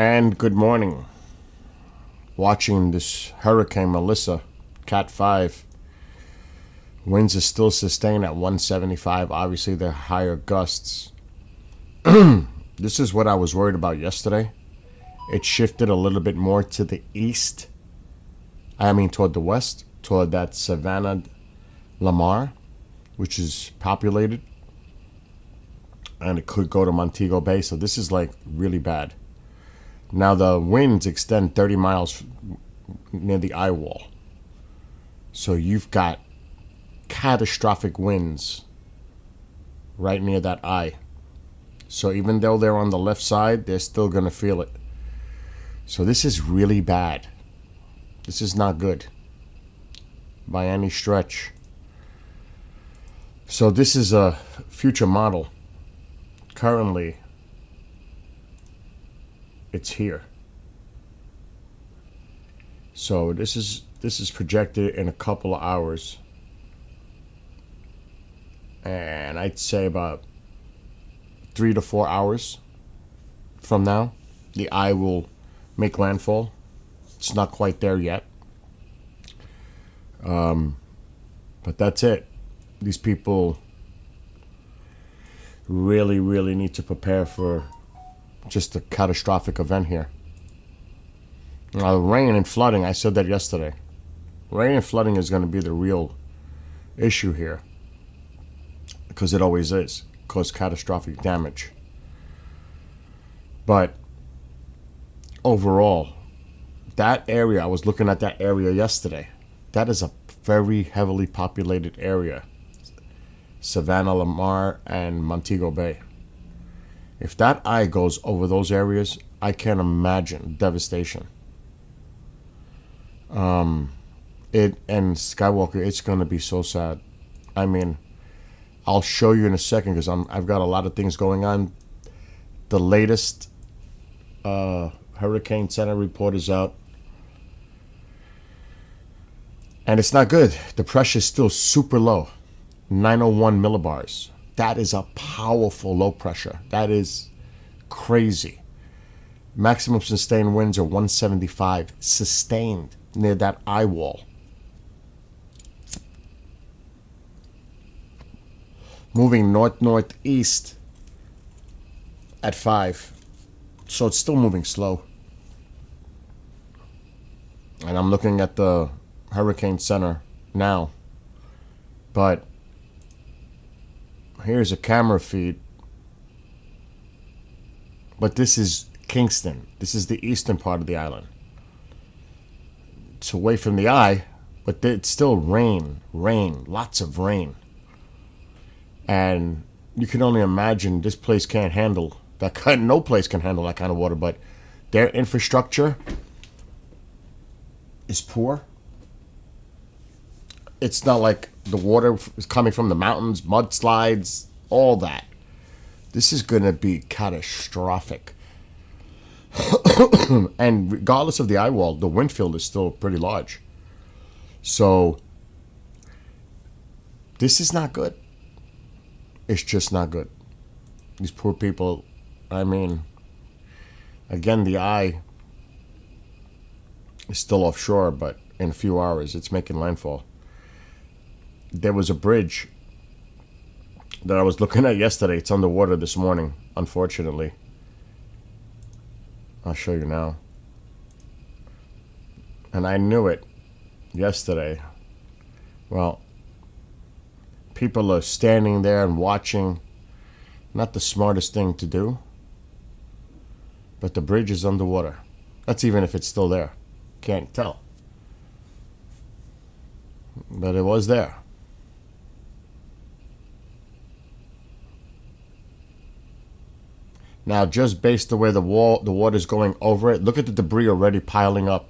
And good morning. Watching this Hurricane Melissa, Cat 5. Winds are still sustained at 175. Obviously, they're higher gusts. This is what I was worried about yesterday. It shifted a little bit more to the east. Toward the west, toward that Savannah, Lamar, which is populated. And it could go to Montego Bay. So this is like really bad. Now the winds extend 30 miles near the eye wall. So you've got catastrophic winds right near that eye. So even though they're on the left side, they're still going to feel it. So this is really bad. This is not good by any stretch. So this is a future model. Currently, it's here. So this is projected in a couple of hours. And I'd say about 3 to 4 hours from now, the eye will make landfall. It's not quite there yet. But that's it. These people really, really need to prepare for just a catastrophic event here. Now, rain and flooding, I said that yesterday. Rain and flooding is going to be the real issue here. Because it always is. Cause catastrophic damage. But overall, that area, I was looking at that area yesterday. That is a very heavily populated area. Savannah, Lamar, and Montego Bay. If that eye goes over those areas, I can't imagine devastation. It and Skywalker, it's gonna be so sad. I'll show you in a second because I've got a lot of things going on. The latest Hurricane Center report is out, and it's not good. The pressure is still super low, 901 millibars. That is a powerful low pressure. That is crazy. Maximum sustained winds are 175 sustained near that eye wall. Moving north-northeast at 5. So it's still moving slow. And I'm looking at the Hurricane Center now. But here's a camera feed. But this is Kingston. This is the eastern part of the island. It's away from the eye, but it's still rain, lots of rain. And you can only imagine this place can't handle that kind. No place can handle that kind of water, but their infrastructure is poor. It's not like the water is coming from the mountains, mudslides, all that. This is going to be catastrophic. And regardless of the eye wall, the wind field is still pretty large. So this is not good. It's just not good. These poor people, again, the eye is still offshore, but in a few hours, it's making landfall. There was a bridge that I was looking at yesterday. It's underwater this morning, unfortunately. I'll show you now. And I knew it yesterday. Well, people are standing there and watching. Not the smartest thing to do. But the bridge is underwater. That's even if it's still there. Can't tell. But it was there. Now, just based on where the water's going over it, look at the debris already piling up.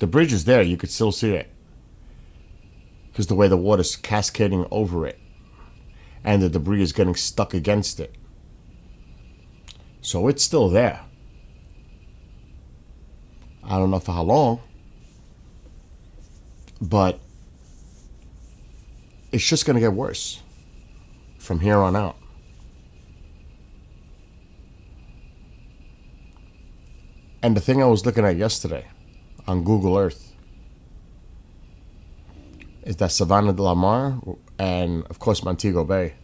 The bridge is there. You could still see it. Because the way the water's cascading over it. And the debris is getting stuck against it. So it's still there. I don't know for how long. But it's just going to get worse from here on out. And the thing I was looking at yesterday on Google Earth is that Savannah de la Mar and, of course, Montego Bay.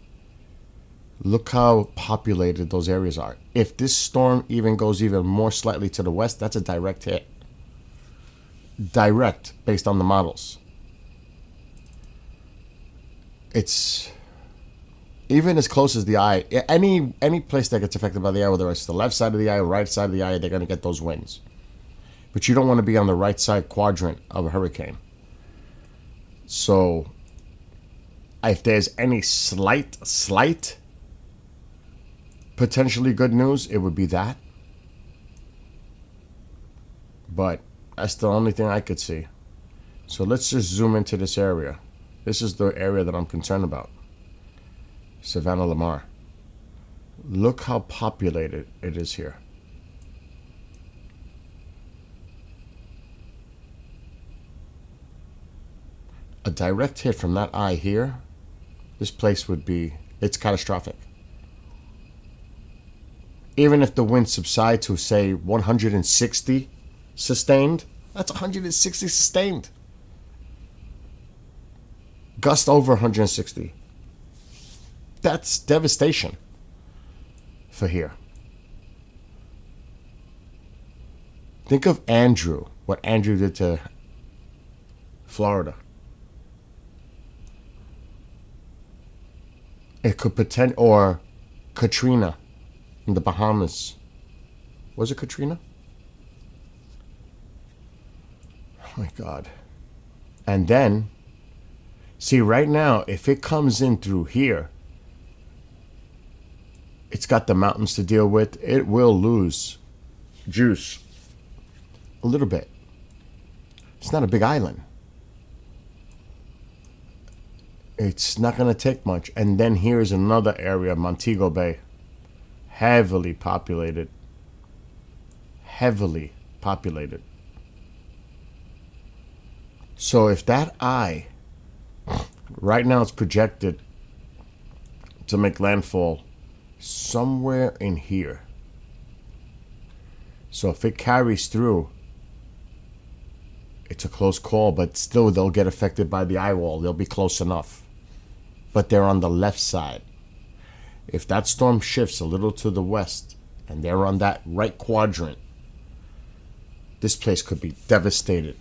Look how populated those areas are. If this storm even goes even more slightly to the west, that's a direct hit. Direct, based on the models. It's even as close as the eye. Any place that gets affected by the eye, whether it's the left side of the eye or right side of the eye, they're going to get those winds. But you don't want to be on the right side quadrant of a hurricane. So if there's any slight potentially good news, it would be that. But that's the only thing I could see. So let's just zoom into this area. This is the area that I'm concerned about. Savannah la Mar. Look how populated it is here. A direct hit from that eye here, this place would be, it's catastrophic. Even if the winds subside to, say, 160 sustained, that's 160 sustained. Gust over 160. That's devastation for here. Think of Andrew, what Andrew did to Florida. It could pretend, or Katrina in the Bahamas. Was it Katrina? Oh my God. And then, see, right now, if it comes in through here, it's got the mountains to deal with. It will lose juice a little bit. It's not a big island. It's not going to take much. And then here's another area, Montego Bay. Heavily populated. Heavily populated. So if that eye, right now it's projected to make landfall somewhere in here. So if it carries through, it's a close call, but still they'll get affected by the eye wall. They'll be close enough. But they're on the left side. If that storm shifts a little to the west and they're on that right quadrant, this place could be devastated.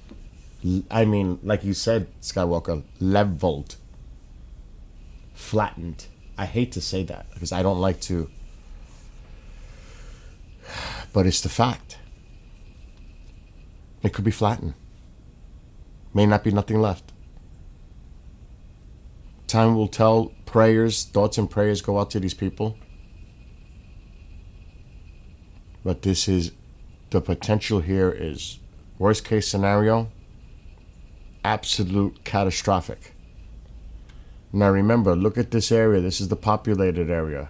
I mean, like you said, Skywalker, leveled, flattened. I hate to say that because I don't like to, but it's the fact. It could be flattened. May not be nothing left. Time will tell. Prayers, thoughts and prayers go out to these people. But this is, the potential here is worst case scenario, absolute catastrophic. Now remember, look at this area. This is the populated area.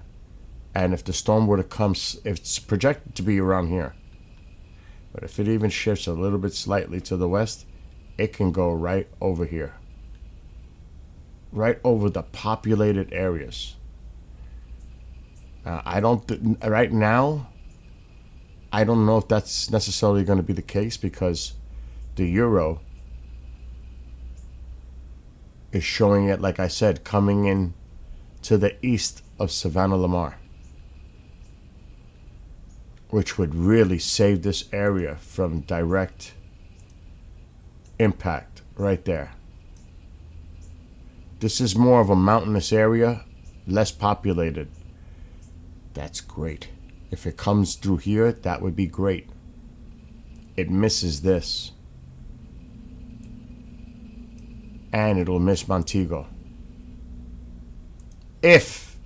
And if the storm were to come, if it's projected to be around here, but if it even shifts a little bit slightly to the west, it can go right over here. Right over the populated areas. Right now, I don't know if that's necessarily going to be the case because the Euro is showing it, like I said, coming in to the east of Savannah la Mar, which would really save this area from direct impact right there. This is more of a mountainous area, less populated. That's great. If it comes through here, that would be great. It misses this. And it'll miss Montego. If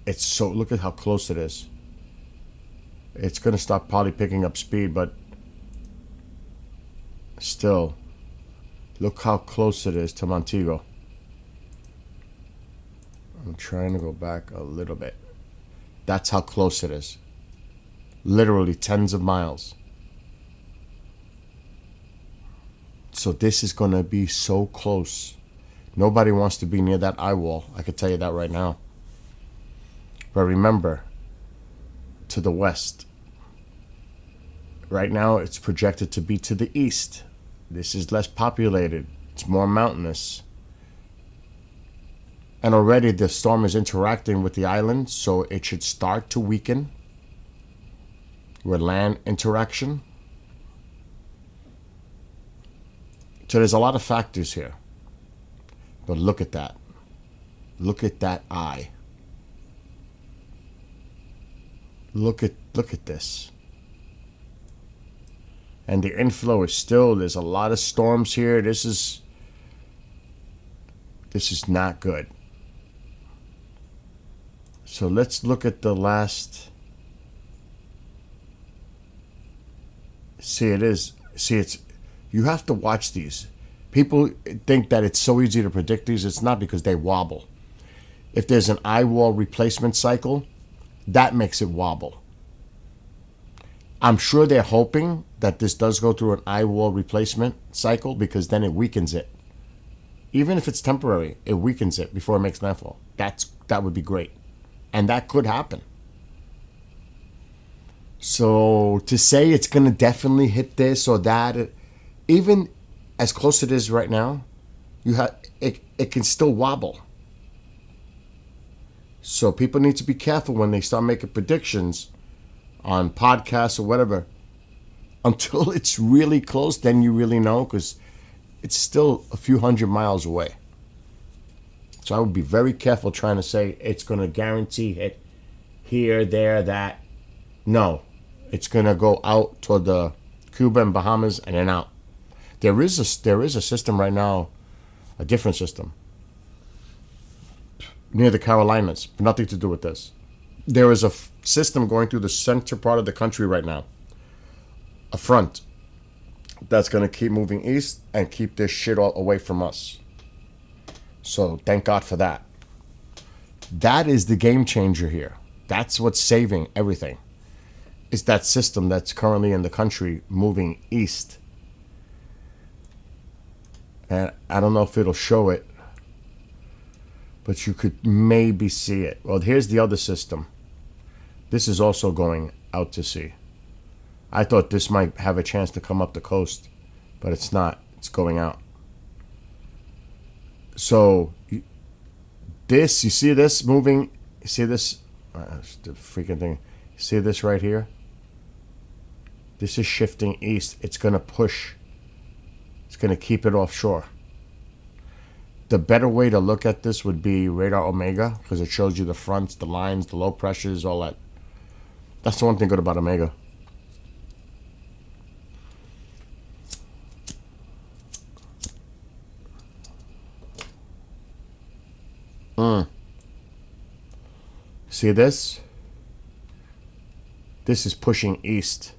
it's so, look at how close it is. It's going to start probably picking up speed, but still, look how close it is to Montego. I'm trying to go back a little bit. That's how close it is. Literally tens of miles. So this is going to be so close. Nobody wants to be near that eye wall. I can tell you that right now. But remember, to the west, right now it's projected to be to the east. This is less populated. It's more mountainous. And already the storm is interacting with the island, so it should start to weaken with land interaction. So there's a lot of factors here. But look at that. Look at that eye. Look at this. And the inflow is still, there's a lot of storms here. This is not good. So let's look at the last. See, it's, you have to watch these. People think that it's so easy to predict these. It's not, because they wobble. If there's an eye wall replacement cycle, that makes it wobble. I'm sure they're hoping that this does go through an eye wall replacement cycle, because then it weakens it. Even if it's temporary, it weakens it before it makes landfall. That would be great. And that could happen. So to say it's going to definitely hit this or that, even as close as it is right now, it can still wobble. So people need to be careful when they start making predictions on podcasts or whatever. Until it's really close, then you really know, because it's still a few hundred miles away. So I would be very careful trying to say it's going to guarantee hit here, there, that. No, it's going to go out toward the Cuba and Bahamas and then out. There is a system right now, a different system, near the Carolinas, nothing to do with this. There is a system going through the center part of the country right now, a front that's going to keep moving east and keep this shit all away from us. So thank God for that. That is the game changer here. That's what's saving everything. Is that system that's currently in the country moving east. And I don't know if it'll show it, but you could maybe see it. Well, here's the other system. This is also going out to sea. I thought this might have a chance to come up the coast, but it's not. It's going out. So this, you see this moving? You see this? The freaking thing. You see this right here? This is shifting east. It's going to push. It's going to keep it offshore. The better way to look at this would be Radar Omega, because it shows you the fronts, the lines, the low pressures, all that. That's the one thing good about Omega. See this? This is pushing east.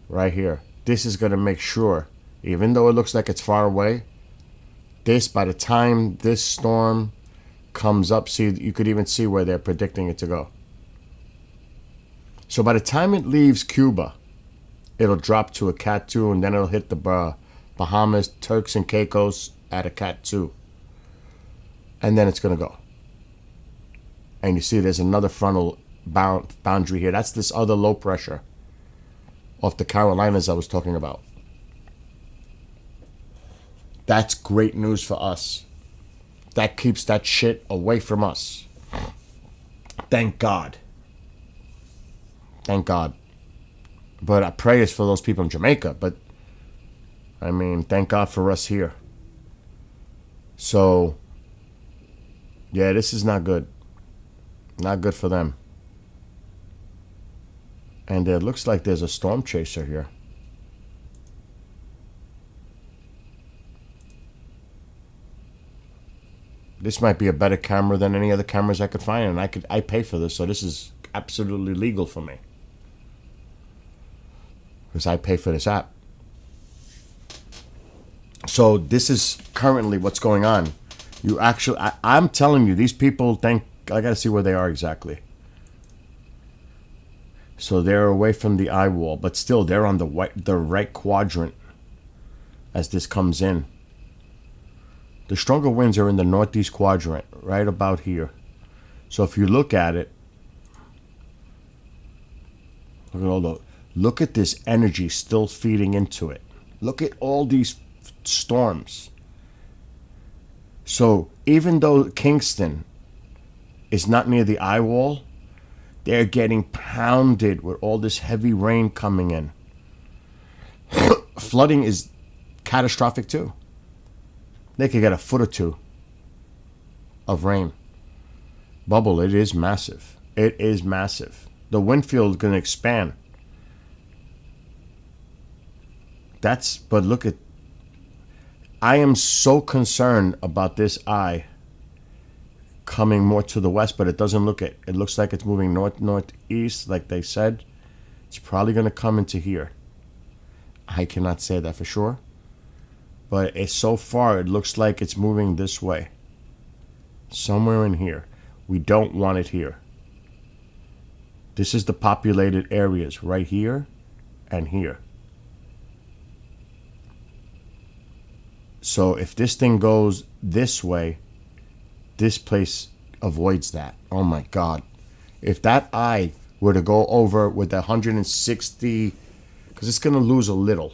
Right here. This is going to make sure, even though it looks like it's far away, this, by the time this storm comes up, see, you could even see where they're predicting it to go. So by the time it leaves Cuba, it'll drop to a Cat 2, and then it'll hit the Bahamas, Turks and Caicos at a Cat 2. And then it's going to go. And you see there's another frontal boundary here. That's this other low pressure off the Carolinas I was talking about. That's great news for us. That keeps that shit away from us. Thank God. Thank God. But I pray it's for those people in Jamaica. But, I mean, thank God for us here. So, yeah, this is not good. Not good for them. And it looks like there's a storm chaser here. This might be a better camera than any other cameras I could find, and I pay for this, so this is absolutely legal for me. Because I pay for this app. So this is currently what's going on. You actually, I'm telling you, these people think, I gotta see where they are exactly. So they're away from the eye wall, but still they're on the right quadrant as this comes in. The stronger winds are in the northeast quadrant, right about here. So if you look at it, look at all Look at this energy still feeding into it. Look at all these storms. So even though Kingston is not near the eye wall, they're getting pounded with all this heavy rain coming in. Flooding is catastrophic too. They could get a foot or two of rain. Bubble, it is massive. It is massive. The wind field is going to expand. But look at, I am so concerned about this eye coming more to the west, but it doesn't look it. It looks like it's moving northeast, like they said. It's probably going to come into here. I cannot say that for sure. But so far, it looks like it's moving this way. Somewhere in here. We don't want it here. This is the populated areas right here and here. So if this thing goes this way, this place avoids that. Oh my God. If that eye were to go over with 160, because it's going to lose a little.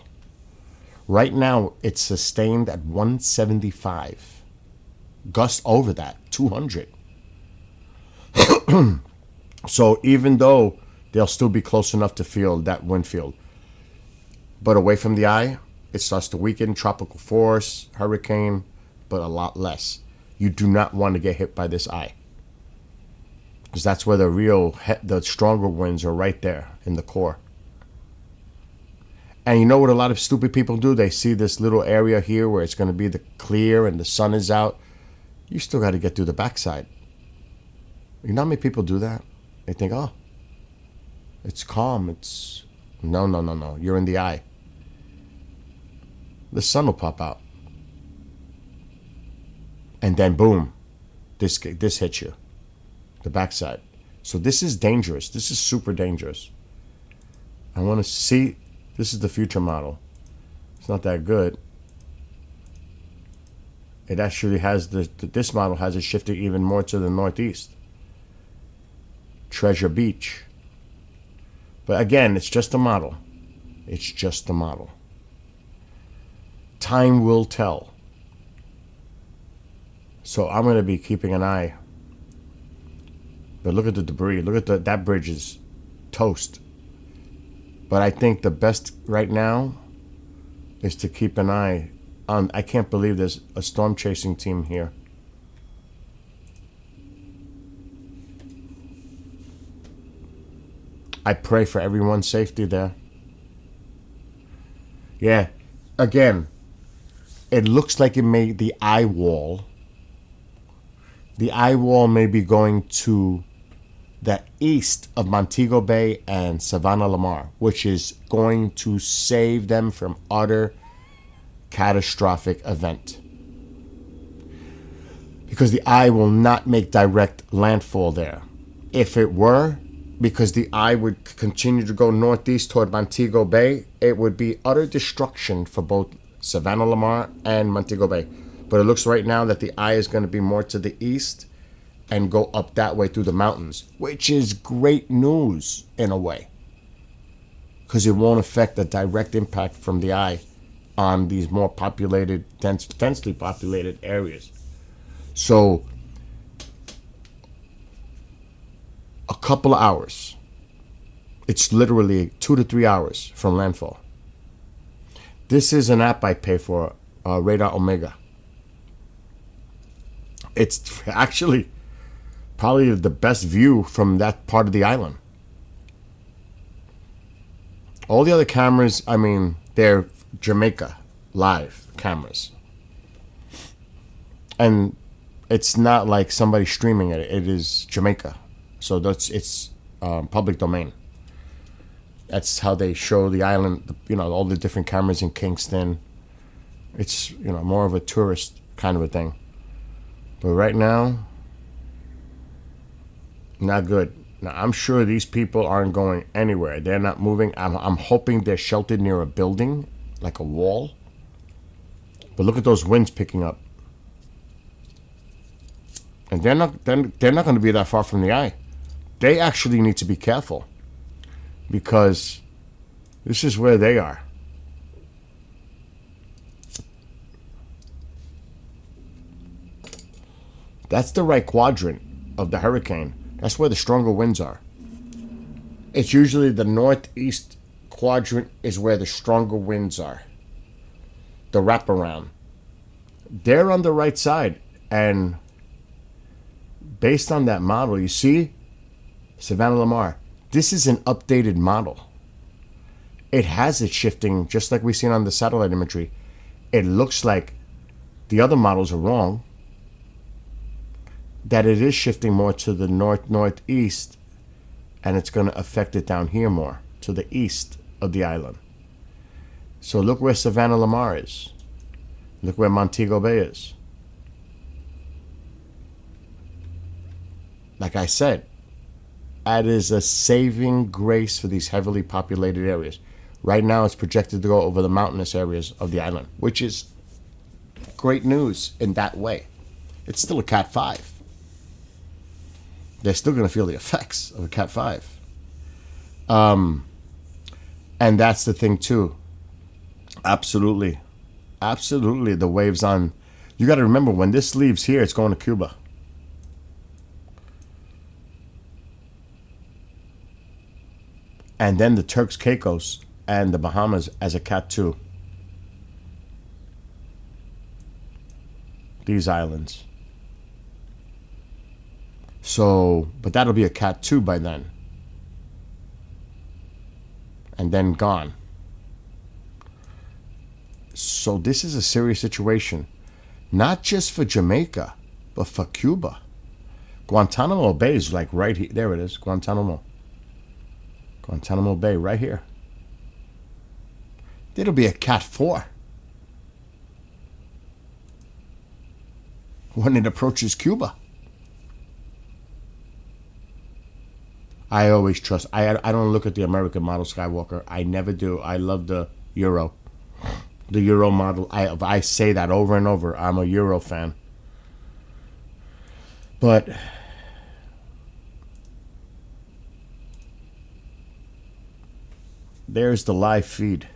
Right now, it's sustained at 175. Gust over that, 200. So even though they'll still be close enough to feel that wind field, but away from the eye, it starts to weaken, tropical force, hurricane, but a lot less. You do not want to get hit by this eye, because that's where the stronger winds are, right there in the core. And you know what a lot of stupid people do? They see this little area here where it's going to be the clear and the sun is out. You still got to get through the backside. You know how many people do that? They think, oh, it's calm. No. You're in the eye. The sun will pop out. And then boom, this hits you. The backside. So this is dangerous. This is super dangerous. I want to see. This is the future model. It's not that good. It actually has this model has it shifted even more to the northeast. Treasure Beach. But again, it's just a model. It's just a model. Time will tell. So I'm going to be keeping an eye. But look at the debris. Look at that bridge is toast. But I think the best right now is to keep an eye on. I can't believe there's a storm chasing team here. I pray for everyone's safety there. Yeah, again, it looks like it made the eye wall. The eye wall may be going to the east of Montego Bay and Savannah Lamar, which is going to save them from utter catastrophic event. Because the eye will not make direct landfall there. If it were, because the eye would continue to go northeast toward Montego Bay, it would be utter destruction for both Savannah Lamar and Montego Bay. But it looks right now that the eye is going to be more to the east and go up that way through the mountains, which is great news in a way, because it won't affect the direct impact from the eye on these more populated, densely populated areas. So a couple of hours. It's literally 2 to 3 hours from landfall. This is an app I pay for, Radar Omega. It's actually probably the best view from that part of the island. All the other cameras, I mean, they're Jamaica live cameras. And it's not like somebody streaming it. It is Jamaica. So it's public domain. That's how they show the island, all the different cameras in Kingston. It's, more of a tourist kind of a thing. But right now, not good. Now, I'm sure these people aren't going anywhere. They're not moving. I'm hoping they're sheltered near a building, like a wall. But look at those winds picking up. And they're not going to be that far from the eye. They actually need to be careful, because This is where they are. That's the right quadrant of the hurricane. That's where the stronger winds are. It's usually the northeast quadrant is where the stronger winds are. The wraparound. They're on the right side. And based on that model, you see, Savannah Lamar, this is an updated model. It has it shifting just like we've seen on the satellite imagery. It looks like the other models are wrong. That it is shifting more to the northeast, and it's going to affect it down here more to the east of the island. So look where Savannah Lamar is. Look where Montego Bay is. Like I said, that is a saving grace for these heavily populated areas. Right now, it's projected to go over the mountainous areas of the island, which is great news in that way. It's still a Cat 5. They're still going to feel the effects of a Cat 5. And that's the thing, too. Absolutely. Absolutely, the waves on... You got to remember, when this leaves here, it's going to Cuba. And then the Turks Caicos and the Bahamas as a Cat 2. These islands. So, but that'll be a Cat 2 by then. And then gone. So this is a serious situation. Not just for Jamaica, but for Cuba. Guantanamo Bay is like right here. There it is, Guantanamo. Guantanamo Bay, right here. It'll be a Cat 4 when it approaches Cuba. I always trust. I don't look at the American model Skywalker. I never do. I love the Euro. The Euro model. I say that over and over. I'm a Euro fan. But there's the live feed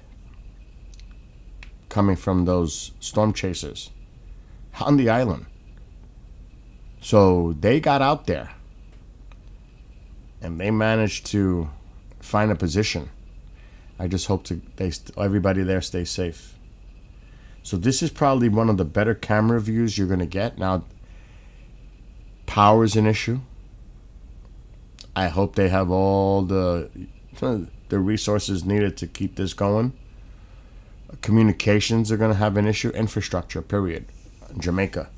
coming from those storm chasers on the island. So they got out there and they managed to find a position. I just hope everybody there stays safe. So this is probably one of the better camera views you're going to get. Now, power is an issue. I hope they have all the resources needed to keep this going. Communications are going to have an issue. Infrastructure, period. Jamaica.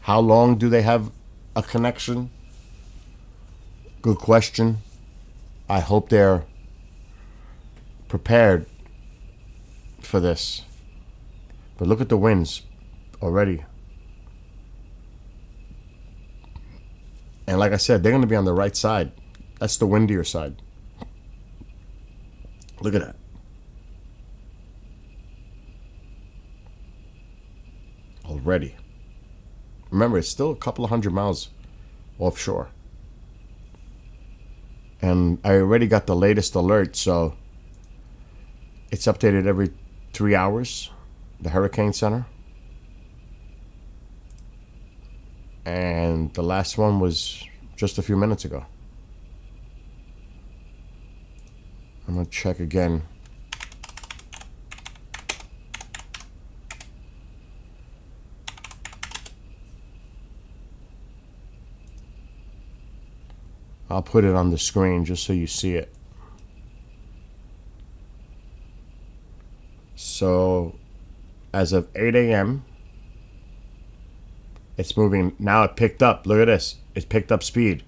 How long do they have a connection? Good question. I hope they're prepared for this. But look at the winds already. And like I said, they're going to be on the right side. That's the windier side. Look at that. Already. Remember, it's still a couple of 100 miles offshore. And I already got the latest alert, so it's updated every 3 hours, the Hurricane Center. And the last one was just a few minutes ago. I'm going to check again. I'll put it on the screen just so you see it. So, as of 8 a.m., it's moving. Now it picked up. Look at this. It picked up speed.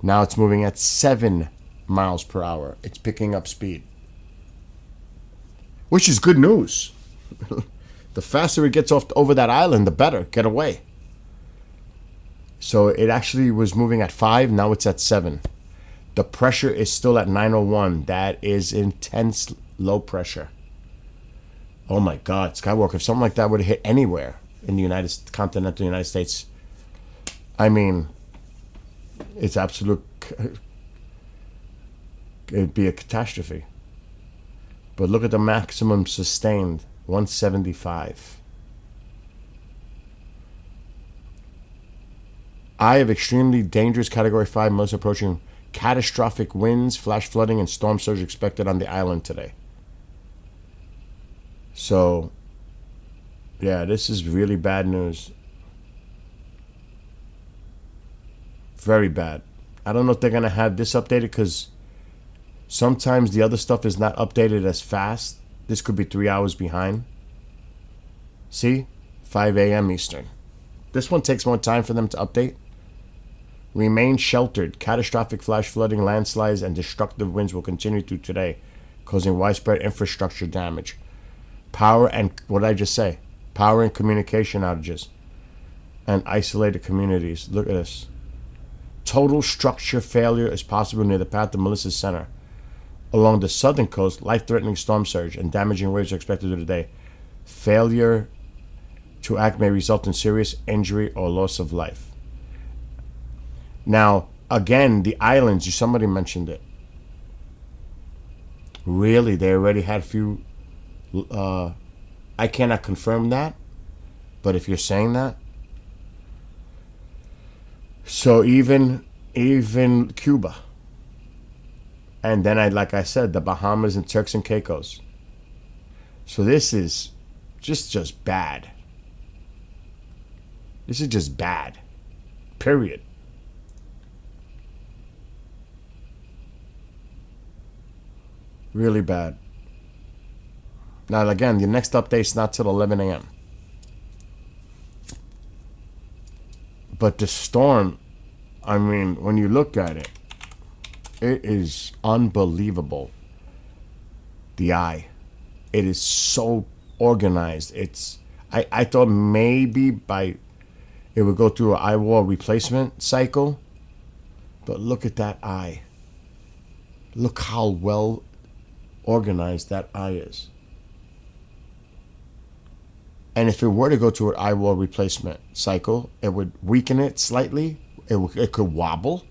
Now it's moving at 7 miles per hour. It's picking up speed. Which is good news. The faster it gets over that island, the better. Get away. So it actually was moving at 5. Now it's at 7. The pressure is still at 901. That is intense low pressure. Oh my God, Skywalker, if something like that would have hit anywhere in the continental United States, I mean, it's it'd be a catastrophe. But look at the maximum sustained, 175. Eye of extremely dangerous Category 5 Melissa approaching. Catastrophic winds, flash flooding, and storm surge expected on the island today. So, yeah, this is really bad news. Very bad. I don't know if they're going to have this updated because sometimes the other stuff is not updated as fast. This could be 3 hours behind. See? 5 a.m. Eastern. This one takes more time for them to update. Remain sheltered. Catastrophic flash flooding, landslides, and destructive winds will continue through today, causing widespread infrastructure damage. Power and, what did I just say? Power and communication outages. And isolated communities. Look at this. Total structure failure is possible near the path of Melissa's center. Along the southern coast, life-threatening storm surge and damaging waves are expected today. Failure to act may result in serious injury or loss of life. Now, again, the islands, somebody mentioned it. Really, they already had a few. I cannot confirm that, but if you're saying that, so even Cuba, and then like I said, the Bahamas and Turks and Caicos. So this is just bad. This is just bad. Period. Really bad. Now, again, the next update's not till 11 a.m. But the storm, I mean, when you look at it, it is unbelievable. The eye. It is so organized. I thought maybe it would go through an eye wall replacement cycle. But look at that eye. Look how well organized that eye is. And if it were to go to an eye wall replacement cycle, it would weaken it slightly. It could wobble.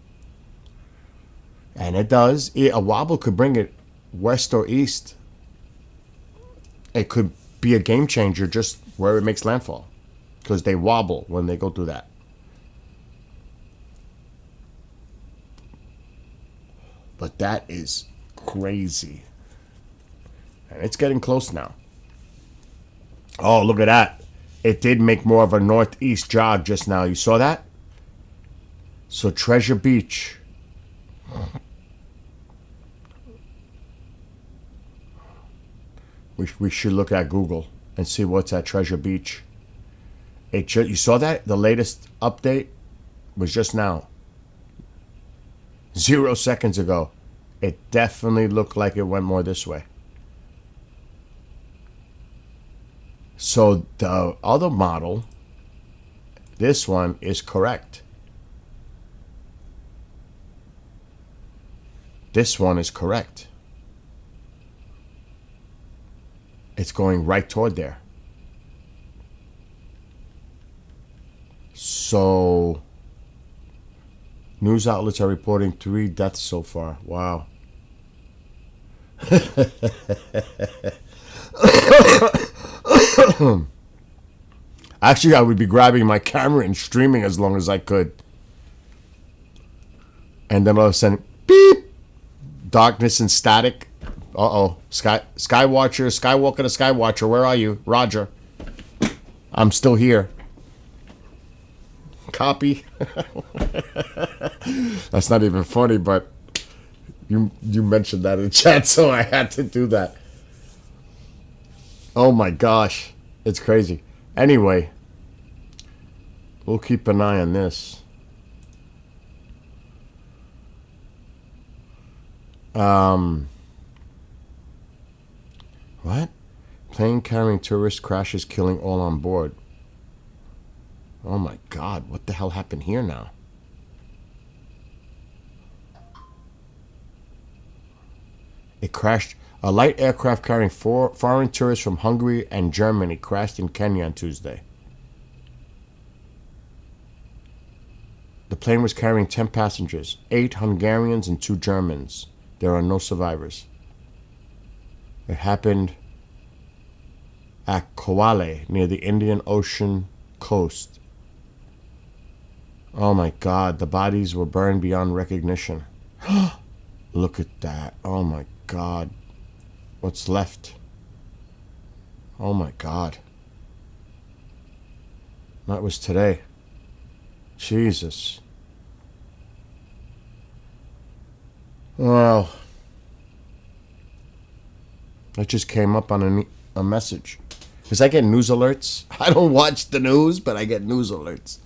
And it does. A wobble could bring it west or east. It could be a game changer just where it makes landfall. Because they wobble when they go through that. But that is crazy. And it's getting close now. Oh, look at that. It did make more of a northeast jog just now. You saw that? So Treasure Beach. We should look at Google and see what's at Treasure Beach. You saw that? The latest update was just now. 0 seconds ago. It definitely looked like it went more this way. So the other model, this one is correct. This one is correct. It's going right toward there. So news outlets are reporting 3 deaths so far. Wow. Actually, I would be grabbing my camera and streaming as long as I could. And then all of a sudden, beep! Darkness and static. Uh-oh. Skywatcher, Skywalker to Skywatcher, where are you? Roger. I'm still here. Copy. That's not even funny, but you mentioned that in the chat, so I had to do that. Oh my gosh. It's crazy. Anyway, we'll keep an eye on this. What? Plane carrying tourists crashes, killing all on board. Oh my God, what the hell happened here now? It crashed. A light aircraft carrying 4 foreign tourists from Hungary and Germany crashed in Kenya on Tuesday. The plane was carrying 10 passengers, 8 Hungarians and 2 Germans. There are no survivors. It happened at Kowale near the Indian Ocean coast. Oh my God, the bodies were burned beyond recognition. Look at that. Oh my God. What's left? Oh my God. That was today. Jesus. Well, it just came up on a message. Because I get news alerts. I don't watch the news, but I get news alerts.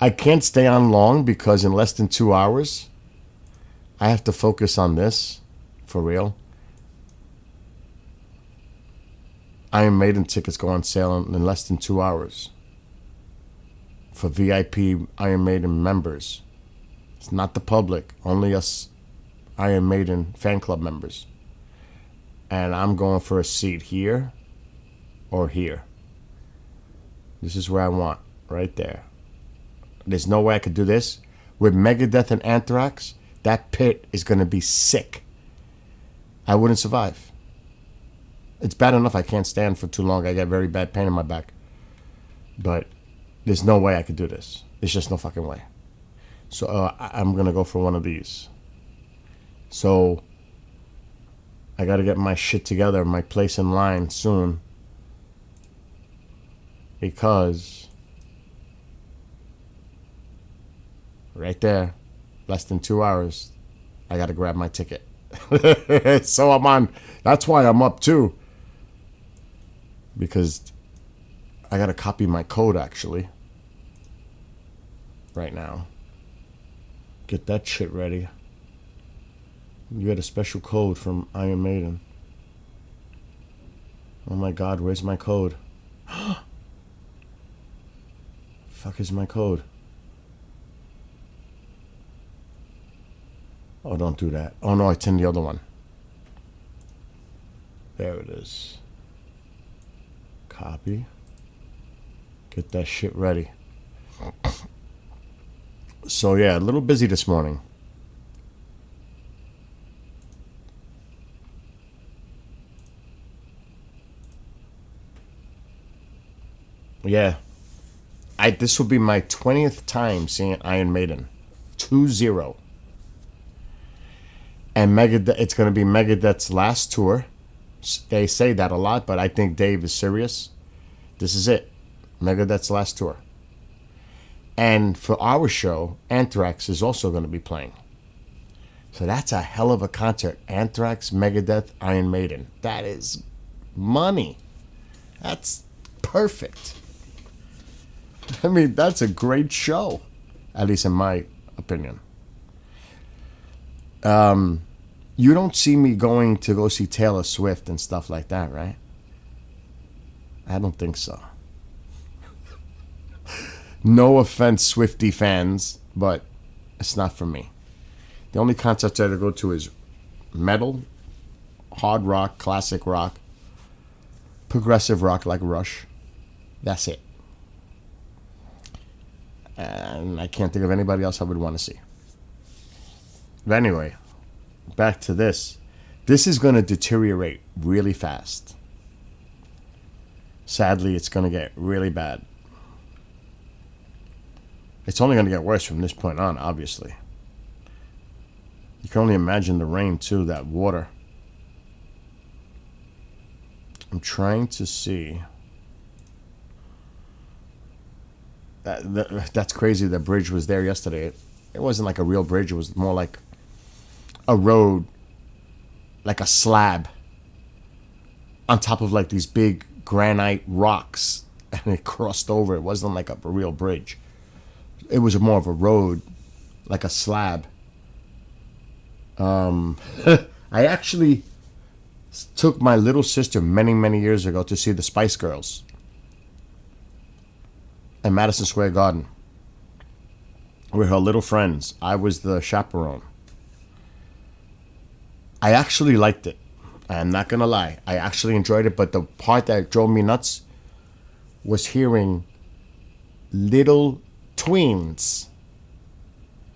I can't stay on long because in less than 2 hours, I have to focus on this, for real. Iron Maiden tickets go on sale in less than 2 hours for VIP Iron Maiden members. It's not the public, only us Iron Maiden fan club members. And I'm going for a seat here or here. This is where I want, right there. There's no way I could do this. With Megadeth and Anthrax, that pit is going to be sick. I wouldn't survive. It's bad enough I can't stand for too long. I get very bad pain in my back. But there's no way I could do this. There's just no fucking way. So I'm going to go for one of these. So I got to get my shit together, my place in line soon. Because right there, less than 2 hours, I got to grab my ticket. So I'm on. That's why I'm up too. Because I got to copy my code actually. Right now. Get that shit ready. You get a special code from Iron Maiden. Oh my God, where's my code? Fuck is my code? Oh, don't do that. Oh no, it's in the other one. There it is. Copy. Get that shit ready. So yeah, a little busy this morning. Yeah. This will be my 20th time seeing Iron Maiden. 2-0. And Megadeth, it's going to be Megadeth's last tour. They say that a lot, but I think Dave is serious. This is it. Megadeth's last tour. And for our show, Anthrax is also going to be playing. So that's a hell of a concert. Anthrax, Megadeth, Iron Maiden. That is money. That's perfect. I mean, that's a great show. At least in my opinion. You don't see me going to go see Taylor Swift and stuff like that, right? I don't think so. No offense, Swiftie fans, but it's not for me. The only concerts I go to is metal, hard rock, classic rock, progressive rock like Rush. That's it. And I can't think of anybody else I would want to see. But anyway, back to this. This is going to deteriorate really fast. Sadly, it's going to get really bad. It's only going to get worse from this point on, obviously. You can only imagine the rain, too, that water. I'm trying to see. That's crazy. The bridge was there yesterday. It wasn't like a real bridge. It was more like a road, like a slab on top of like these big granite rocks, and it crossed over. It wasn't like a real bridge. It was more of a road, like a slab. I actually took my little sister many, many years ago to see the Spice Girls in Madison Square Garden with her little friends. I was the chaperone. I actually liked it. I'm not going to lie. I actually enjoyed it, but the part that drove me nuts was hearing little tweens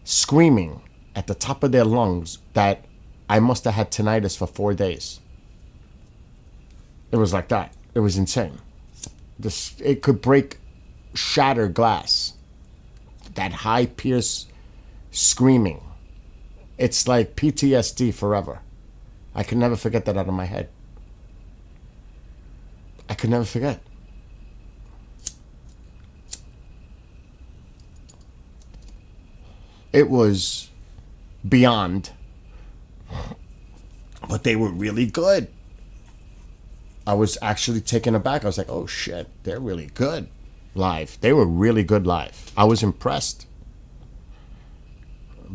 screaming at the top of their lungs that I must have had tinnitus for 4 days. It was like that. It was insane. It could break, shatter glass. That high pierce screaming. It's like PTSD forever. I could never forget that out of my head. I could never forget. It was beyond, but they were really good. I was actually taken aback. I was like, oh shit, they're really good live. They were really good live. I was impressed.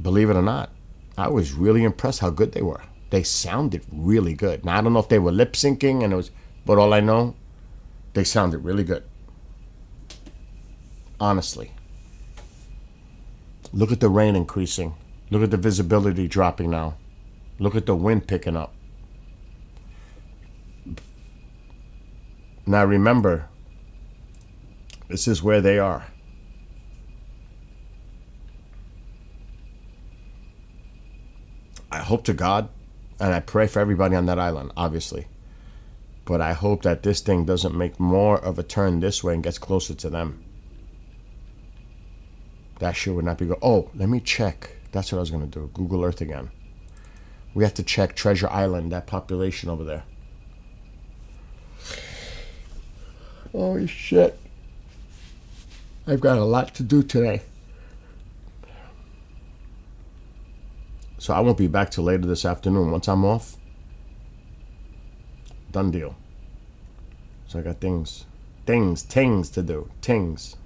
Believe it or not, I was really impressed how good they were. They sounded really good. Now, I don't know if they were lip syncing but all I know, they sounded really good. Honestly. Look at the rain increasing. Look at the visibility dropping now. Look at the wind picking up. Now remember, this is where they are. I hope to God, and I pray for everybody on that island, obviously. But I hope that this thing doesn't make more of a turn this way and gets closer to them. That shit would not be good. Oh, let me check. That's what I was going to do. Google Earth again. We have to check Treasure Island, that population over there. Holy shit. I've got a lot to do today. So I won't be back till later this afternoon. Once I'm off, done deal. So I got things to do. Tings.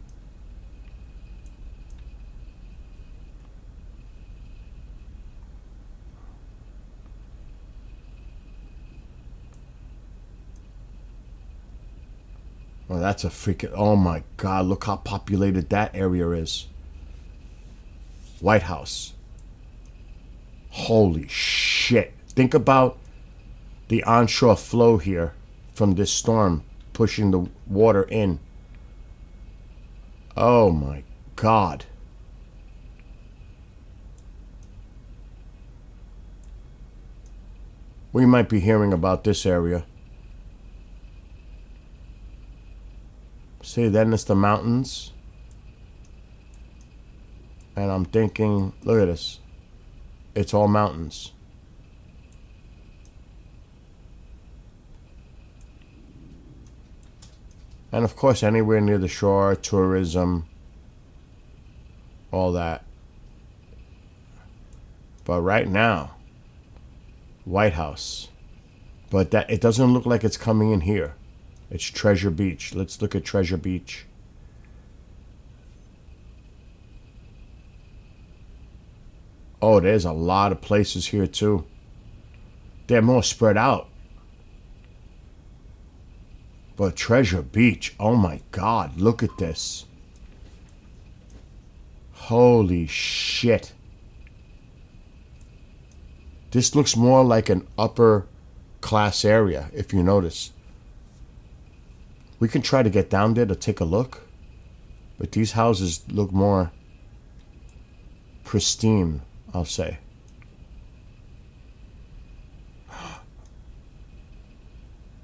Oh, that's a freaking... Oh, my God. Look how populated that area is. White House. Holy shit. Think about the onshore flow here from this storm pushing the water in. Oh, my God. We might be hearing about this area. See, then it's the mountains. And I'm thinking, look at this. It's all mountains. And of course, anywhere near the shore, tourism, all that. But right now, White House. But that it doesn't look like it's coming in here. It's Treasure Beach. Let's look at Treasure Beach. Oh, there's a lot of places here too. They're more spread out. But Treasure Beach, oh my God, look at this. Holy shit. This looks more like an upper class area, if you notice. We can try to get down there to take a look. But these houses look more pristine, I'll say.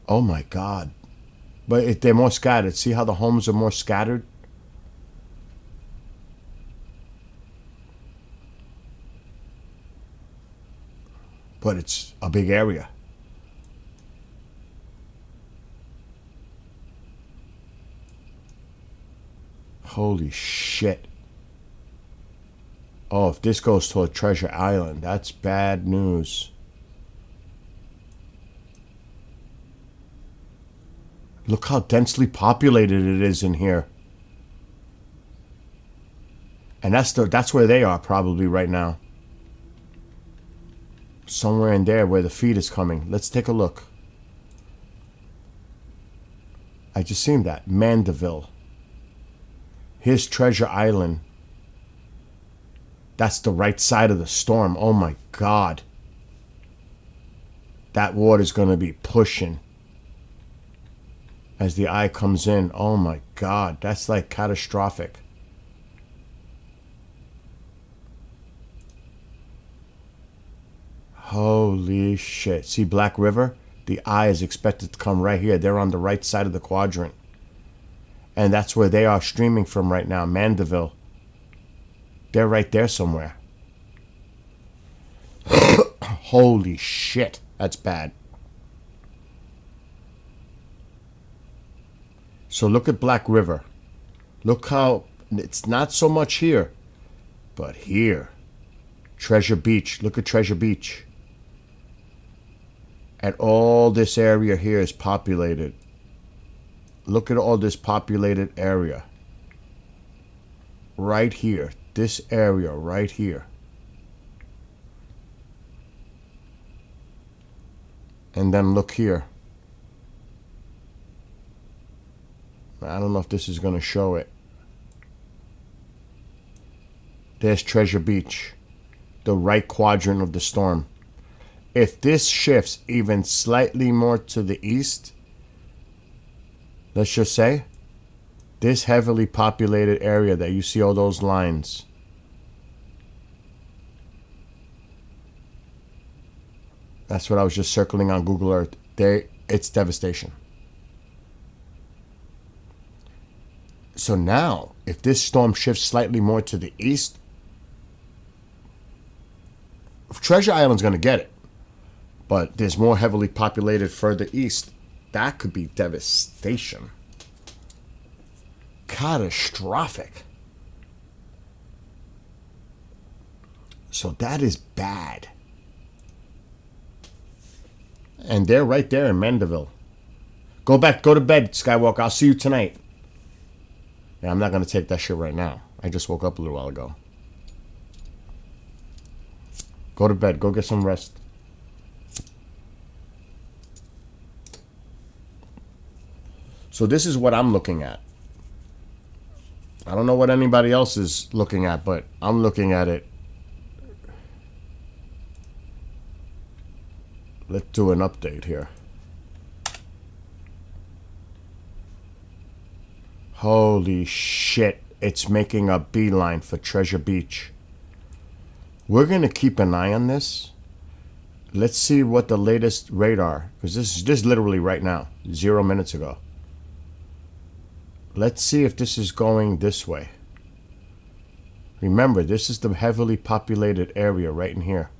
Oh my God. But they're more scattered. See how the homes are more scattered? But it's a big area. Holy shit. Oh, if this goes toward Treasure Island, that's bad news. Look how densely populated it is in here. And that's where they are probably right now. Somewhere in there where the feed is coming. Let's take a look. I just seen that. Mandeville. Here's Treasure Island. That's the right side of the storm. Oh my God. That water's going to be pushing as the eye comes in. Oh my God. That's like catastrophic. Holy shit. See Black River? The eye is expected to come right here. They're on the right side of the quadrant. And that's where they are streaming from right now, Mandeville. They're right there somewhere. Holy shit. That's bad. So look at Black River. Look how it's not so much here, but here. Treasure Beach. Look at Treasure Beach. And all this area here is populated. Look at all this populated area. Right here. This area right here. And then look here. I don't know if this is going to show it. There's Treasure Beach. The right quadrant of the storm. If this shifts even slightly more to the east, let's just say, this heavily populated area that you see all those lines, that's what I was just circling on Google Earth. It's devastation. So now, if this storm shifts slightly more to the east, Treasure Island's going to get it. But there's more heavily populated further east. That could be devastation. Catastrophic. So that is bad. And they're right there in Mandeville. Go to bed, Skywalker. I'll see you tonight. Yeah, I'm not going to take that shit right now. I just woke up a little while ago. Go to bed. Go get some rest. So this is what I'm looking at. I don't know what anybody else is looking at, but I'm looking at it. Let's do an update here. Holy shit. It's making a beeline for Treasure Beach. We're going to keep an eye on this. Let's see what the latest radar, because this is literally right now, 0 minutes ago. Let's see if this is going this way. Remember, this is the heavily populated area right in here.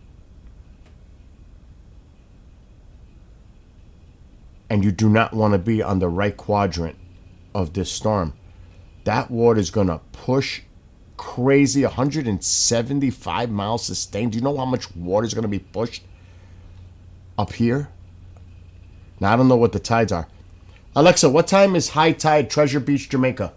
And you do not want to be on the right quadrant of this storm. That water is going to push crazy, 175 miles sustained. Do you know how much water is going to be pushed up here? Now, I don't know what the tides are. Alexa, what time is high tide Treasure Beach, Jamaica?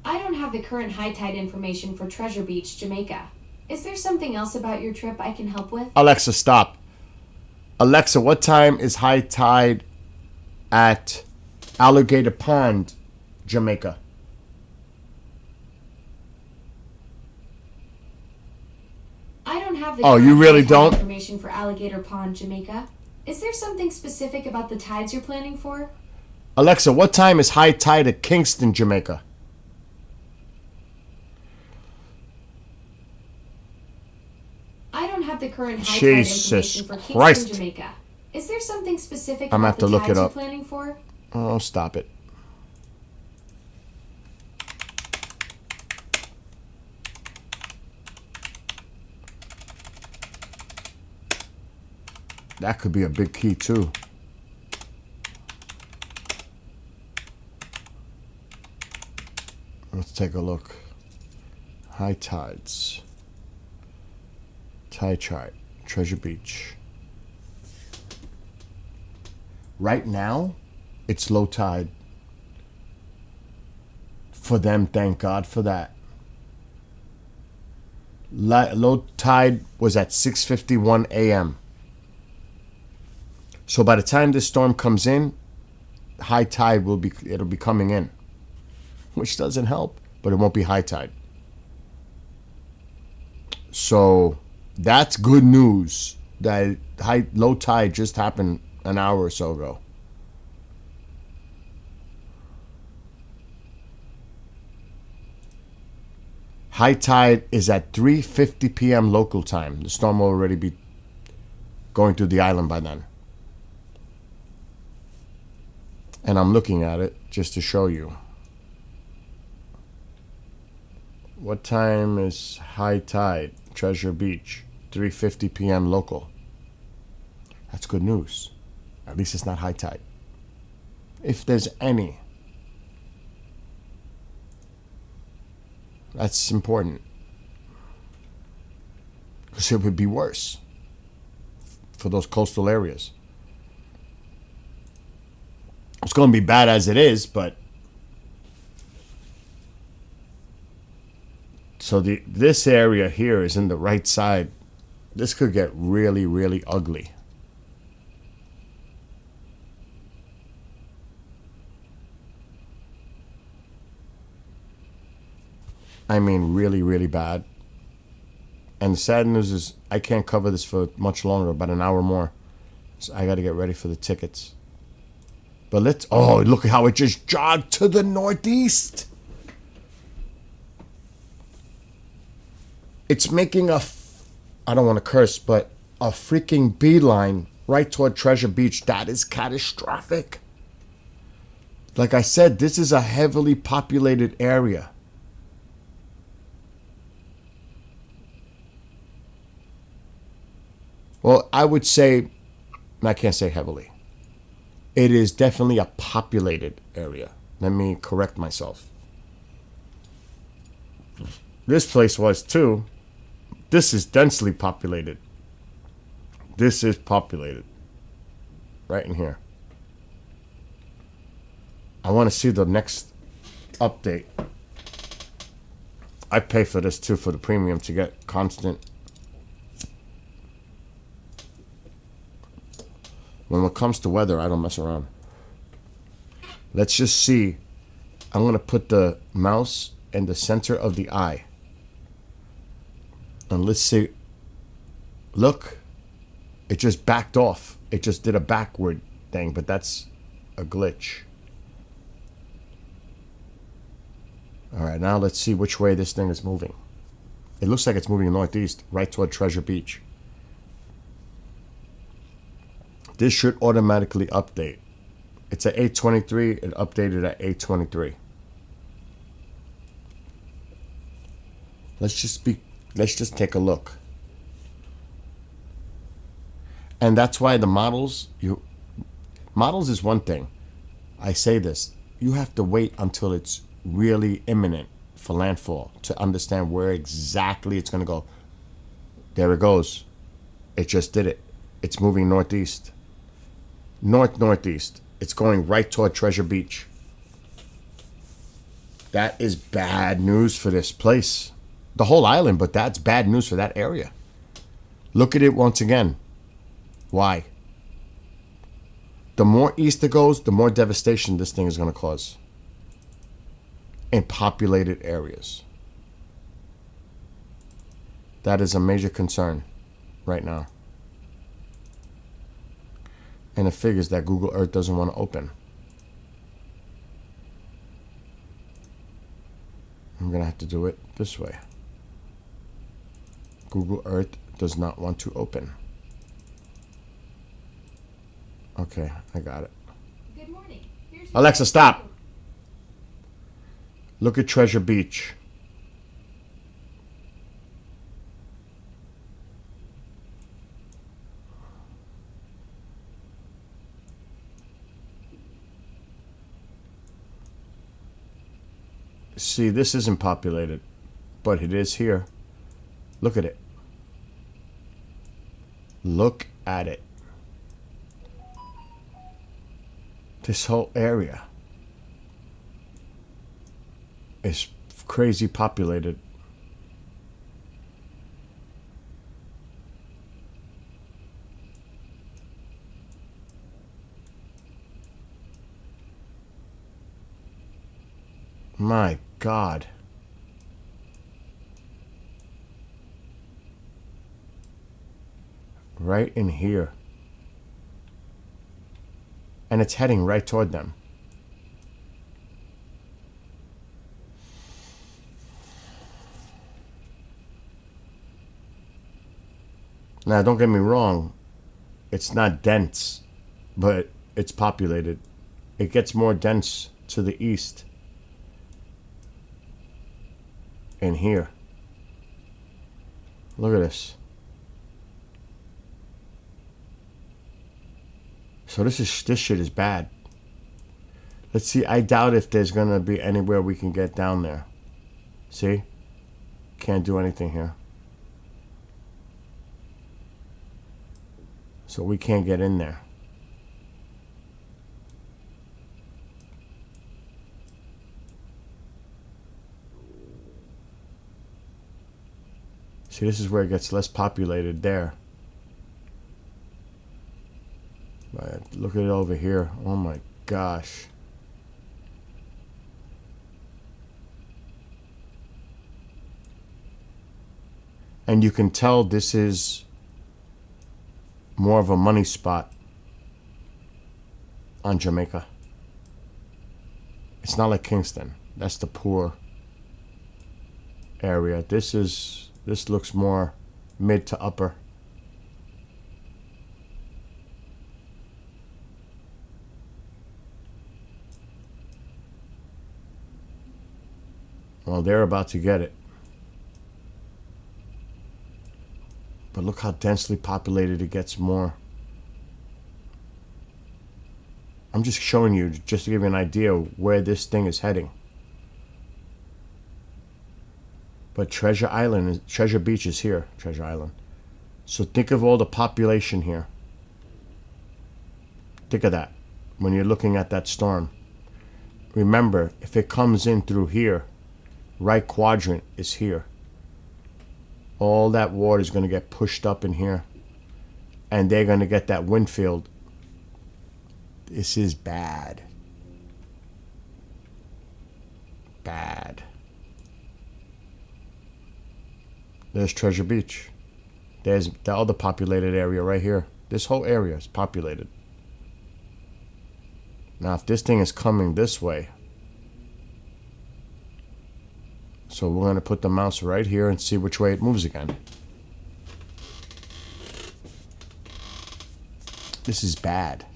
I don't have the current high tide information for Treasure Beach, Jamaica. Is there something else about your trip I can help with? Alexa, stop. Alexa, what time is high tide at Alligator Pond, Jamaica? I don't have the Oh, you really don't? information for Alligator Pond, Jamaica. Is there something specific about the tides you're planning for? Alexa, what time is high tide at Kingston, Jamaica? I don't have the current high tide Jesus information for Kingston, Christ. Jamaica. Is there something specific I'm gonna about have to the look tides it you're up. planning for? Oh, stop it. That could be a big key too. Let's take a look. High tides. Tide chart. Treasure Beach. Right now, it's low tide. For them, thank God for that. Low tide was at 6:51 a.m. So by the time this storm comes in, high tide it'll be coming in, which doesn't help, but it won't be high tide. So that's good news that low tide just happened an hour or so ago. High tide is at 3:50 p.m. local time. The storm will already be going through the island by then. And I'm looking at it just to show you. What time is high tide? Treasure Beach, 3:50 p.m. local. That's good news. At least it's not high tide. If there's any. That's important. Because it would be worse for those coastal areas. It's going to be bad as it is, but so this area here is in the right side. This could get really, really ugly. I mean, really, really bad. And the sad news is I can't cover this for much longer, about an hour more. So I got to get ready for the tickets. But let's... Oh, look at how it just jogged to the northeast. It's making a... I don't want to curse, but a freaking beeline right toward Treasure Beach. That is catastrophic. Like I said, this is a heavily populated area. Well, I would say, and I can't say heavily. It is definitely a populated area. Let me correct myself. This place was too. This is densely populated. This is populated. Right in here. I want to see the next update. I pay for this too, for the premium, to get constant. When it comes to weather, I don't mess around. Let's just see. I'm going to put the mouse in the center of the eye. And let's see. Look. It just backed off. It just did a backward thing, but that's a glitch. Alright, now let's see which way this thing is moving. It looks like it's moving northeast, right toward Treasure Beach. This should automatically update. It's at 8:23. It updated at 8:23. Let's just take a look. And that's why the models is one thing. I say this. You have to wait until it's really imminent for landfall to understand where exactly it's going to go. There it goes. It just did it. It's moving northeast. Northeast. It's going right toward Treasure Beach. That is bad news for this place. The whole island, but that's bad news for that area. Look at it once again. Why? The more east it goes, the more devastation this thing is going to cause. In populated areas. That is a major concern right now. And it figures that Google Earth doesn't want to open. I'm going to have to do it this way. Google Earth does not want to open. Okay, I got it. Good morning. Alexa, stop. Look at Treasure Beach. See, this isn't populated, but it is here. Look at it. Look at it. This whole area is crazy populated. My God. Right in here. And it's heading right toward them. Now, don't get me wrong, it's not dense, but it's populated. It gets more dense to the east in here. Look at this. So this shit is bad. Let's see. I doubt if there's gonna be anywhere we can get down there. See? Can't do anything here. So we can't get in there. See, this is where it gets less populated there. But look at it over here. Oh my gosh. And you can tell this is more of a money spot on Jamaica. It's not like Kingston. That's the poor area. This looks more mid to upper. Well, they're about to get it. But look how densely populated it gets more. I'm just showing you, just to give you an idea where this thing is heading. But Treasure Beach is here. Treasure Island. So think of all the population here. Think of that when you're looking at that storm. Remember, if it comes in through here, right quadrant is here. All that water is going to get pushed up in here. And they're going to get that wind field. This is bad. Bad. There's Treasure Beach. There's the other populated area right here. This whole area is populated. Now, if this thing is coming this way, so we're going to put the mouse right here and see which way it moves again. This is bad.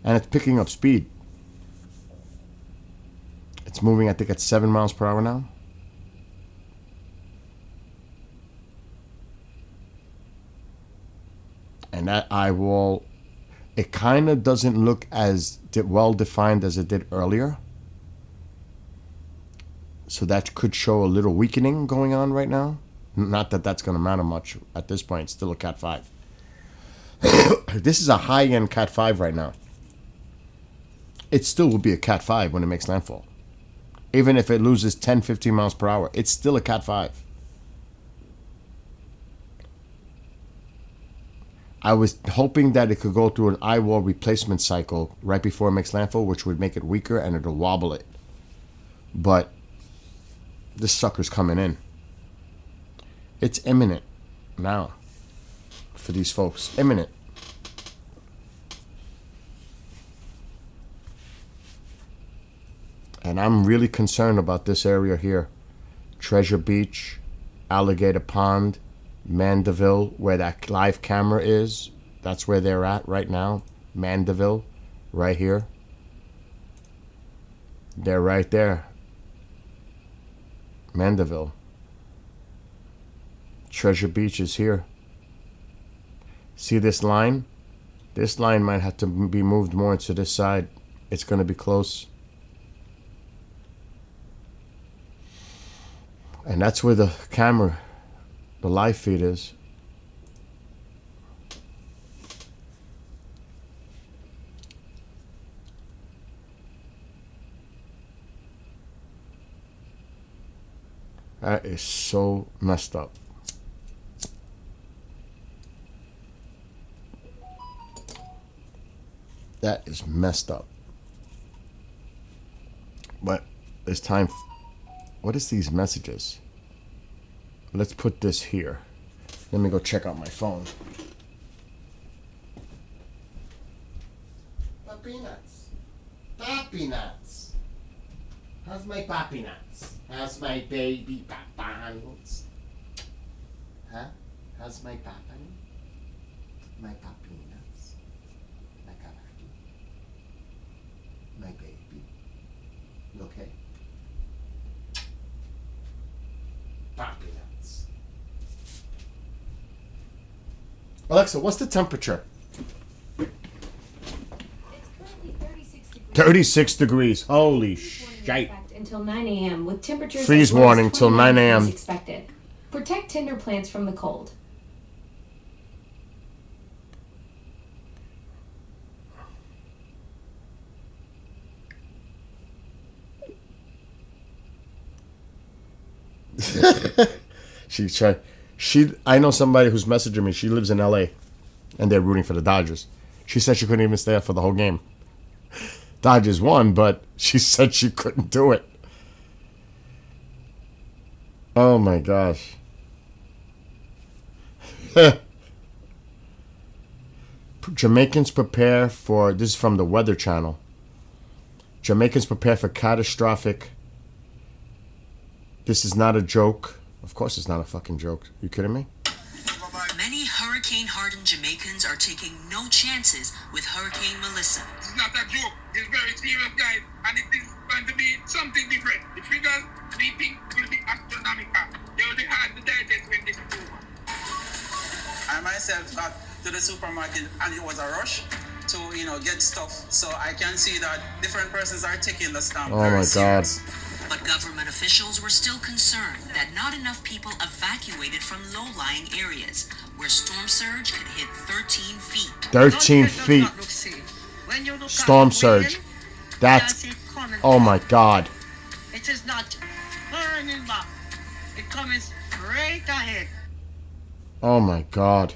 And it's picking up speed. It's moving, I think, at 7 miles per hour now. And that eye wall, it kind of doesn't look as well defined as it did earlier. So that could show a little weakening going on right now. Not that that's going to matter much at this point. It's still a Cat 5. This is a high-end Cat 5 right now. It still will be a Cat 5 when it makes landfall. Even if it loses 10, 15 miles per hour, it's still a Cat 5. I was hoping that it could go through an eye wall replacement cycle right before it makes landfall, which would make it weaker and it'll wobble it. But this sucker's coming in. It's imminent now for these folks. Imminent. And I'm really concerned about this area here. Treasure Beach, Alligator Pond, Mandeville, where that live camera is. That's where they're at right now. Mandeville, right here. They're right there. Mandeville. Treasure Beach is here. See this line? This line might have to be moved more to this side. It's going to be close. And that's where the camera, the live feed is. That is so messed up. That is messed up. But it's time. What is these messages? Let's put this here. Let me go check out my phone. Papi Nuts. Papi Nuts. How's my Papi Nuts? How's my baby Papa Nuts? Huh? How's my papa? My papinas? My karaki? My baby? You okay? Papinas. Alexa, what's the temperature? It's currently 36 degrees. 36 degrees. Holy Freeze warning in shite. effect until 9 a.m. with temperatures Freeze as low as warning till 29 9 a.m. degrees expected. Protect tinder plants from the cold. I know somebody who's messaging me. She lives in LA and they're rooting for the Dodgers. She said she couldn't even stay up for the whole game. Dodgers won, but she said she couldn't do it. Oh my gosh. Jamaicans prepare for, this is from the Weather Channel. Jamaicans prepare for catastrophic. This is not a joke. Of course it's not a fucking joke. You kidding me? Many hurricane-hardened Jamaicans are taking no chances with Hurricane Melissa. It's not a joke. It's very serious, guys, and it is going to be something different. The figures we think will be astronomical. They will be hard to digest when this is over. I myself got to the supermarket and it was a rush to, get stuff. So I can see that different persons are taking the storm Oh very my God. serious. But government officials were still concerned that not enough people evacuated from low-lying areas, where storm surge had hit 13 feet. 13 feet. Storm surge. That's, oh my God. It is not turning back. It comes straight ahead. Oh my God.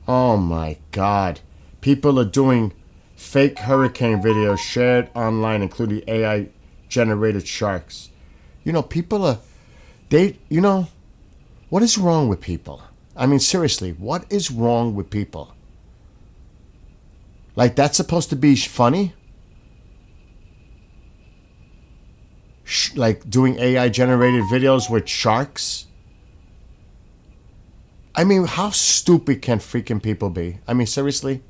Oh my God. People are doing fake hurricane videos shared online, including AI generated sharks. People are, what is wrong with people? I mean, seriously, what is wrong with people? Like, that's supposed to be funny? Like doing AI generated videos with sharks? I mean, how stupid can freaking people be? I mean, seriously?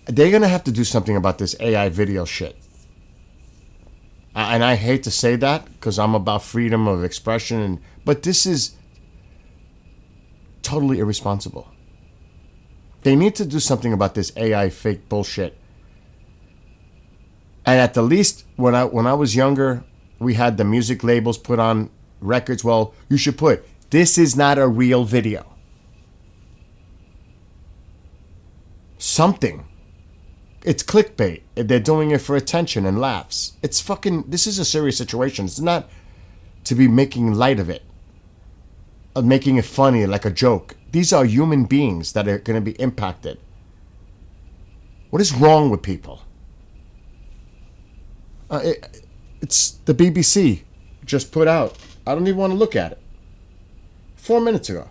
They're going to have to do something about this AI video shit. And I hate to say that because I'm about freedom of expression. But this is totally irresponsible. They need to do something about this AI fake bullshit. And at the least, when I was younger, we had the music labels put on records. Well, you should put, this is not a real video. Something. It's clickbait. They're doing it for attention and laughs. It's fucking, this is a serious situation. It's not to be making light of it. Making it funny like a joke. These are human beings that are going to be impacted. What is wrong with people? It's the BBC just put out. I don't even want to look at it. 4 minutes ago.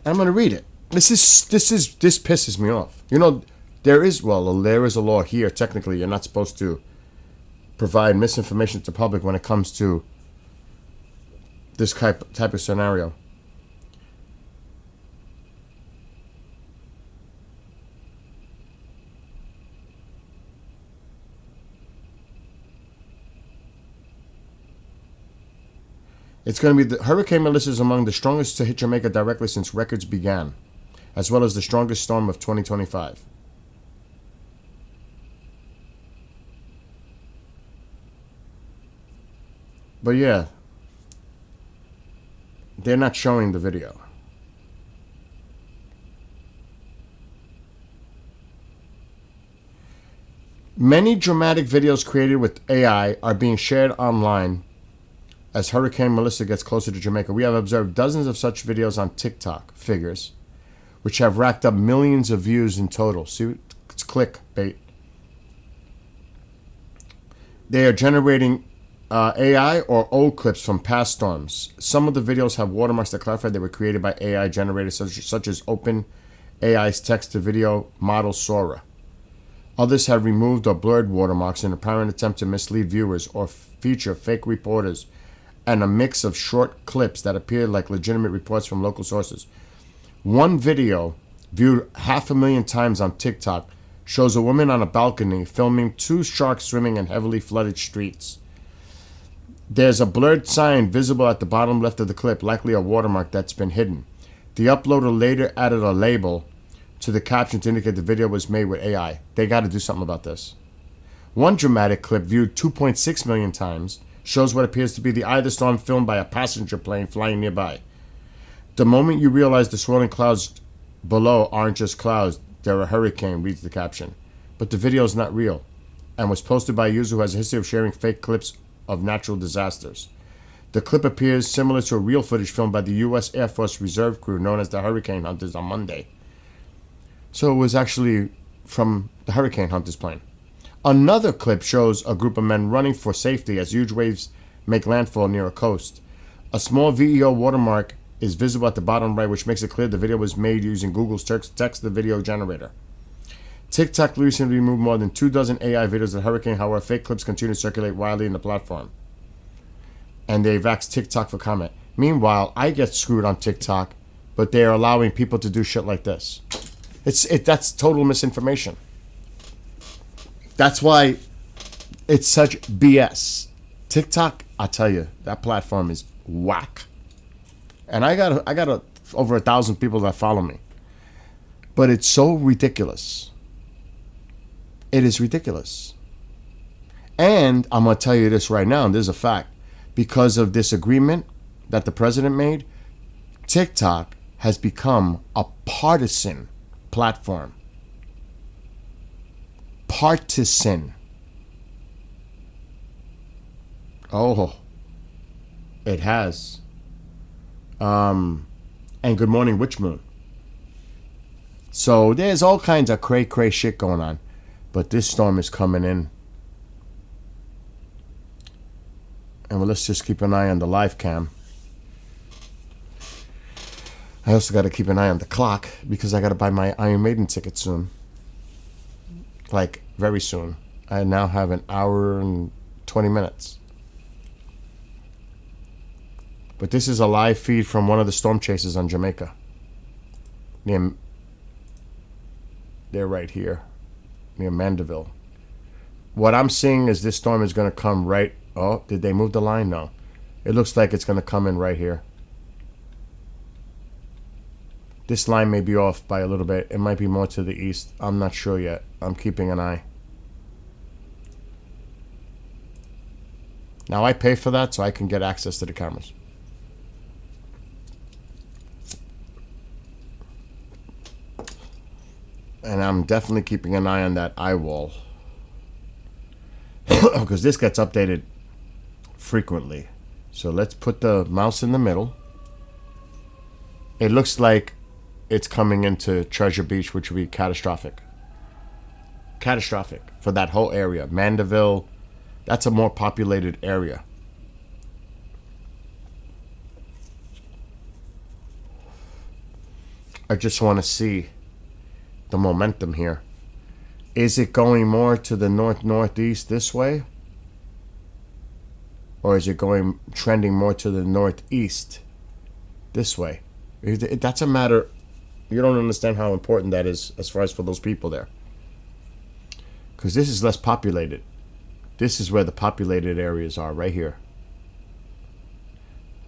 I'm going to read it. This pisses me off. There is a law here. Technically, you're not supposed to provide misinformation to the public when it comes to this type of scenario. It's going to be Hurricane Melissa is among the strongest to hit Jamaica directly since records began, as well as the strongest storm of 2025. But yeah, they're not showing the video. Many dramatic videos created with AI are being shared online as Hurricane Melissa gets closer to Jamaica. We have observed dozens of such videos on TikTok figures, which have racked up millions of views in total. See, it's clickbait. They are generating AI or old clips from past storms. Some of the videos have watermarks that clarify they were created by AI generators such as Open AI's text-to-video model Sora. Others have removed or blurred watermarks in an apparent attempt to mislead viewers or feature fake reporters, and a mix of short clips that appear like legitimate reports from local sources. One video, viewed 500,000 times on TikTok, shows a woman on a balcony filming two sharks swimming in heavily flooded streets. There's a blurred sign visible at the bottom left of the clip, likely a watermark that's been hidden. The uploader later added a label to the caption to indicate the video was made with AI. They got to do something about this. One dramatic clip, viewed 2.6 million times, shows what appears to be the eye of the storm filmed by a passenger plane flying nearby. The moment you realize the swirling clouds below aren't just clouds, they're a hurricane, reads the caption. But the video is not real, and was posted by a user who has a history of sharing fake clips of natural disasters. The clip appears similar to a real footage filmed by the U.S. Air Force reserve crew known as the Hurricane Hunters on Monday. So it was actually from the Hurricane Hunters plane. Another clip shows a group of men running for safety as huge waves make landfall near a coast. A small VEO watermark is visible at the bottom right, which makes it clear the video was made using Google's text-to-video generator. TikTok recently removed more than 24 AI videos of the hurricane. However, fake clips continue to circulate widely in the platform, and they've asked TikTok for comment. Meanwhile, I get screwed on TikTok, but they're allowing people to do shit like this. That's total misinformation. That's why it's such BS. TikTok, I tell you, that platform is whack. And I got over 1,000 people that follow me. But it's so ridiculous. It is ridiculous. And I'm going to tell you this right now, and this is a fact. Because of this agreement that the president made, TikTok has become a partisan platform. Partisan. Oh, it has. And good morning, Witch Moon. So there's all kinds of cray shit going on. But this storm is coming in. And well, let's just keep an eye on the live cam. I also got to keep an eye on the clock because I got to buy my Iron Maiden ticket soon. Like, very soon. I now have an hour and 20 minutes. But this is a live feed from one of the storm chasers on Jamaica. They're right here, near Mandeville. What I'm seeing is this storm is going to come right... Oh, did they move the line? No. It looks like it's going to come in right here. This line may be off by a little bit. It might be more to the east. I'm not sure yet. I'm keeping an eye. Now, I pay for that so I can get access to the cameras. And I'm definitely keeping an eye on that eye wall. Because this gets updated frequently. So let's put the mouse in the middle. It looks like it's coming into Treasure Beach, which would be catastrophic. Catastrophic for that whole area. Mandeville, that's a more populated area. I just want to see the momentum here. Is it going more to the northeast this way? Or is it trending more to the northeast this way? That's a matter. You don't understand how important that is as far as for those people there. Because this is less populated. This is where the populated areas are, right here.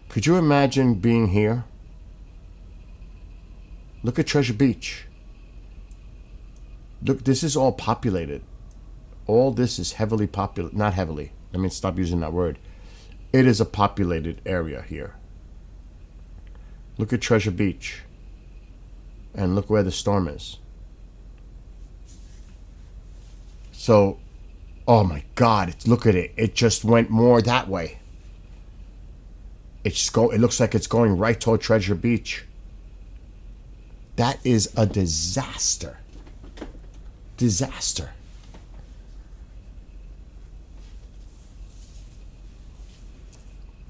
Could you imagine being here? Look at Treasure Beach. Look, this is all populated. All this is heavily populated. Not heavily. Let me stop using that word. It is a populated area here. Look at Treasure Beach. And look where the storm is. So, oh my God, look at it. It just went more that way. It looks like it's going right toward Treasure Beach. That is a disaster. Disaster.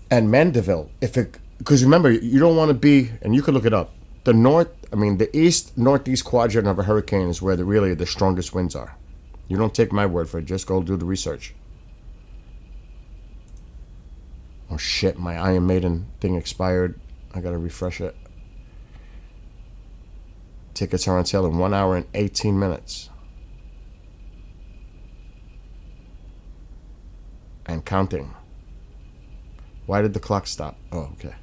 And Mandeville, because remember, you don't want to be, and you could look it up, the east, northeast quadrant of a hurricane is where really the strongest winds are. You don't take my word for it. Just go do the research. Oh shit, my Iron Maiden thing expired. I gotta refresh it. Tickets are on sale in 1 hour and 18 minutes. And counting. Why did the clock stop? Oh, okay.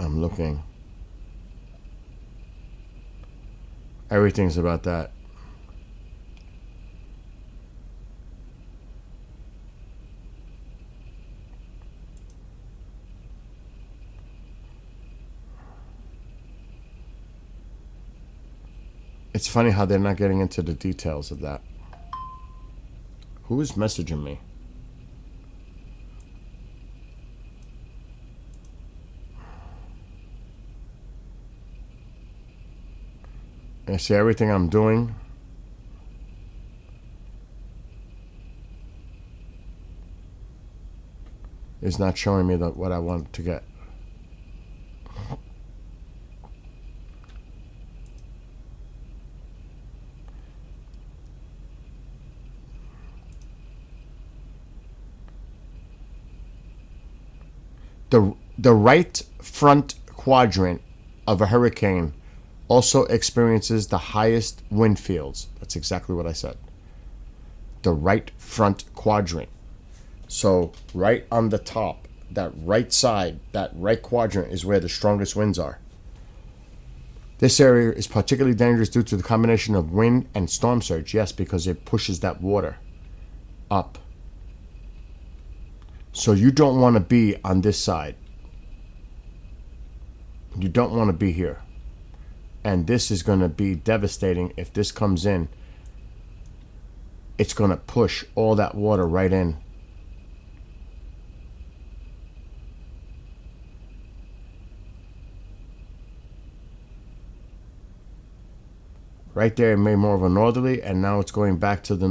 I'm looking. Everything's about that. It's funny how they're not getting into the details of that. Who is messaging me? I see everything I'm doing. Is not showing me what I want to get. The right front quadrant of a hurricane also experiences the highest wind fields. That's exactly what I said. The right front quadrant. So right on the top, that right side, that right quadrant is where the strongest winds are. This area is particularly dangerous due to the combination of wind and storm surge. Yes, because it pushes that water up. So you don't want to be on this side. You don't want to be here. And this is going to be devastating. If this comes in, it's going to push all that water right in. Right there, it made more of a northerly, and now it's going back to the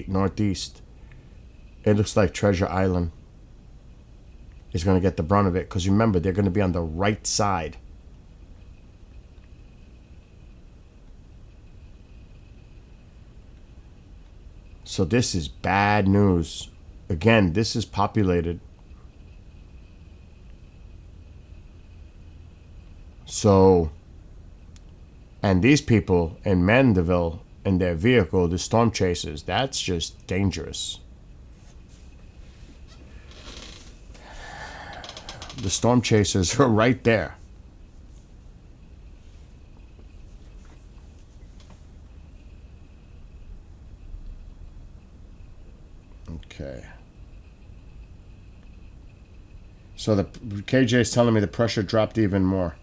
northeast. It looks like Treasure Island is going to get the brunt of it, because remember, they're going to be on the right side. So this is bad news. Again, this is populated. So, and these people in Mandeville in their vehicle, the storm chasers, that's just dangerous. The storm chasers are right there. Okay. So the KJ is telling me the pressure dropped even more.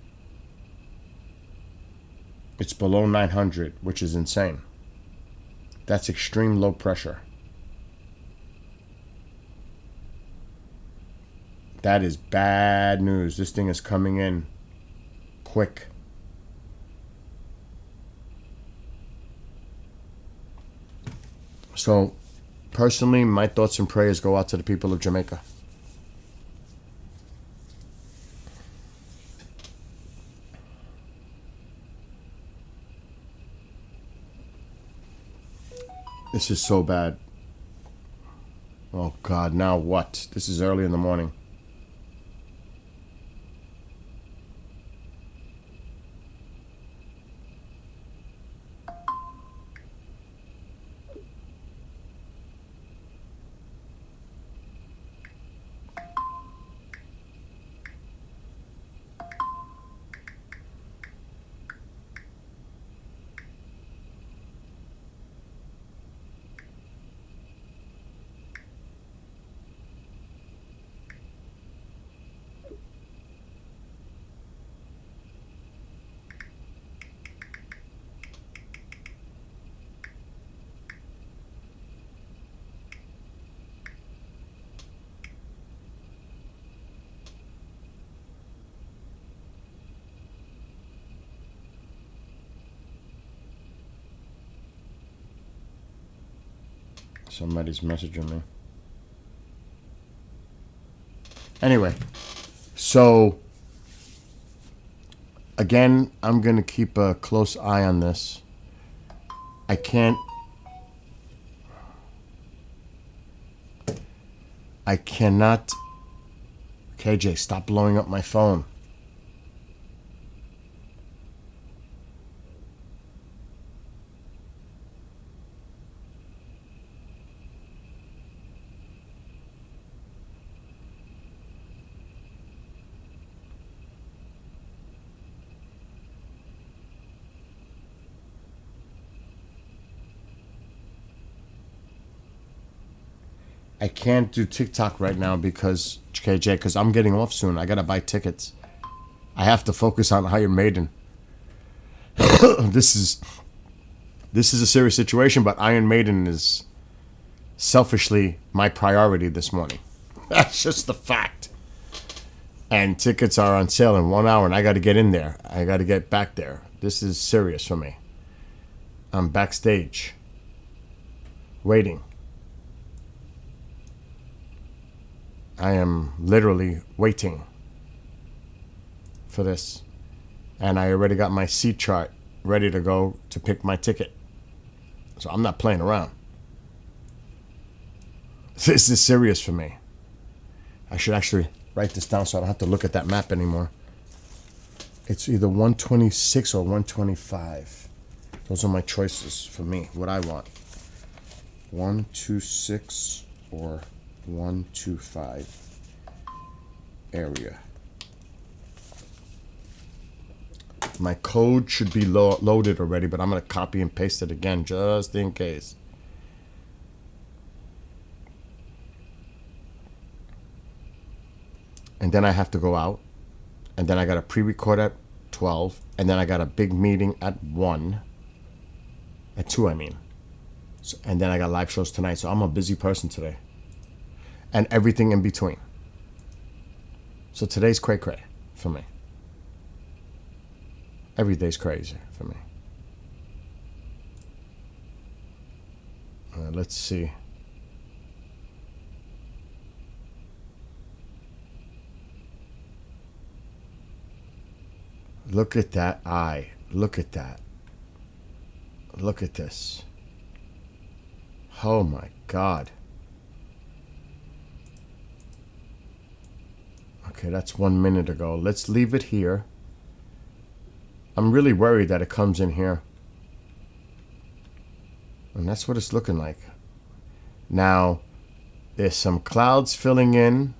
It's below 900, which is insane. That's extreme low pressure. That is bad news. This thing is coming in quick. So, personally, my thoughts and prayers go out to the people of Jamaica. This is so bad. Oh God, now what? This is early in the morning. Somebody's messaging me. Anyway, so again, I'm going to keep a close eye on this. I cannot. KJ, stop blowing up my phone. I can't do TikTok right now because KJ, because I'm getting off soon. I gotta buy tickets. I have to focus on Iron Maiden. This is a serious situation, but Iron Maiden is selfishly my priority this morning. That's just the fact. And tickets are on sale in 1 hour, and I got to get in there. I got to get back there. This is serious for me. I'm backstage, waiting. I am literally waiting for this. And I already got my seat chart ready to go to pick my ticket. So I'm not playing around. This is serious for me. I should actually write this down so I don't have to look at that map anymore. It's either 126 or 125. Those are my choices for me, what I want. 126 or 125 area. My code should be loaded already, but I'm going to copy and paste it again just in case. And then I have to go out. And then I got a pre-record at 12. And then I got a big meeting at 1. At 2, I mean. So, and then I got live shows tonight. So I'm a busy person today. And everything in between. So today's cray-cray for me. Every day's crazy for me. Let's see. Look at that eye. Look at that. Look at this. Oh my God. Okay, that's 1 minute ago. Let's leave it here. I'm really worried that it comes in here. And that's what it's looking like. Now, there's some clouds filling in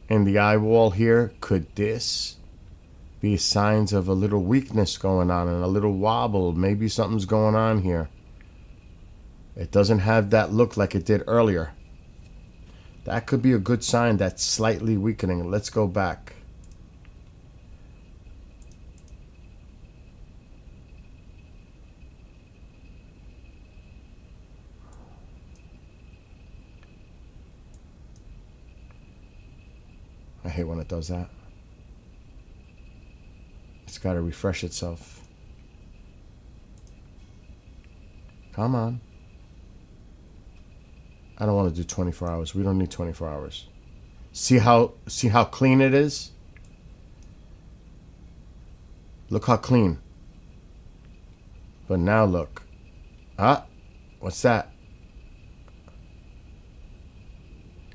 the eye wall here. Could this be signs of a little weakness going on and a little wobble? Maybe something's going on here. It doesn't have that look like it did earlier. That could be a good sign that's slightly weakening. Let's go back. I hate when it does that. It's got to refresh itself. Come on. I don't want to do 24 hours. We don't need 24 hours. See how clean it is? Look how clean. But now look. Ah, what's that?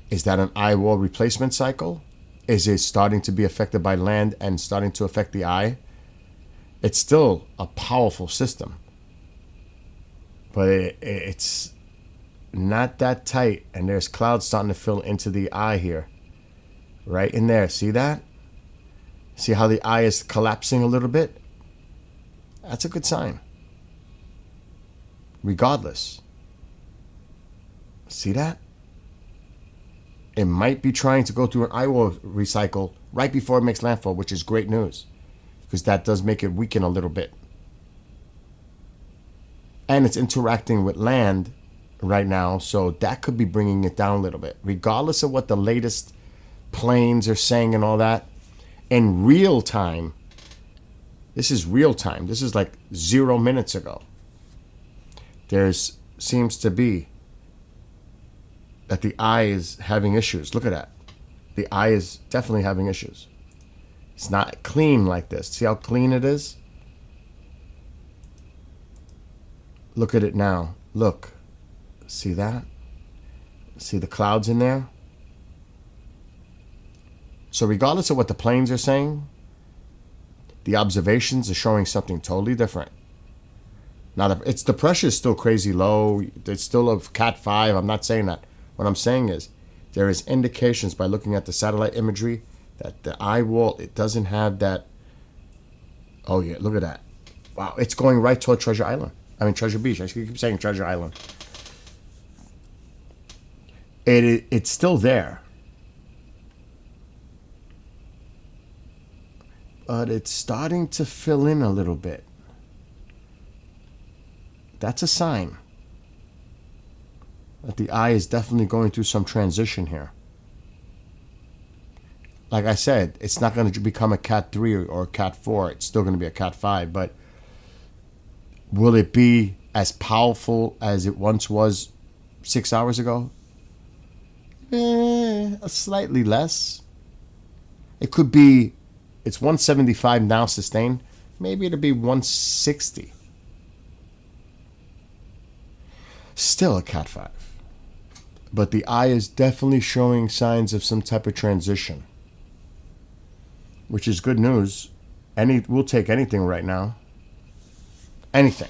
Is that an eye wall replacement cycle? Is it starting to be affected by land and starting to affect the eye? It's still a powerful system. But it's not that tight, and there's clouds starting to fill into the eye here. Right in there. See that? See how the eye is collapsing a little bit? That's a good sign. Regardless. See that? It might be trying to go through an eye wall recycle right before it makes landfall, which is great news. Because that does make it weaken a little bit. And it's interacting with land right now, so that could be bringing it down a little bit. Regardless of what the latest planes are saying and all that, in real time, this is real time. This is like 0 minutes ago. There's seems to be that the eye is having issues. Look at that. The eye is definitely having issues. It's not clean like this. See how clean it is? Look at it now. Look. See that? See the clouds in there? So regardless of what the planes are saying, the observations are showing something totally different. Now, the pressure is still crazy low. It's still of Cat 5. I'm not saying that. What I'm saying is there is indications by looking at the satellite imagery that the eye wall, it doesn't have that. Oh, yeah, look at that. Wow, it's going right toward Treasure Island. I mean, Treasure Beach. I keep saying Treasure Island. It's still there. But it's starting to fill in a little bit. That's a sign that the eye is definitely going through some transition here. Like I said, it's not going to become a Cat 3 or a Cat 4. It's still going to be a Cat 5. But will it be as powerful as it once was 6 hours ago? Slightly less. It could be, it's 175 now sustained. Maybe it'll be 160. Still a Cat 5. But the eye is definitely showing signs of some type of transition, which is good news. We'll take anything right now. Anything.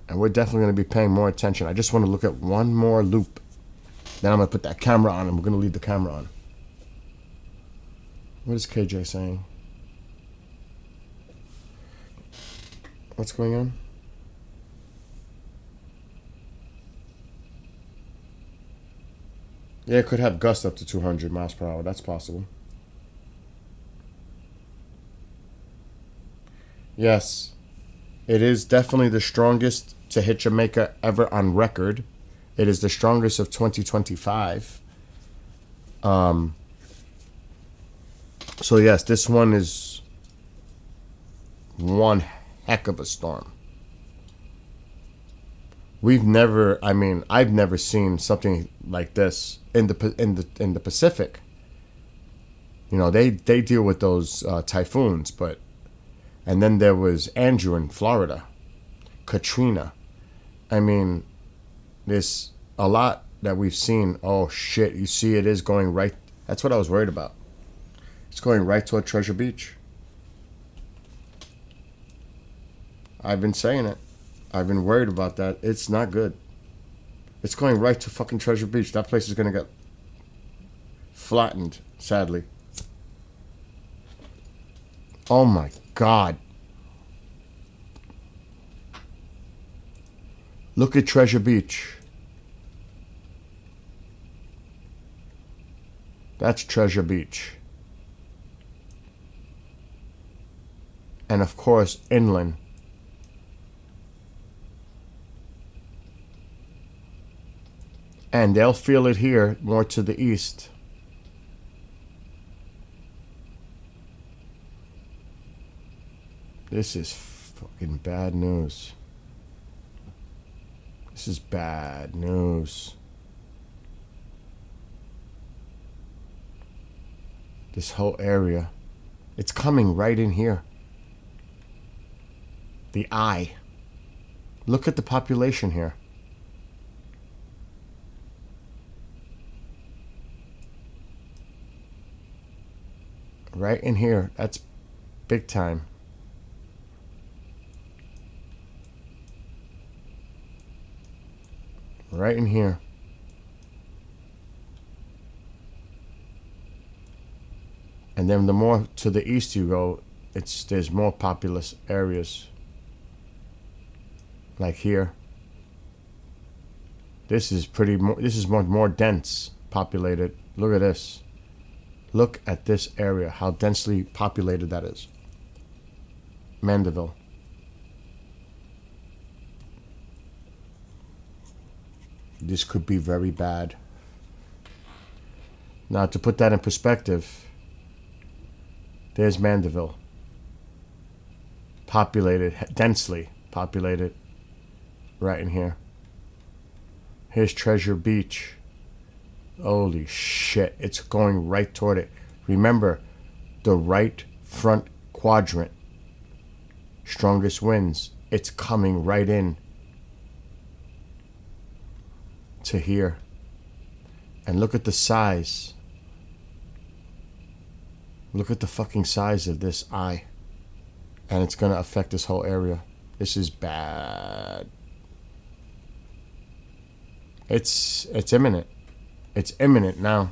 And we're definitely going to be paying more attention. I just want to look at one more loop. Then I'm going to put that camera on and we're going to leave the camera on. What is KJ saying? What's going on? Yeah, it could have gusts up to 200 miles per hour. That's possible. Yes. It is definitely the strongest to hit Jamaica ever on record. It is the strongest of 2025. So yes, this one is one heck of a storm. I've never seen something like this in the Pacific. You know, they deal with those typhoons, but and then there was Andrew in Florida, Katrina. I mean, there's a lot that we've seen. Oh shit, you see it is going right. That's what I was worried about. It's going right toward Treasure Beach. I've been saying it. I've been worried about that. It's not good. It's going right to fucking Treasure Beach. That place is going to get flattened, sadly. Oh my God. Look at Treasure Beach. That's Treasure Beach. And of course, inland. And they'll feel it here more to the east. This is fucking bad news. This is bad news. This whole area. It's coming right in here. The eye. Look at the population here. Right in here. That's big time. Right in here. And then the more to the east you go, there's more populous areas. Like here. This is more dense populated. Look at this. Look at this area, how densely populated that is. Mandeville. This could be very bad. Now, to put that in perspective, There's Mandeville. Populated, densely populated. Right in here. Here's Treasure Beach. Holy shit. It's going right toward it. Remember, the right front quadrant. Strongest winds. It's coming right in to here. And look at the size. Look at the fucking size of this eye. And it's going to affect this whole area. This is bad. It's imminent. It's imminent now.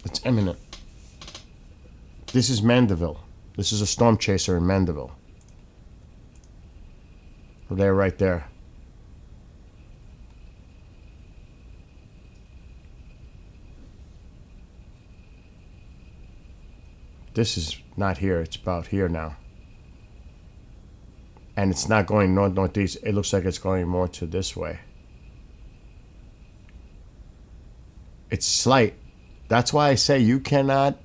It's imminent. This is Mandeville. This is a storm chaser in Mandeville. They're right there. This is not here. It's about here now. And it's not going north-northeast. It looks like it's going more to this way. It's slight. That's why I say you cannot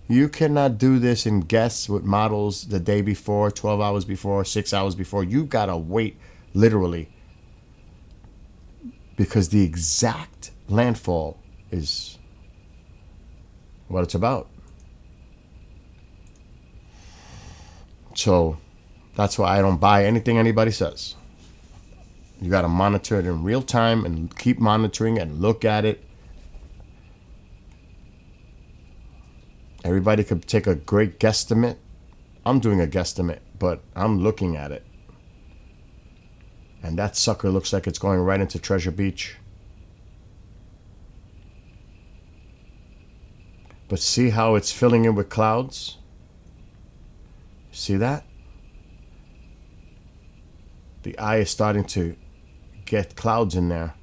do this and guess with models the day before, 12 hours before, 6 hours before. You gotta wait, literally. Because the exact landfall is what it's about. So that's why I don't buy anything anybody says. You got to monitor it in real time and keep monitoring and look at it. Everybody could take a great guesstimate. I'm doing a guesstimate, but I'm looking at it. And that sucker looks like it's going right into Treasure Beach. But see how it's filling in with clouds? See that? The eye is starting to get clouds in there.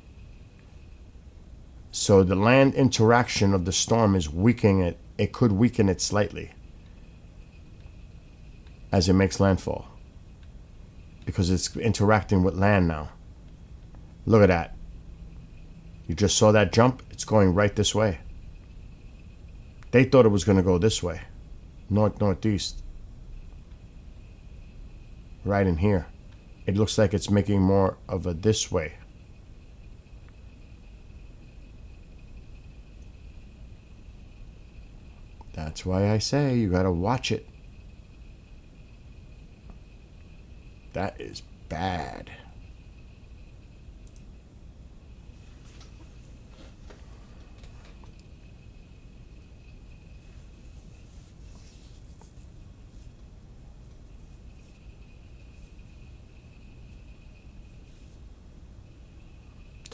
So the land interaction of the storm is weakening it. It could weaken it slightly as it makes landfall. Because it's interacting with land now. Look at that. You just saw that jump? It's going right this way. They thought it was going to go this way. North-northeast. Right in here. It looks like it's making more of a this way. That's why I say you gotta watch it. That is bad.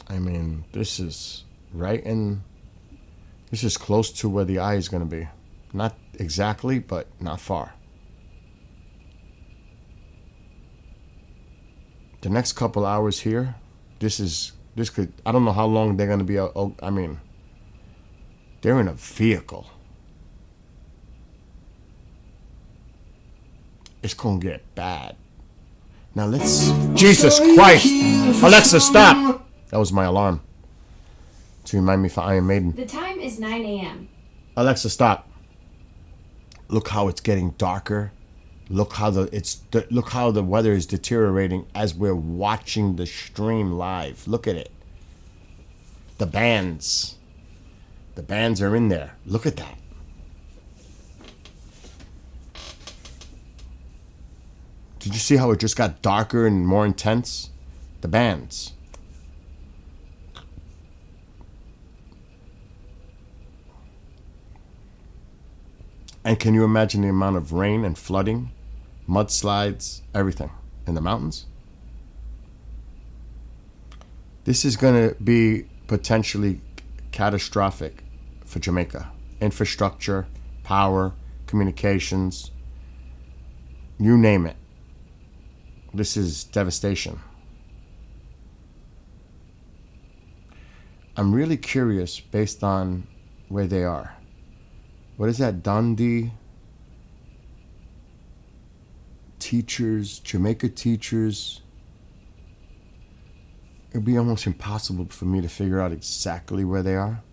I mean, this is right in, this is close to where the eye is going to be. Not exactly, but not far. The next couple hours here, this could, I don't know how long they're going to be out. Oh, I mean, they're in a vehicle. It's going to get bad. Now let's, Jesus Christ! Alexa, stop! That was my alarm to remind me for Iron Maiden. The time is 9 a.m. Alexa, stop. Look how it's getting darker. Look how the weather is deteriorating as we're watching the stream live. Look at it. The bands. The bands are in there. Look at that. Did you see how it just got darker and more intense? The bands. And can you imagine the amount of rain and flooding, mudslides, everything in the mountains? This is going to be potentially catastrophic for Jamaica. Infrastructure, power, communications, you name it. This is devastation. I'm really curious based on where they are. What is that? Dundee teachers, Jamaica teachers. It'd be almost impossible for me to figure out exactly where they are.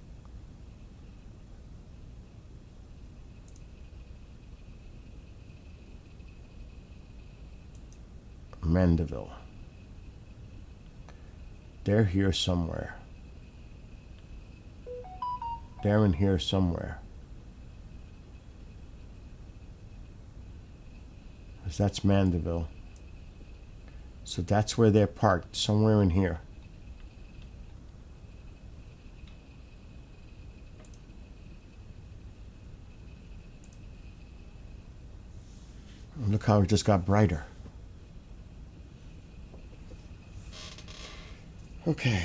Mandeville. They're here somewhere. They're in here somewhere. 'Cause that's Mandeville. So that's where they're parked, somewhere in here. Look how it just got brighter. Okay.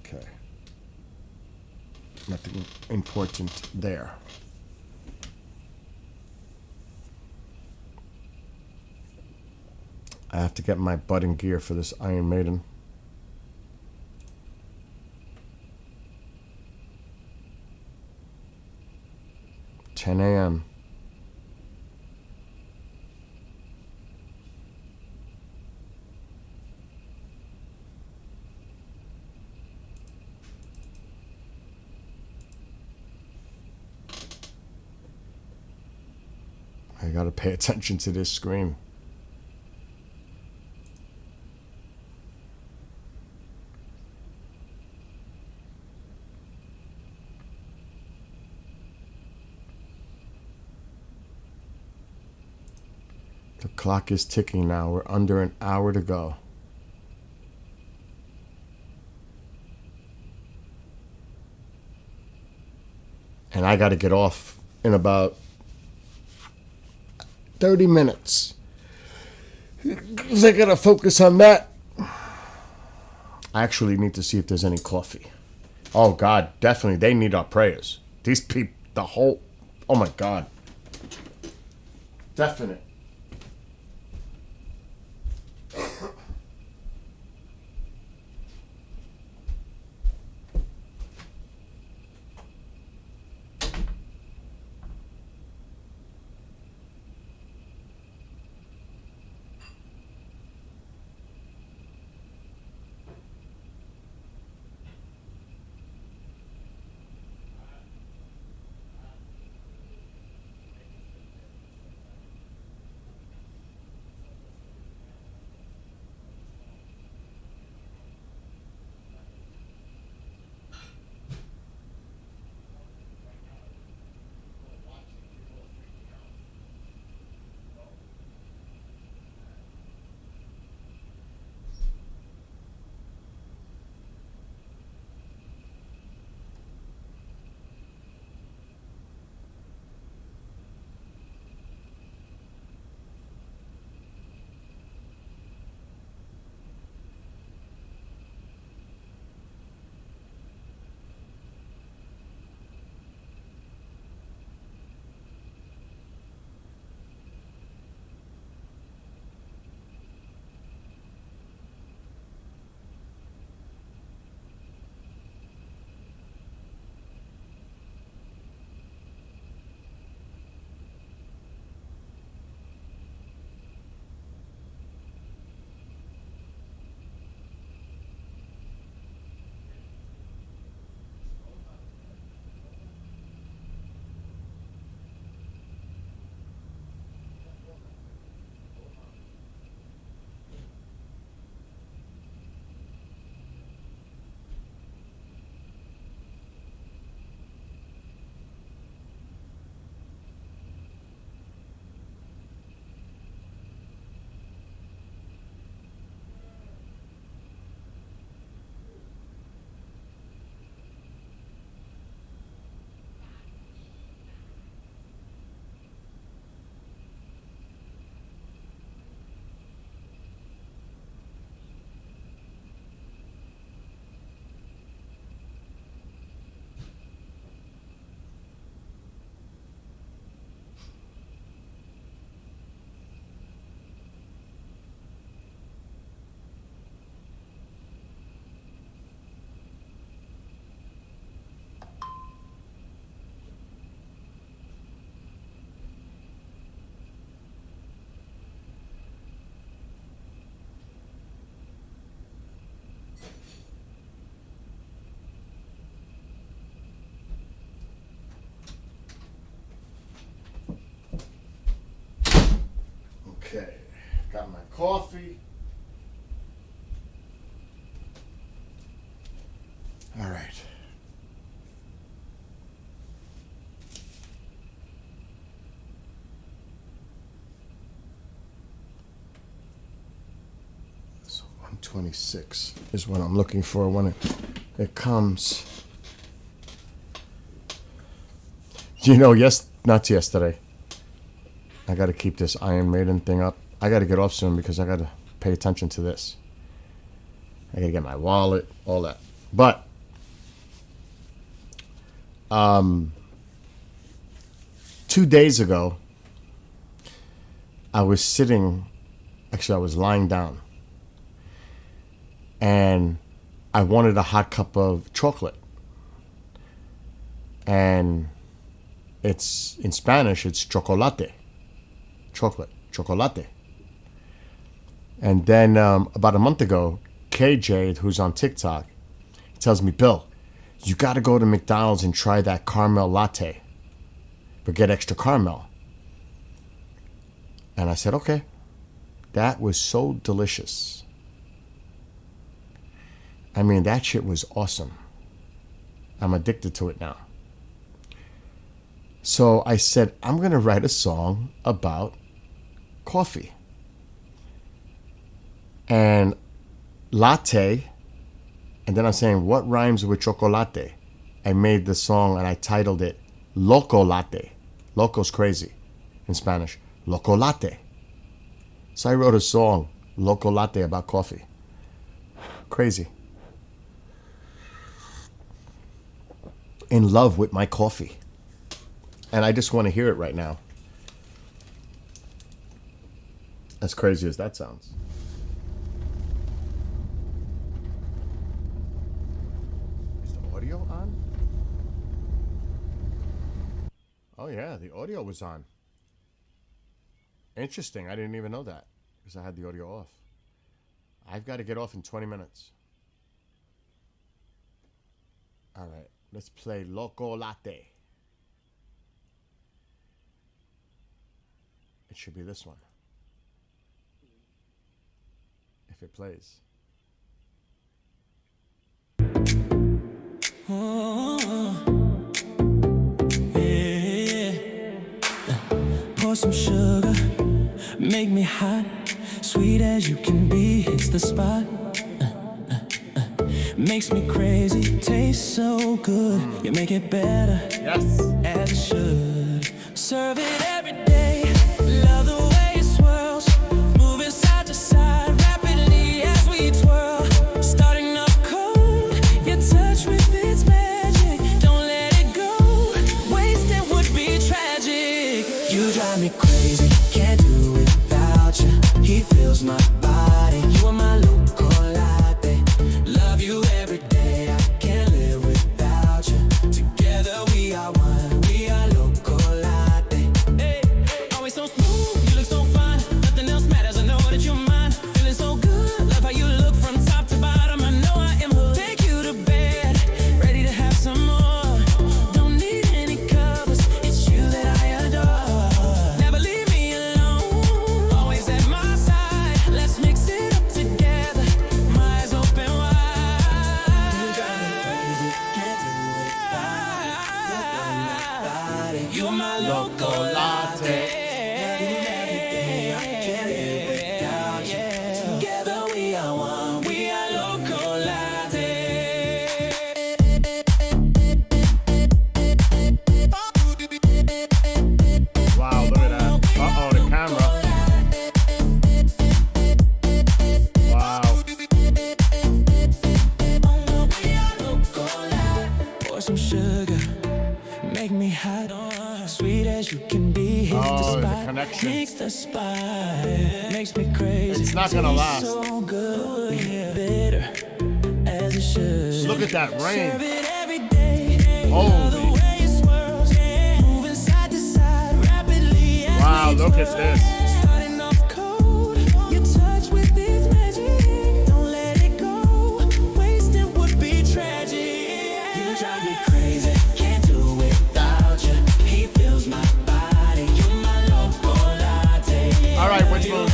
Okay. Nothing important there. I have to get my butt in gear for this Iron Maiden. $10 a.m. I gotta pay attention to this screen. The clock is ticking now. We're under an hour to go. And I got to get off in about 30 minutes. 'Cause I got to focus on that. I actually need to see if there's any coffee. Oh, God, definitely. They need our prayers. These people, the whole... Oh, my God. Definite. Okay, got my coffee. All right. So 126 is what I'm looking for when it comes. You know, not yesterday. I got to keep this Iron Maiden thing up. I got to get off soon because I got to pay attention to this. I got to get my wallet, all that. But 2 days ago, I was lying down, and I wanted a hot cup of chocolate. And it's in Spanish, it's chocolate. Chocolate. And then about a month ago, KJ, who's on TikTok, tells me, Bill, you got to go to McDonald's and try that caramel latte, but get extra caramel. And I said, okay. That was so delicious. I mean, that shit was awesome. I'm addicted to it now. So I said, I'm going to write a song about coffee. And latte, and then I'm saying, what rhymes with chocolate? I made the song and I titled it Loco Latte. Loco's crazy in Spanish. Loco Latte. So I wrote a song, Loco Latte, about coffee. Crazy. In love with my coffee. And I just want to hear it right now. As crazy as that sounds. Is the audio on? Oh yeah, the audio was on. Interesting, I didn't even know that because I had the audio off. I've got to get off in 20 minutes. All right, let's play Loco Latte. It should be this one. If it plays. Pour some sugar, make me hot, sweet as you can be, hits the spot. Makes me crazy, tastes so good, you make it better, Yes. as it should. Serve it every day, love the way it swirls, moving side to side, rapidly as we twirl. Starting off cold, your touch with its magic, don't let it go, wasting would be tragic. You drive me crazy, can't do it without you. He fills my body, you are my loco latte. Love you every day, I can't live without you. Together we are one, we are loco latte. Hey, always so smooth, you look so fine. Nothing else matters, I know that you're mine. Feeling so good, love how you look from top to bottom. I know I am hooked. Take you to bed, ready to have some more. Don't need any covers, it's you that I adore. Never leave me alone, always at my side. Let's mix it up together, my eyes open wide. You drive me crazy, can't do it without you. You're my loco latte. Every day I can't live without you. Together we are one, we are loco latte. Wow, look at that. Uh-oh, the camera. Wow. Pour some sugar, make me hot, sweet as you can be. Hits the Oh, the spot, connection. hits the spot, makes me crazy. It's not gonna Tastes last. so good, bitter as it should. Look at that Serve rain. it every day. Holy. Love the way it swirls, moving side to side, rapidly as Wow, we look at twirl. this. Starting off cold, your touch with its magic. Don't let it go, wasting would be tragic. You drive me crazy, can't do it without you. He fills my body, you're my loco latte. All right, which one?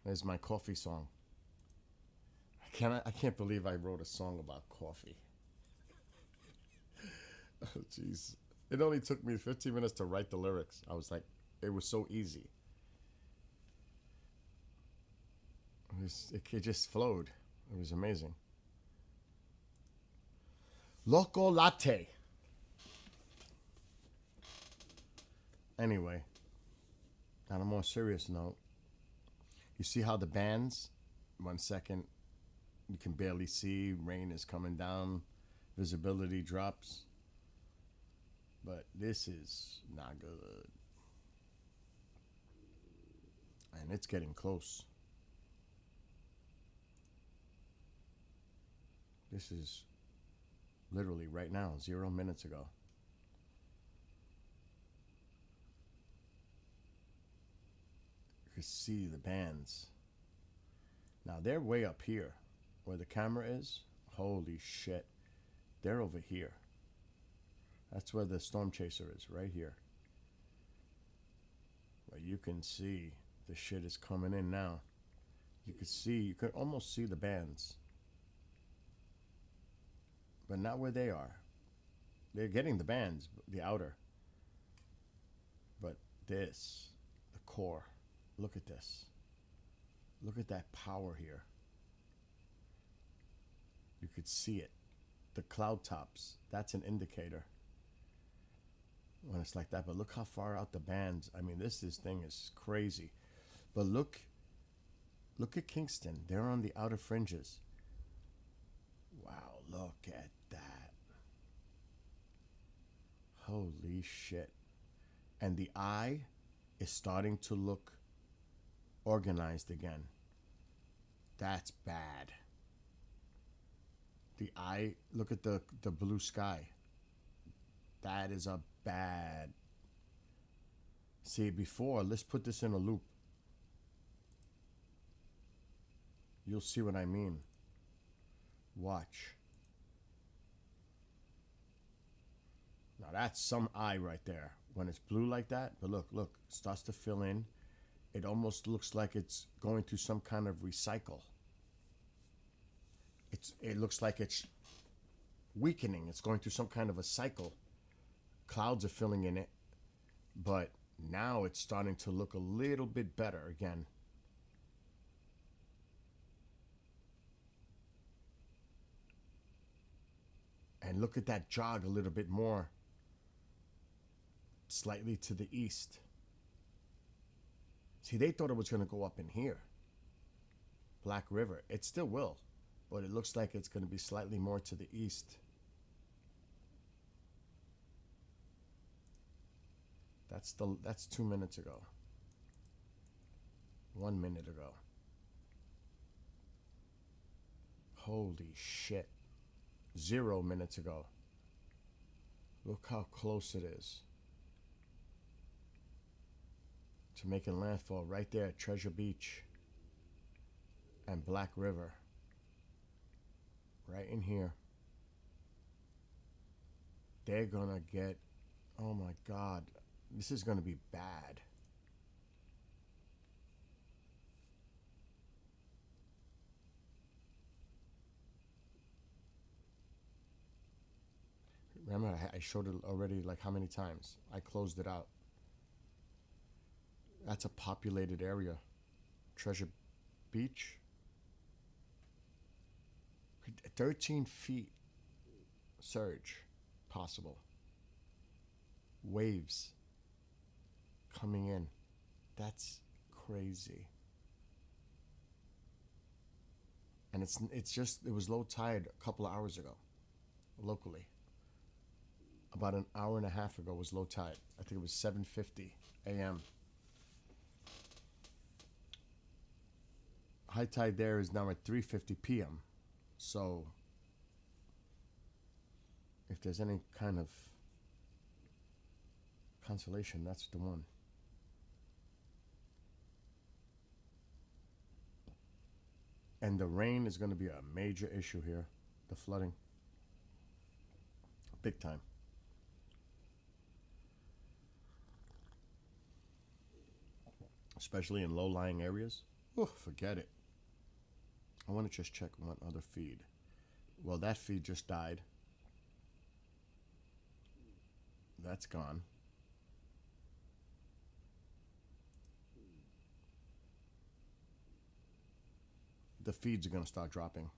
There's my coffee song. I can't believe I wrote a song about coffee. Oh, jeez. It only took me 15 minutes to write the lyrics. I was like, it was so easy. It just flowed. It was amazing. Loco latte. Anyway, on a more serious note, you see how the bands, 1 second, you can barely see, rain is coming down, visibility drops. But this is not good. And it's getting close. This is literally right now, 0 minutes ago. You can see the bands. Now they're way up here where the camera is. Holy shit. They're over here. That's where the storm chaser is, right here. But you can see the shit is coming in now. You can almost see the bands. But not where they are. They're getting the bands, the outer. But this, the core, look at this. Look at that power here. You could see it. The cloud tops, that's an indicator when it's like that. But look how far out the bands. I mean, this thing is crazy. But look at Kingston. They're on the outer fringes. Wow, look at that. Holy shit. And the eye is starting to look organized again. That's bad. The eye, look at the blue sky. That is a bad. See, before, let's put this in a loop. You'll see what I mean. Watch. Now that's some eye right there. When it's blue like that, but look, it starts to fill in. It almost looks like it's going through some kind of recycle. It looks like it's weakening. It's going through some kind of a cycle. Clouds are filling in it, but now it's starting to look a little bit better again. And look at that jog a little bit more. Slightly to the east. See, they thought it was going to go up in here. Black River. It still will. But it looks like it's going to be slightly more to the east. That's 2 minutes ago. 1 minute ago. Holy shit. 0 minutes ago. Look how close it is to making landfall right there at Treasure Beach and Black River. Right in here. They're gonna get, oh my God, this is gonna be bad. Remember, I showed it already, like how many times? I closed it out. That's a populated area. Treasure Beach. 13 feet surge possible. Waves coming in. That's crazy. And it was low tide a couple of hours ago, locally. About an hour and a half ago was low tide. I think it was 7:50 a.m. High tide there is now at 3:50 p.m. So if there's any kind of consolation, that's the one. And the rain is going to be a major issue here. The flooding. Big time. Especially in low-lying areas. Oh, forget it. I want to just check one other feed. Well, that feed just died. That's gone. The feeds are going to start dropping.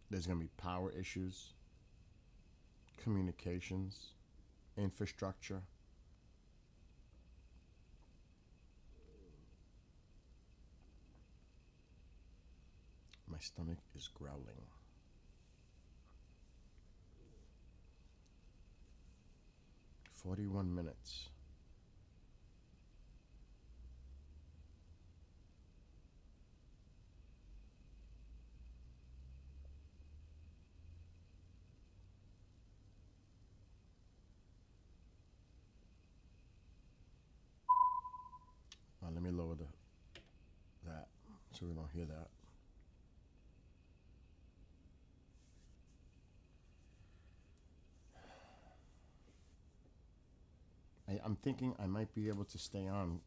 There's going to be power issues, communications, infrastructure. My stomach is growling. $41. Let me lower that so we don't hear that. I'm thinking I might be able to stay on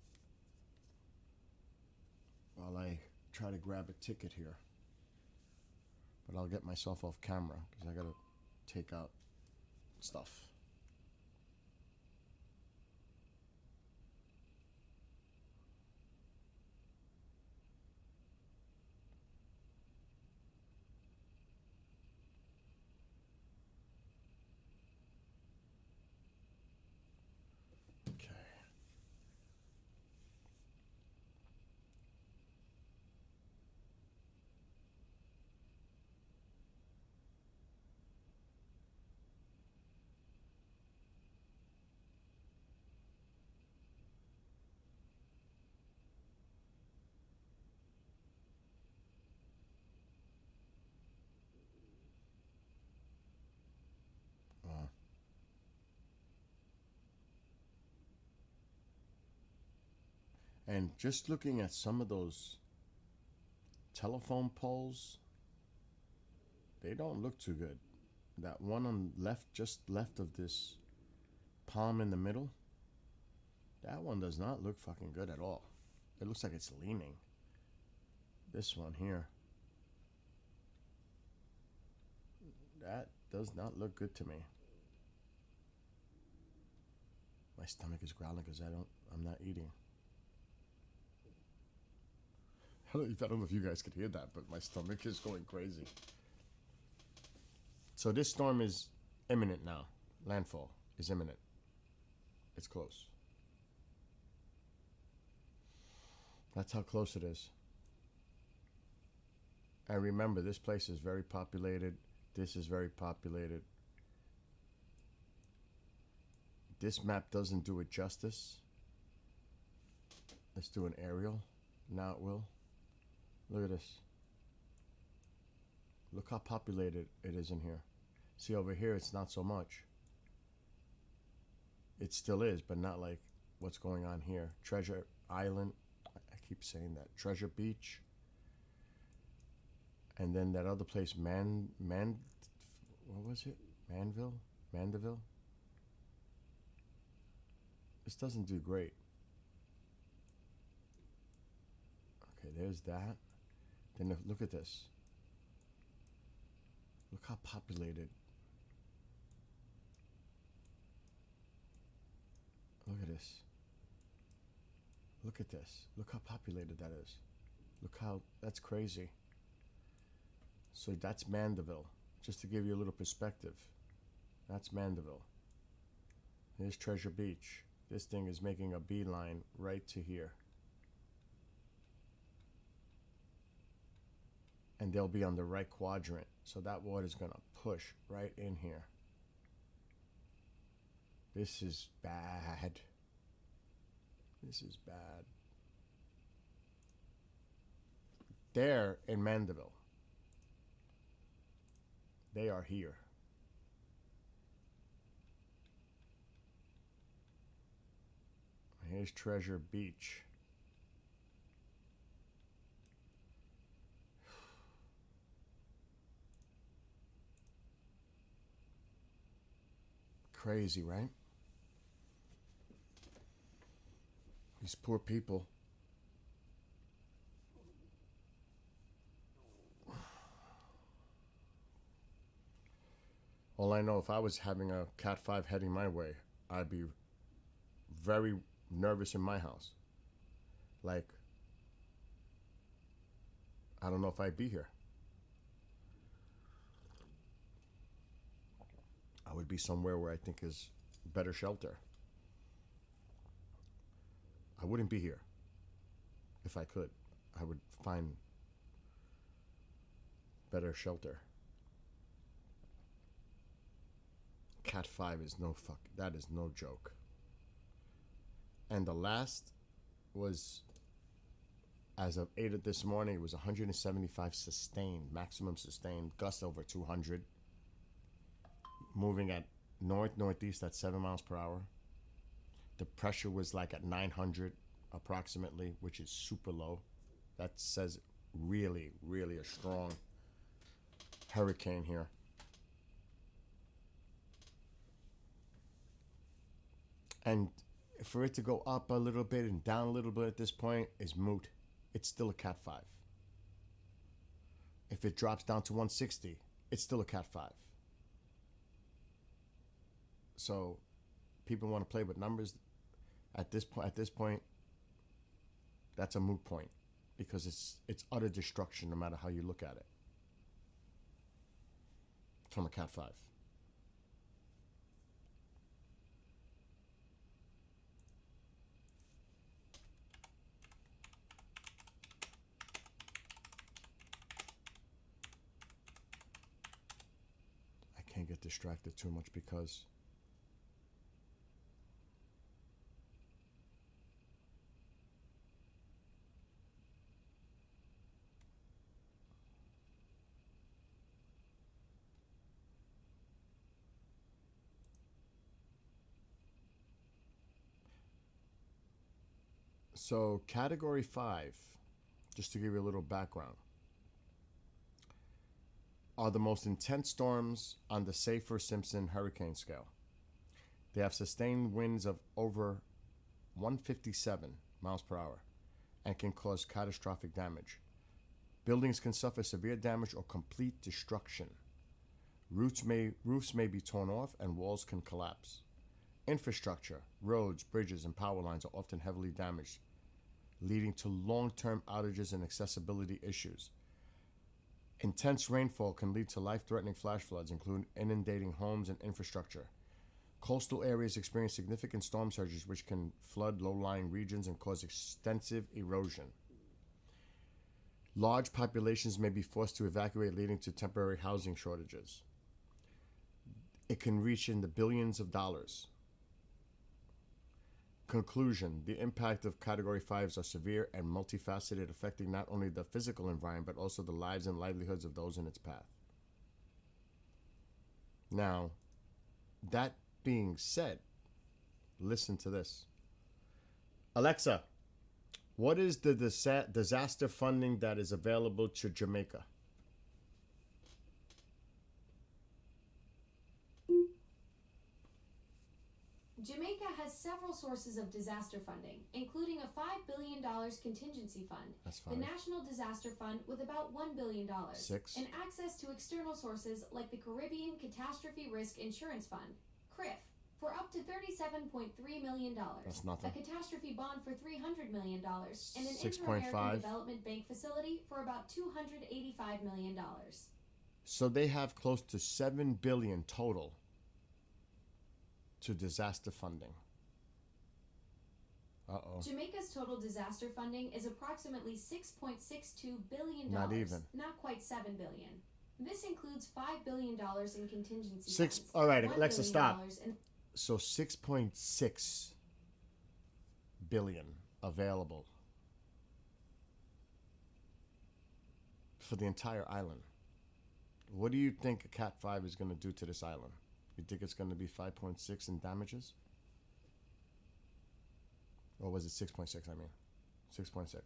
while I try to grab a ticket here. But I'll get myself off camera because I gotta take out stuff. Okay. And just looking at some of those telephone poles, they don't look too good. That one on left, just left of this palm in the middle, that one does not look fucking good at all. It looks like it's leaning. This one here, that does not look good to me. My stomach is growling because I'm not eating. I don't know if you guys could hear that, but my stomach is going crazy. So this storm is imminent now. Landfall is imminent. It's close. That's how close it is. And remember, this place is very populated. This is very populated. This map doesn't do it justice. Let's do an aerial. Now it will. Look at this. Look how populated it is in here. See, over here, it's not so much. It still is, but not like what's going on here. Treasure Island. I keep saying that. Treasure Beach. And then that other place, what was it? Mandeville? This doesn't do great. Okay, there's that. Then look at this. Look how populated. Look at this. Look at this. Look how populated that is. Look how, that's crazy. So that's Mandeville. Just to give you a little perspective. That's Mandeville. Here's Treasure Beach. This thing is making a beeline right to here. And they'll be on the right quadrant. So that water is going to push right in here. This is bad. This is bad. They're in Mandeville. They are here. Here's Treasure Beach. Crazy, right? These poor people. All I know, if I was having a Cat 5 heading my way, I'd be very nervous in my house. Like, I don't know if I'd be here. I would be somewhere where I think is better shelter. I wouldn't be here if I could. I would find better shelter. Cat 5 is that is no joke. And the last was, as of 8 of this morning, it was 175 sustained, maximum sustained, gust over 200. Moving at northeast at 7 miles per hour. The pressure was like at 900 approximately, which is super low. That says really, really a strong hurricane here. And for it to go up a little bit and down a little bit at this point is moot. It's still a Cat 5. If it drops down to 160, it's still a Cat 5. So people want to play with numbers. At this point, that's a moot point, because it's utter destruction no matter how you look at it. From a Cat 5. I can't get distracted too much because so Category 5, just to give you a little background, are the most intense storms on the Saffir-Simpson hurricane scale. They have sustained winds of over 157 miles per hour and can cause catastrophic damage. Buildings can suffer severe damage or complete destruction. Roofs may be torn off and walls can collapse. Infrastructure, roads, bridges, and power lines are often heavily damaged, leading to long-term outages and accessibility issues. Intense rainfall can lead to life-threatening flash floods, including inundating homes and infrastructure. Coastal areas experience significant storm surges, which can flood low-lying regions and cause extensive erosion. Large populations may be forced to evacuate, leading to temporary housing shortages. It can reach in the billions of dollars. Conclusion: the impact of Category 5s are severe and multifaceted, affecting not only the physical environment but also the lives and livelihoods of those in its path. Now, that being said, listen to this. Alexa, what is the disaster funding that is available to Jamaica? Jamaica has several sources of disaster funding, including a $5 billion contingency fund, That's the fine. National Disaster Fund with about $1 billion, 6. and access to external sources like the Caribbean Catastrophe Risk Insurance Fund, CRIF, for up to $37.3 million. That's nothing. A catastrophe bond for $300 million, and an 6.5. Inter-American Development Bank facility for about $285 million. So they have close to $7 billion total to disaster funding. Jamaica's total disaster funding is approximately $6.62 billion. Not even. Not quite $7 billion. This includes $5 billion in contingency Six. funds. All right, $1 Alexa, stop. billion in- So 6.6 billion available for the entire island. What do you think a Cat 5 is going to do to this island? You think it's going to be 5.6 in damages? Or was it 6.6, I mean? 6.6.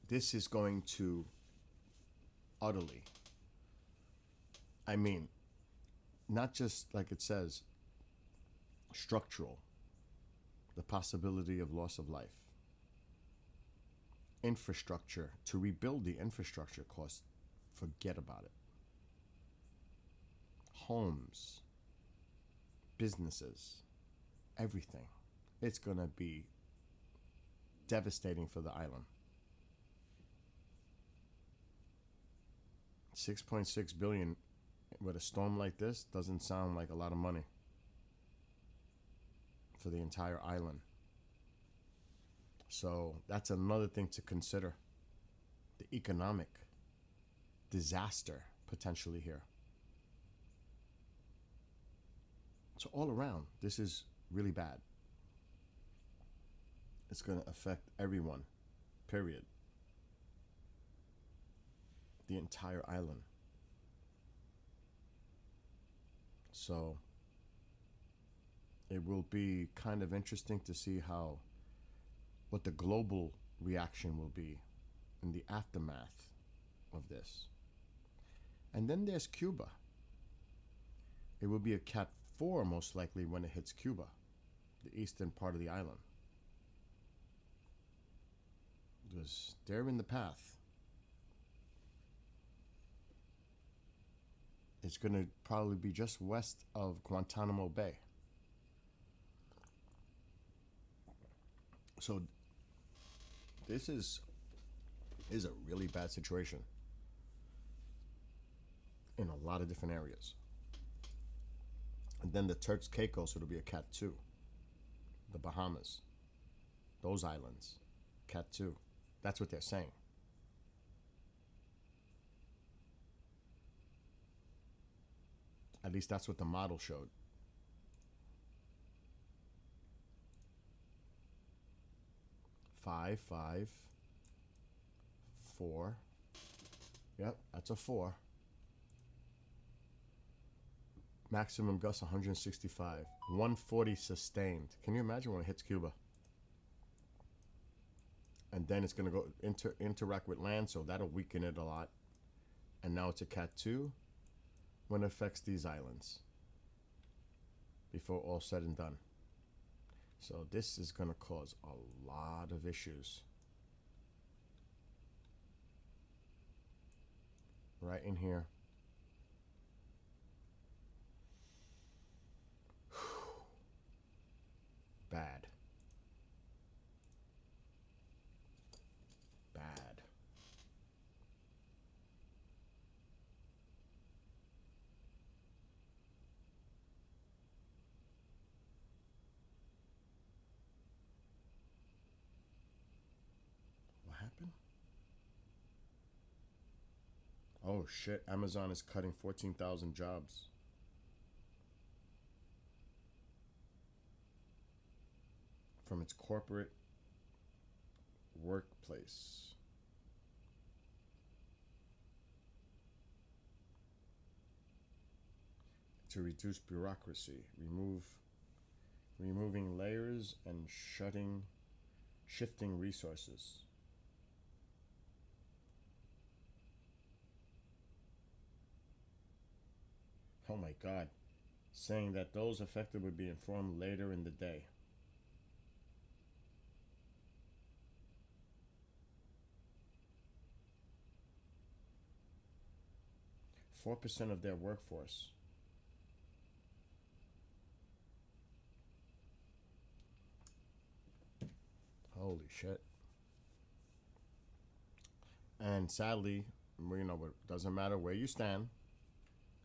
This is going to utterly, I mean, not just like it says, structural, the possibility of loss of life. Infrastructure, to rebuild the infrastructure costs, forget about it. Homes, businesses, everything. It's going to be devastating for the island. 6.6 billion with a storm like this doesn't sound like a lot of money for the entire island. So that's another thing to consider. The economic disaster potentially here. So all around, this is really bad. It's going to affect everyone, period. The entire island. So it will be kind of interesting to see what the global reaction will be in the aftermath of this. And then there's Cuba. It will be a Cat 4 most likely when it hits Cuba, the eastern part of the island. Because they're in the path. It's going to probably be just west of Guantanamo Bay. So this is a really bad situation in a lot of different areas. And then the Turks Caicos, it'll be a Cat 2. The Bahamas, those islands, Cat 2. That's what they're saying. At least that's what the model showed. Five, 4. Yep, that's a 4. Maximum gust 165. 140 sustained. Can you imagine when it hits Cuba? And then it's going to go interact with land, so that'll weaken it a lot. And now it's a Cat 2 when it affects these islands. Before all said and done. So this is going to cause a lot of issues. Right in here. Bad. Bad. What happened? Oh shit, Amazon is cutting 14,000 jobs. From its corporate workplace. To reduce bureaucracy, removing layers and shifting resources. Oh my God. Saying that those affected would be informed later in the day. %4 of their workforce. Holy shit. And sadly, it doesn't matter where you stand.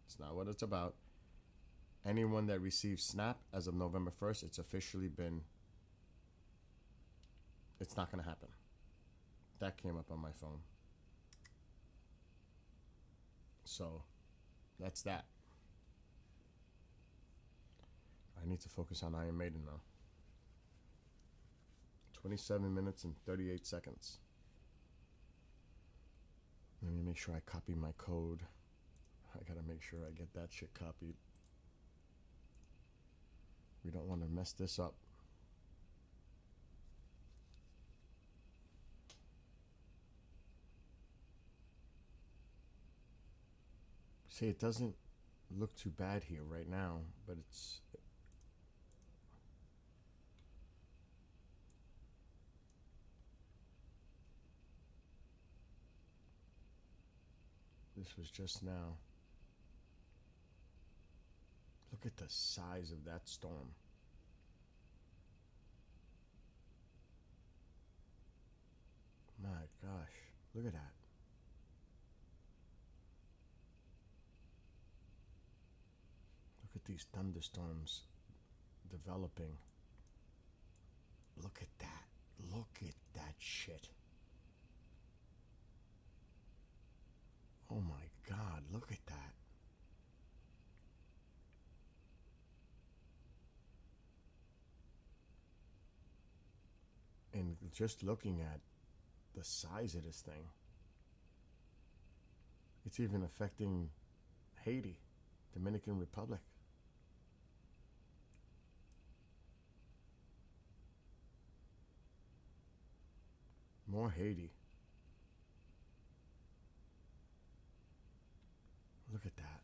It's not what it's about. Anyone that receives SNAP as of November 1st, it's officially been... It's not going to happen. That came up on my phone. So, that's that. I need to focus on Iron Maiden now. 27 minutes and 38 seconds. Let me make sure I copy my code. I gotta make sure I get that shit copied. We don't want to mess this up. See, it doesn't look too bad here right now, but it's... This was just now. Look at the size of that storm. My gosh, look at that. Look at these thunderstorms developing. Look at that. Look at that shit. Oh my God, look at that. And just looking at the size of this thing, it's even affecting Haiti, Dominican Republic. More Haiti. Look at that.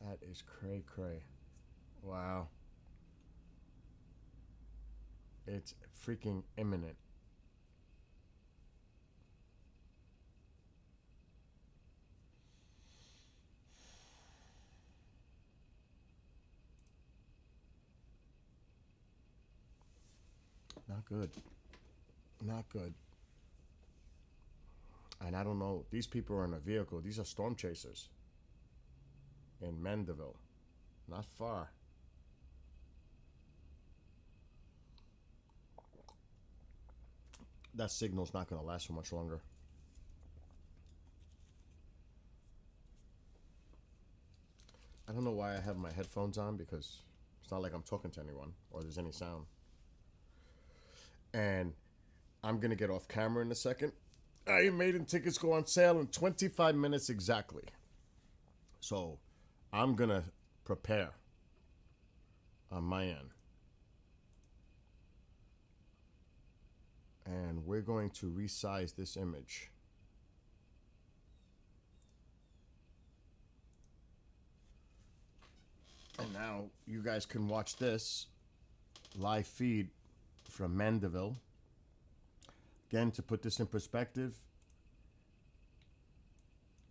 That is cray cray. Wow. It's freaking imminent. Not good. Not good. And I don't know, these people are in a vehicle. These are storm chasers in Mandeville. Not far. That signal's not going to last for much longer. I don't know why I have my headphones on, because it's not like I'm talking to anyone or there's any sound. And I'm going to get off camera in a second. Iron Maiden tickets go on sale in 25 minutes exactly. So I'm going to prepare on my end. And we're going to resize this image. And now you guys can watch this live feed from Mandeville. Again, to put this in perspective,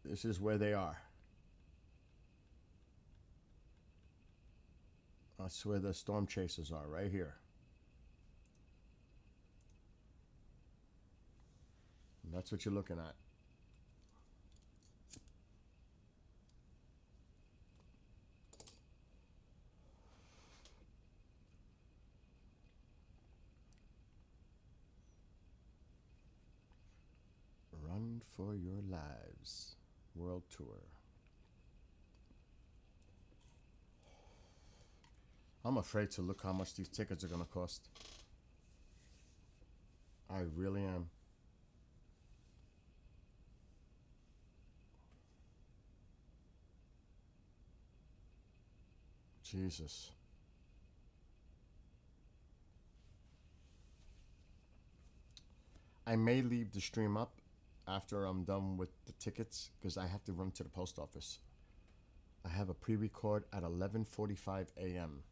this is where they are. That's where the storm chasers are, right here. And that's what you're looking at. Run for Your Lives World Tour. I'm afraid to look how much these tickets are going to cost. I really am. Jesus. I may leave the stream up after I'm done with the tickets, because I have to run to the post office. I have a pre-record at 11:45 a.m.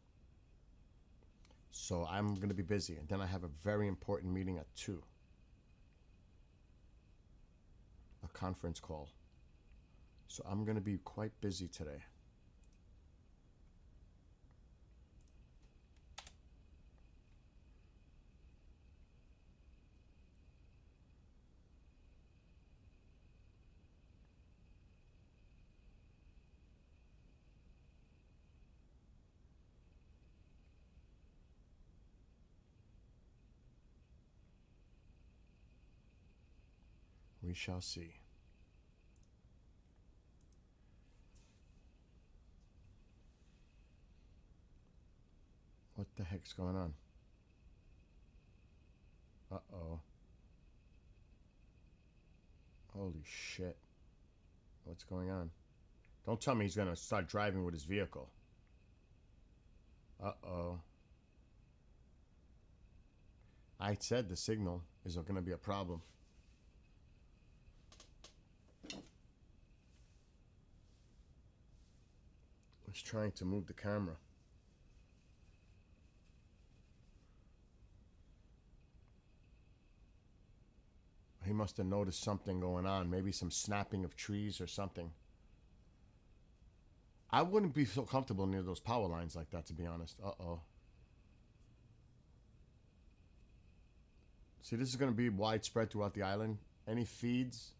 So I'm going to be busy. And then I have a very important meeting at 2. A conference call. So I'm going to be quite busy today. We shall see. What the heck's going on? Uh-oh. Holy shit. What's going on? Don't tell me he's going to start driving with his vehicle. Uh-oh. I said the signal is going to be a problem. was trying to move the camera. He must have noticed something going on. Maybe some snapping of trees or something. I wouldn't be so comfortable near those power lines like that, to be honest. Uh-oh. See, this is going to be widespread throughout the island. Any feeds,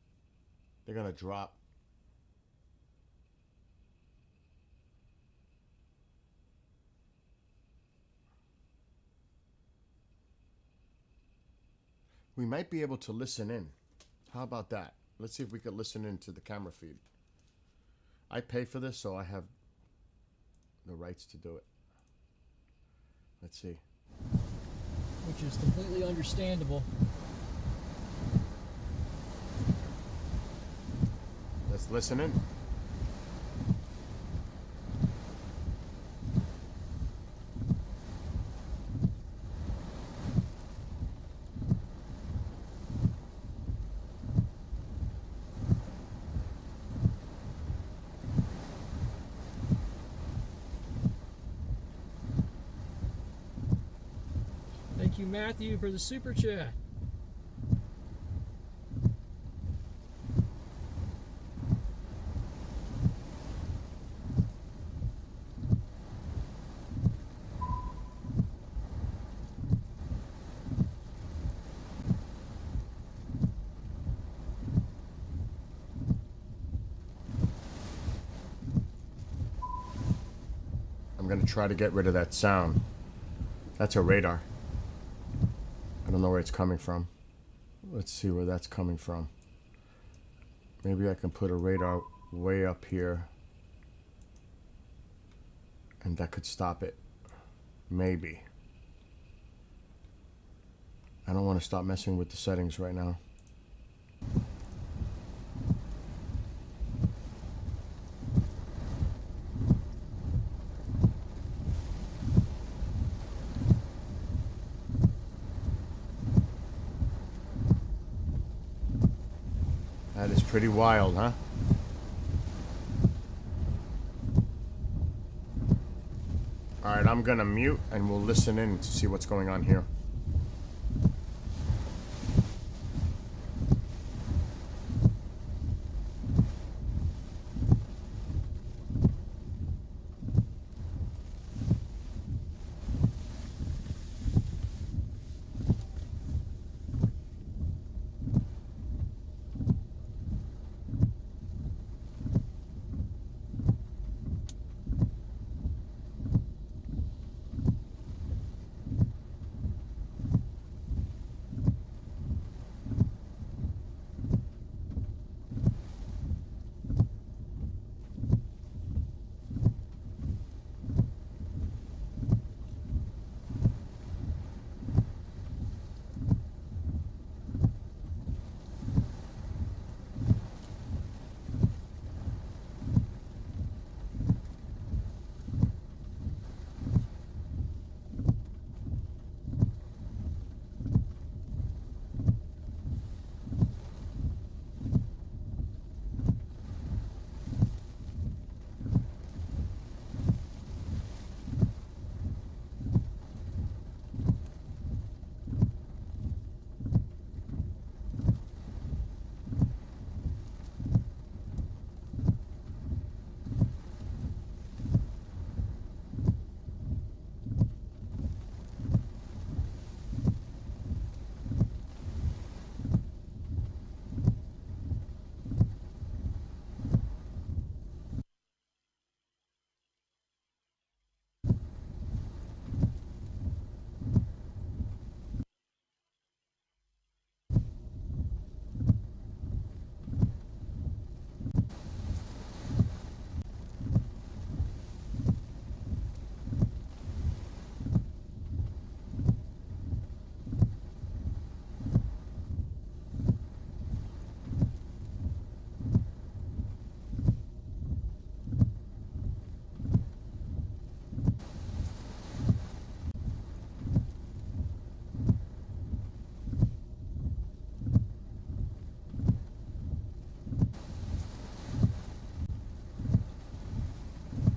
they're going to drop. We might be able to listen in. How about that? Let's see if we could listen in to the camera feed. I pay for this, so I have the rights to do it. Let's see. Which is completely understandable. Let's listen in. Thank you, Matthew, for the super chat. I'm going to try to get rid of that sound. That's a radar. I don't know where it's coming from. Let's see where that's coming from. Maybe I can put a radar way up here. And that could stop it. Maybe. I don't want to stop messing with the settings right now. That is pretty wild, huh? Alright, I'm gonna mute and we'll listen in to see what's going on here.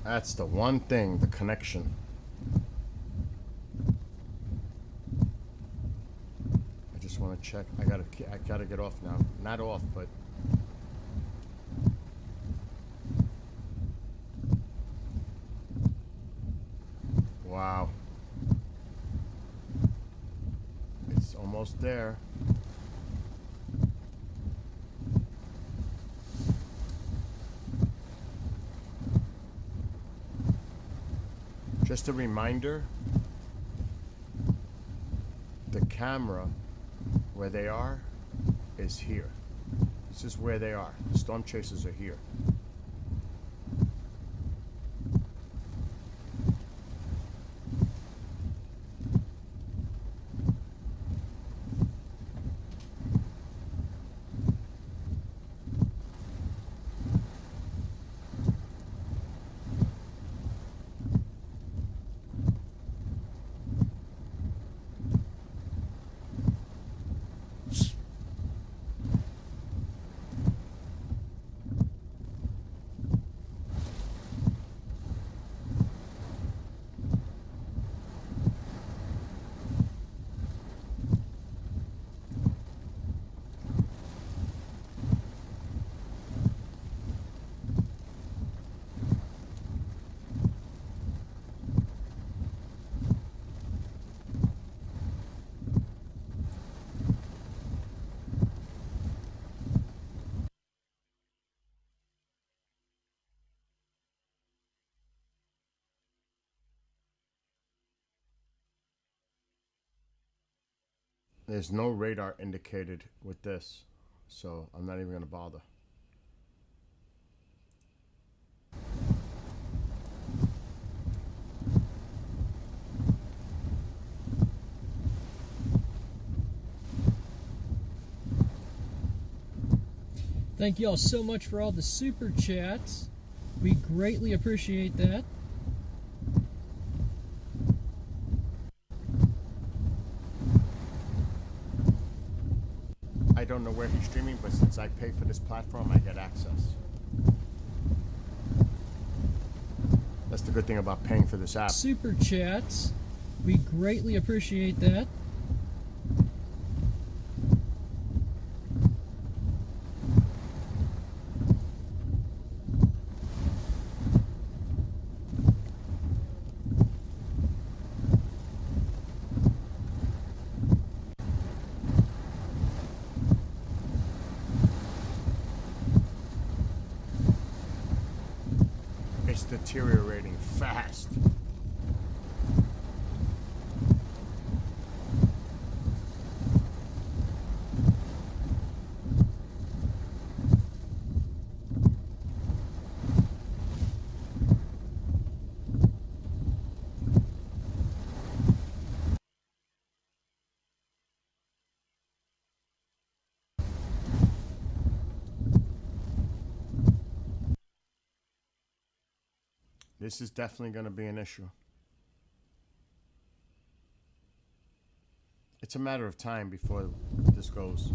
That's the one thing, the connection. I just want to check. I gotta get off now. Not off, but wow. It's almost there. Just a reminder, the camera where they are is here. This is where they are. The storm chasers are here. There's no radar indicated with this, so I'm not even going to bother. Thank you all so much for all the super chats. We greatly appreciate that. I don't know where he's streaming, but since I pay for this platform, I get access. That's the good thing about paying for this app. Super chats. We greatly appreciate that. It's deteriorating fast. This is definitely going to be an issue. It's a matter of time before this goes.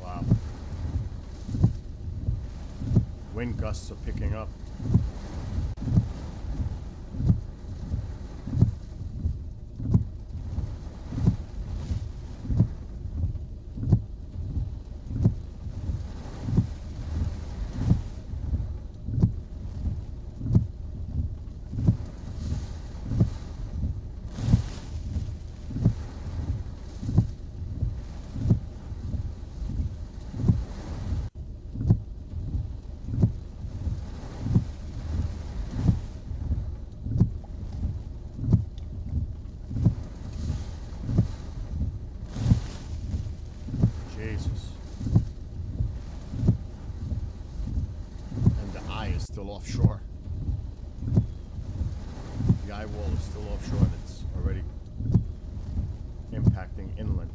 Wow. Wind gusts are picking up. Jesus. And the eye is still offshore. The eye wall is still offshore and it's already impacting inland.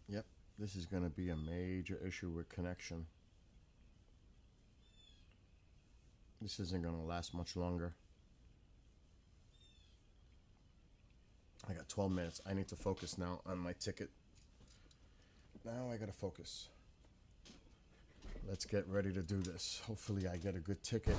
Yep, This is going to be a major issue with connection. This isn't going to last much longer. I got 12 minutes. I need to focus now on my ticket. Now I got to focus. Let's get ready to do this. Hopefully I get a good ticket.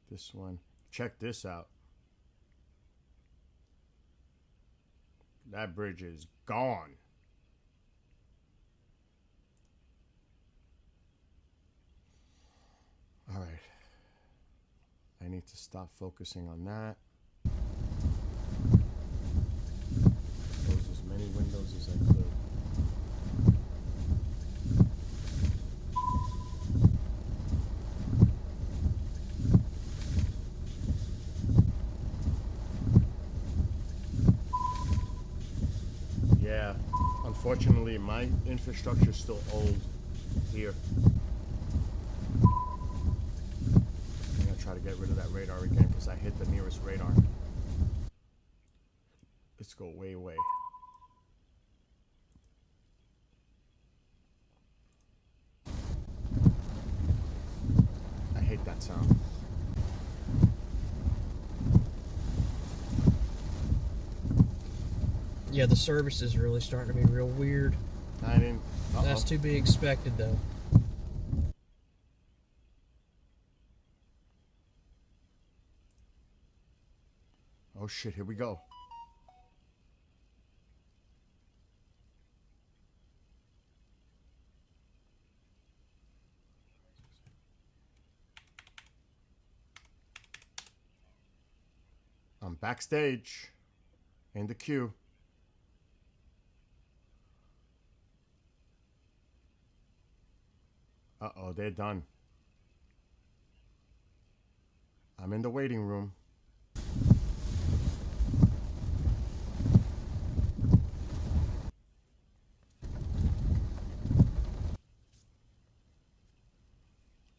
This one. Check this out. That bridge is gone. All right. I need to stop focusing on that. Close as many windows as I could. Yeah, unfortunately, my infrastructure is still old here. I'm gonna try to get rid of that radar again because I hit the nearest radar. Let's go way away. I hate that sound. Yeah, the service is really starting to be real weird. I didn't. That's to be expected, though. Oh shit, here we go. I'm backstage in the queue. Uh-oh, they're done. I'm in the waiting room.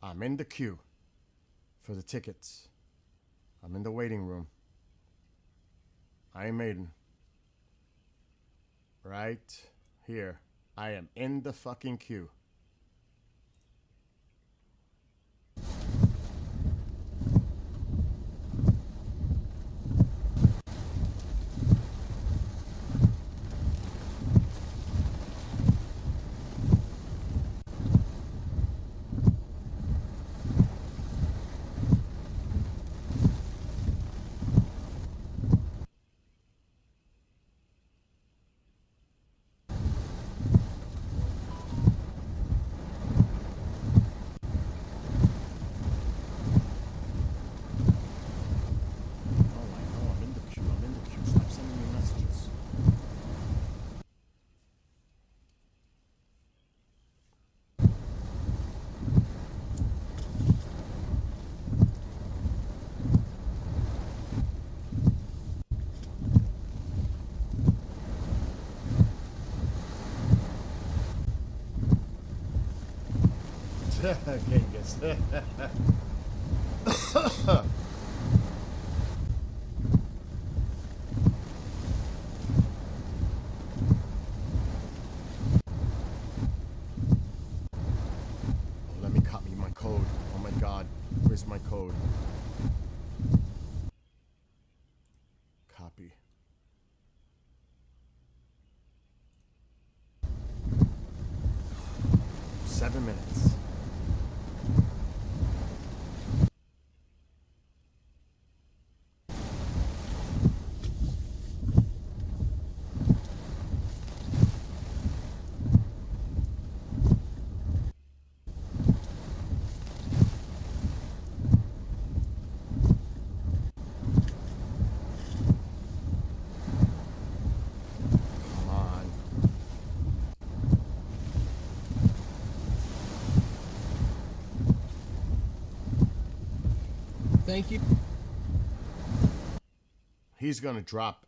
I'm in the queue for the tickets. I'm in the waiting room. Iron Maiden. Right here. I am in the fucking queue. Genghis. Let me copy my code. Oh my god, where's my code? Copy. Seven minutes. Thank you. He's gonna drop.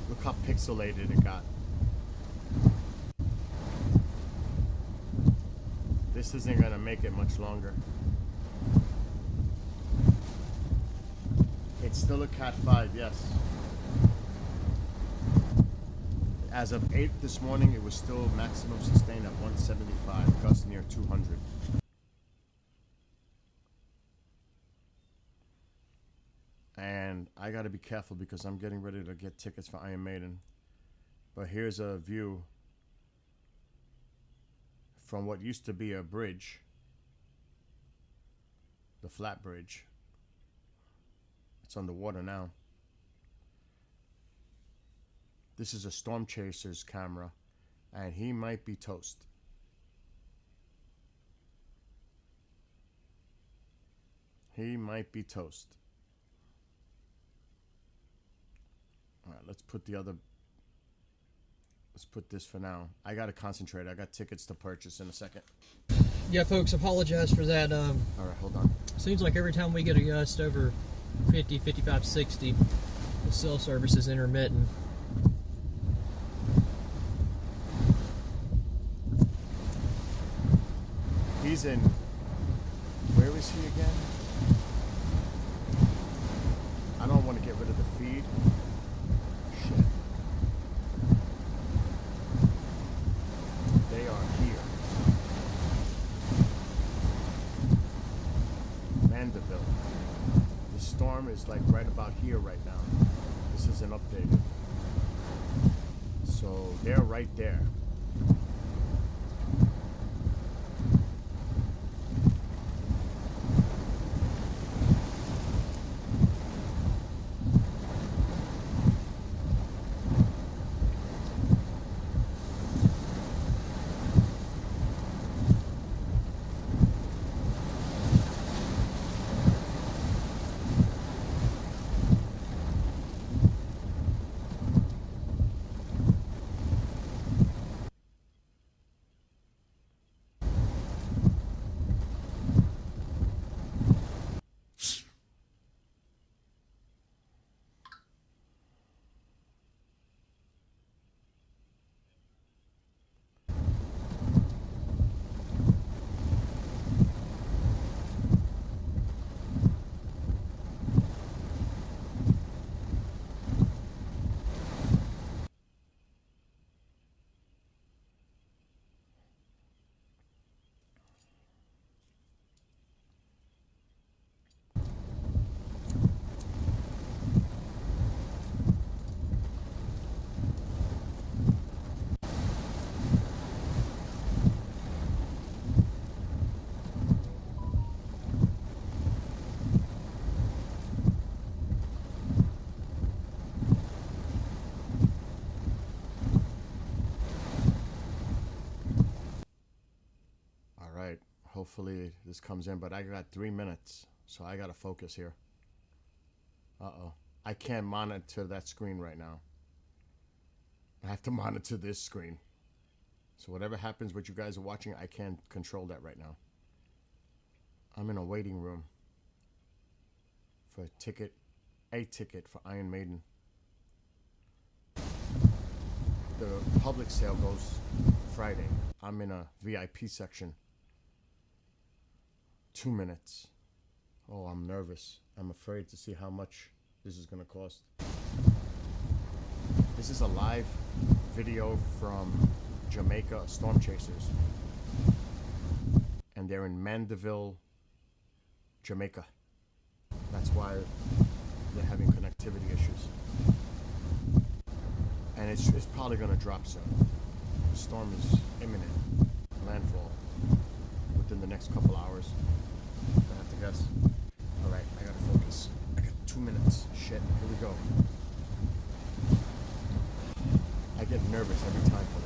Look how pixelated it got. This isn't gonna make it much longer. It's still a Cat 5, yes. As of 8 this morning, it was still maximum sustained at 175, gust near 200. And I gotta be careful because I'm getting ready to get tickets for Iron Maiden. But here's a view from what used to be a bridge, the flat bridge. It's underwater now. This is a Storm Chaser's camera, and he might be toast. He might be toast. All right, let's put this for now. I gotta concentrate. I got tickets to purchase in a second. Yeah, folks, apologize for that. All right, hold on. Seems like every time we get a gust over 50, 55, 60, the cell service is intermittent. He's in, where is he again? I don't want to get rid of the feed. Shit. They are here. Mandeville. The storm is like right about here right now. This isn't updated. So they're right there. Hopefully this comes in, but I got 3 minutes, so I gotta focus here. Uh-oh. I can't monitor that screen right now. I have to monitor this screen. So whatever happens, what you guys are watching, I can't control that right now. I'm in a waiting room for a ticket for Iron Maiden. The public sale goes Friday. I'm in a VIP section. 2 minutes. Oh, I'm nervous. I'm afraid to see how much this is going to cost. This is a live video from Jamaica, Storm Chasers. And they're in Mandeville, Jamaica. That's why they're having connectivity issues. And it's probably going to drop soon. The storm is imminent. Landfall within the next couple hours. I have to guess. Alright, I gotta focus. I got 2 minutes. Shit, here we go. I get nervous every time for this.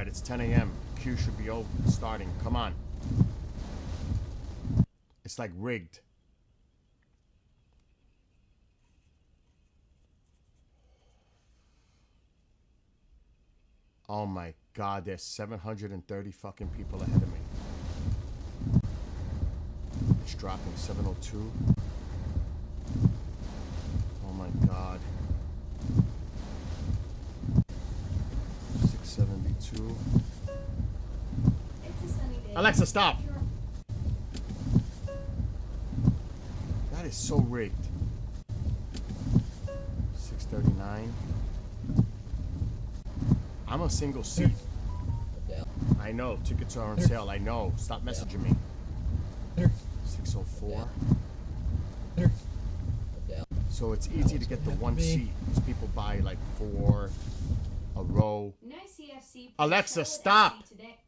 right, it's 10 a.m. Queue should be over, starting. Come on. It's like rigged. Oh my God, there's 730 fucking people ahead of me. It's dropping 702. Oh my God. 672. It's a sunny day. Alexa, stop! That is so rigged. 639. I'm a single seat. I know. Tickets are on sale. I know. Stop messaging me. 604. So it's easy to get the one seat because people buy like 4 a row. Nice CFC. Alexa, stop! Today.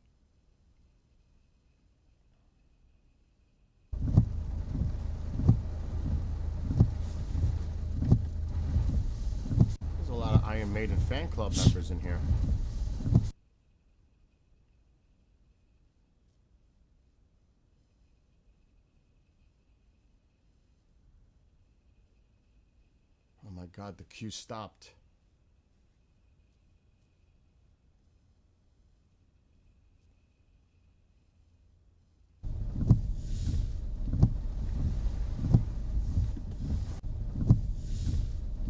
There's a lot of Iron Maiden fan club members in here. Oh my God, the queue stopped.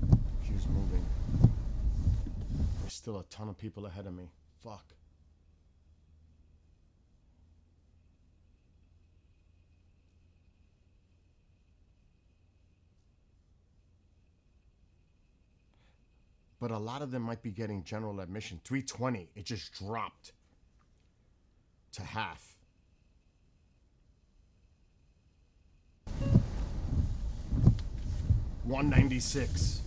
The queue's moving. There's still a ton of people ahead of me. Fuck. But a lot of them might be getting general admission. 320. It just dropped to half. $196.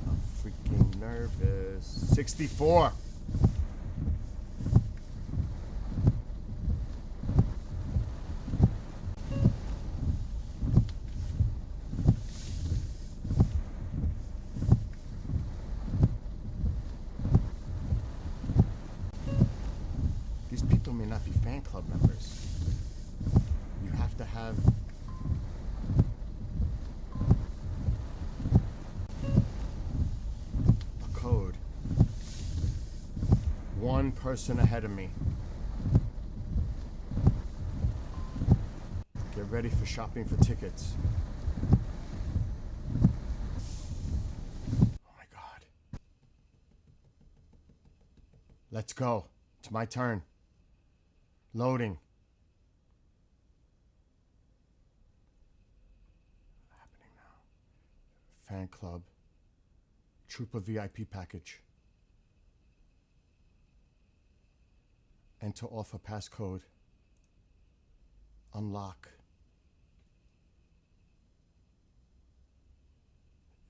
I'm freaking nervous. 64. These people may not be fan club members. You have to have a code. One person ahead of me. Get ready for shopping for tickets. Oh my God. Let's go. It's my turn. Loading. Happening now. Fan club. Trooper VIP package. Enter offer passcode. Unlock.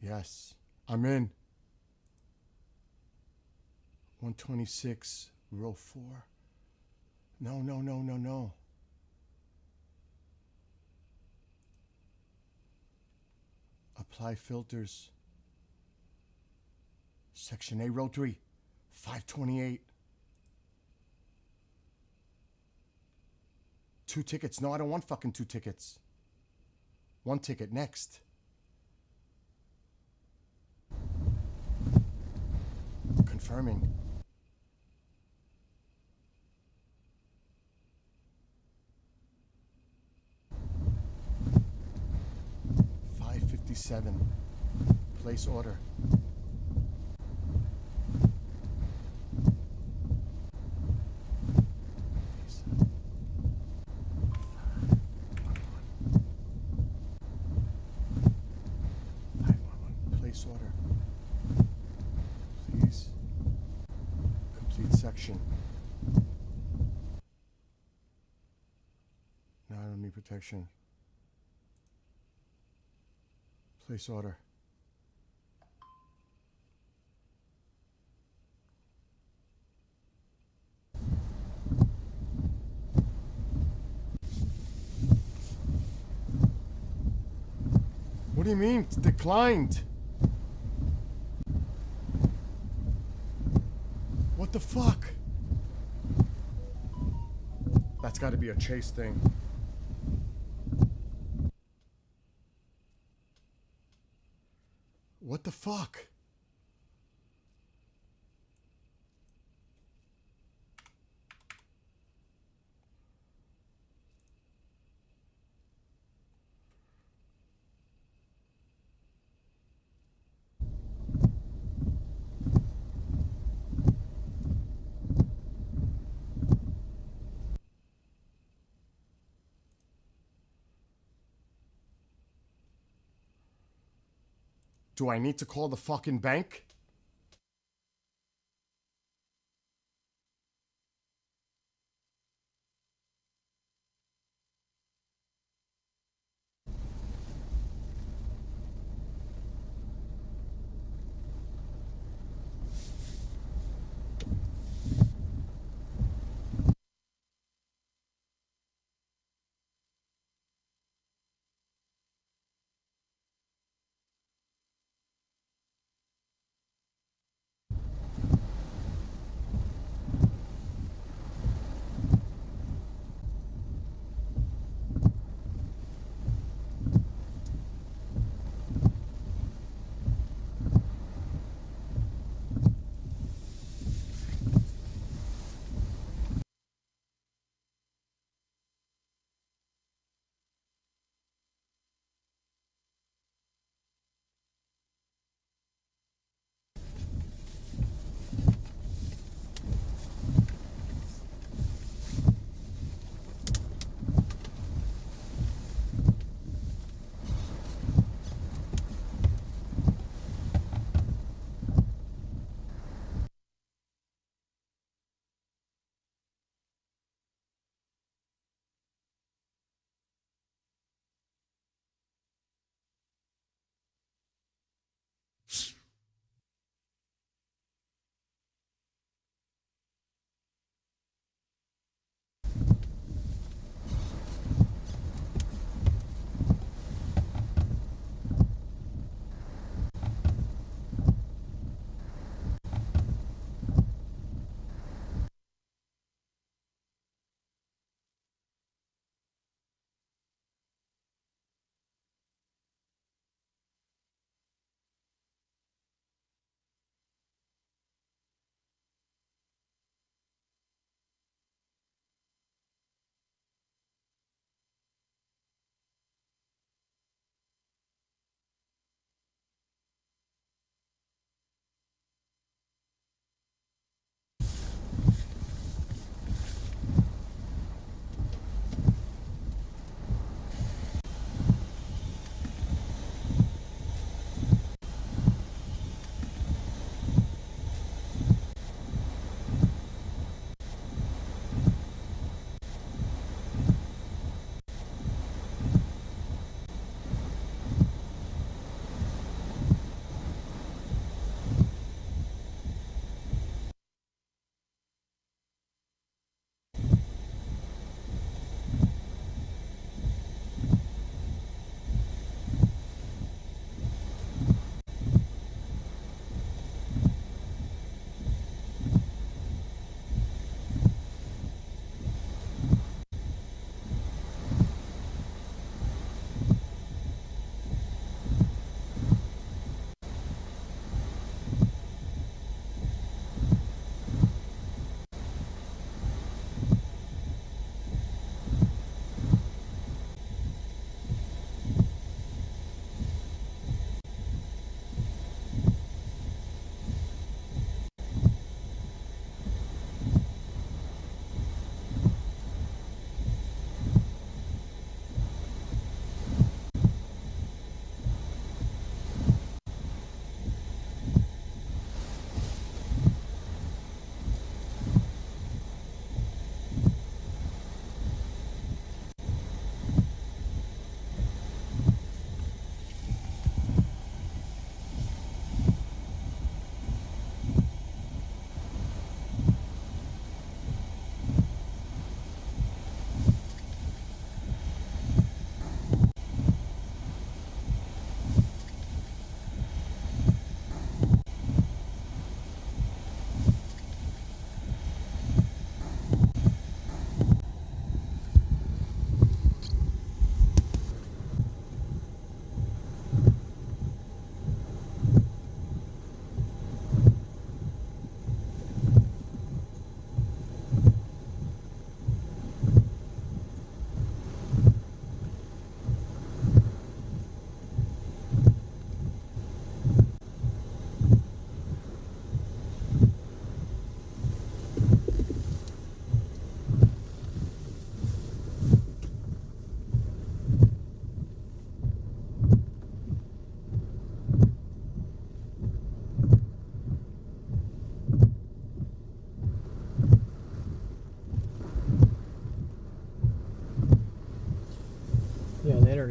Yes, I'm in. 126, row 4. No, no, no, no, no. Apply filters. Section A, row 3. 528. 2 tickets. No, I don't want fucking 2 tickets. 1 ticket. Next. Confirming. $557. Place order. Place order. Please. Complete section. No, I don't need protection. Place order. What do you mean? It's declined. What the fuck? That's gotta be a Chase thing. What the fuck? Do I need to call the fucking bank?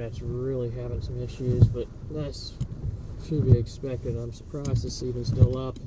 internet's really having some issues, but that's should be expected. I'm surprised it's even still up.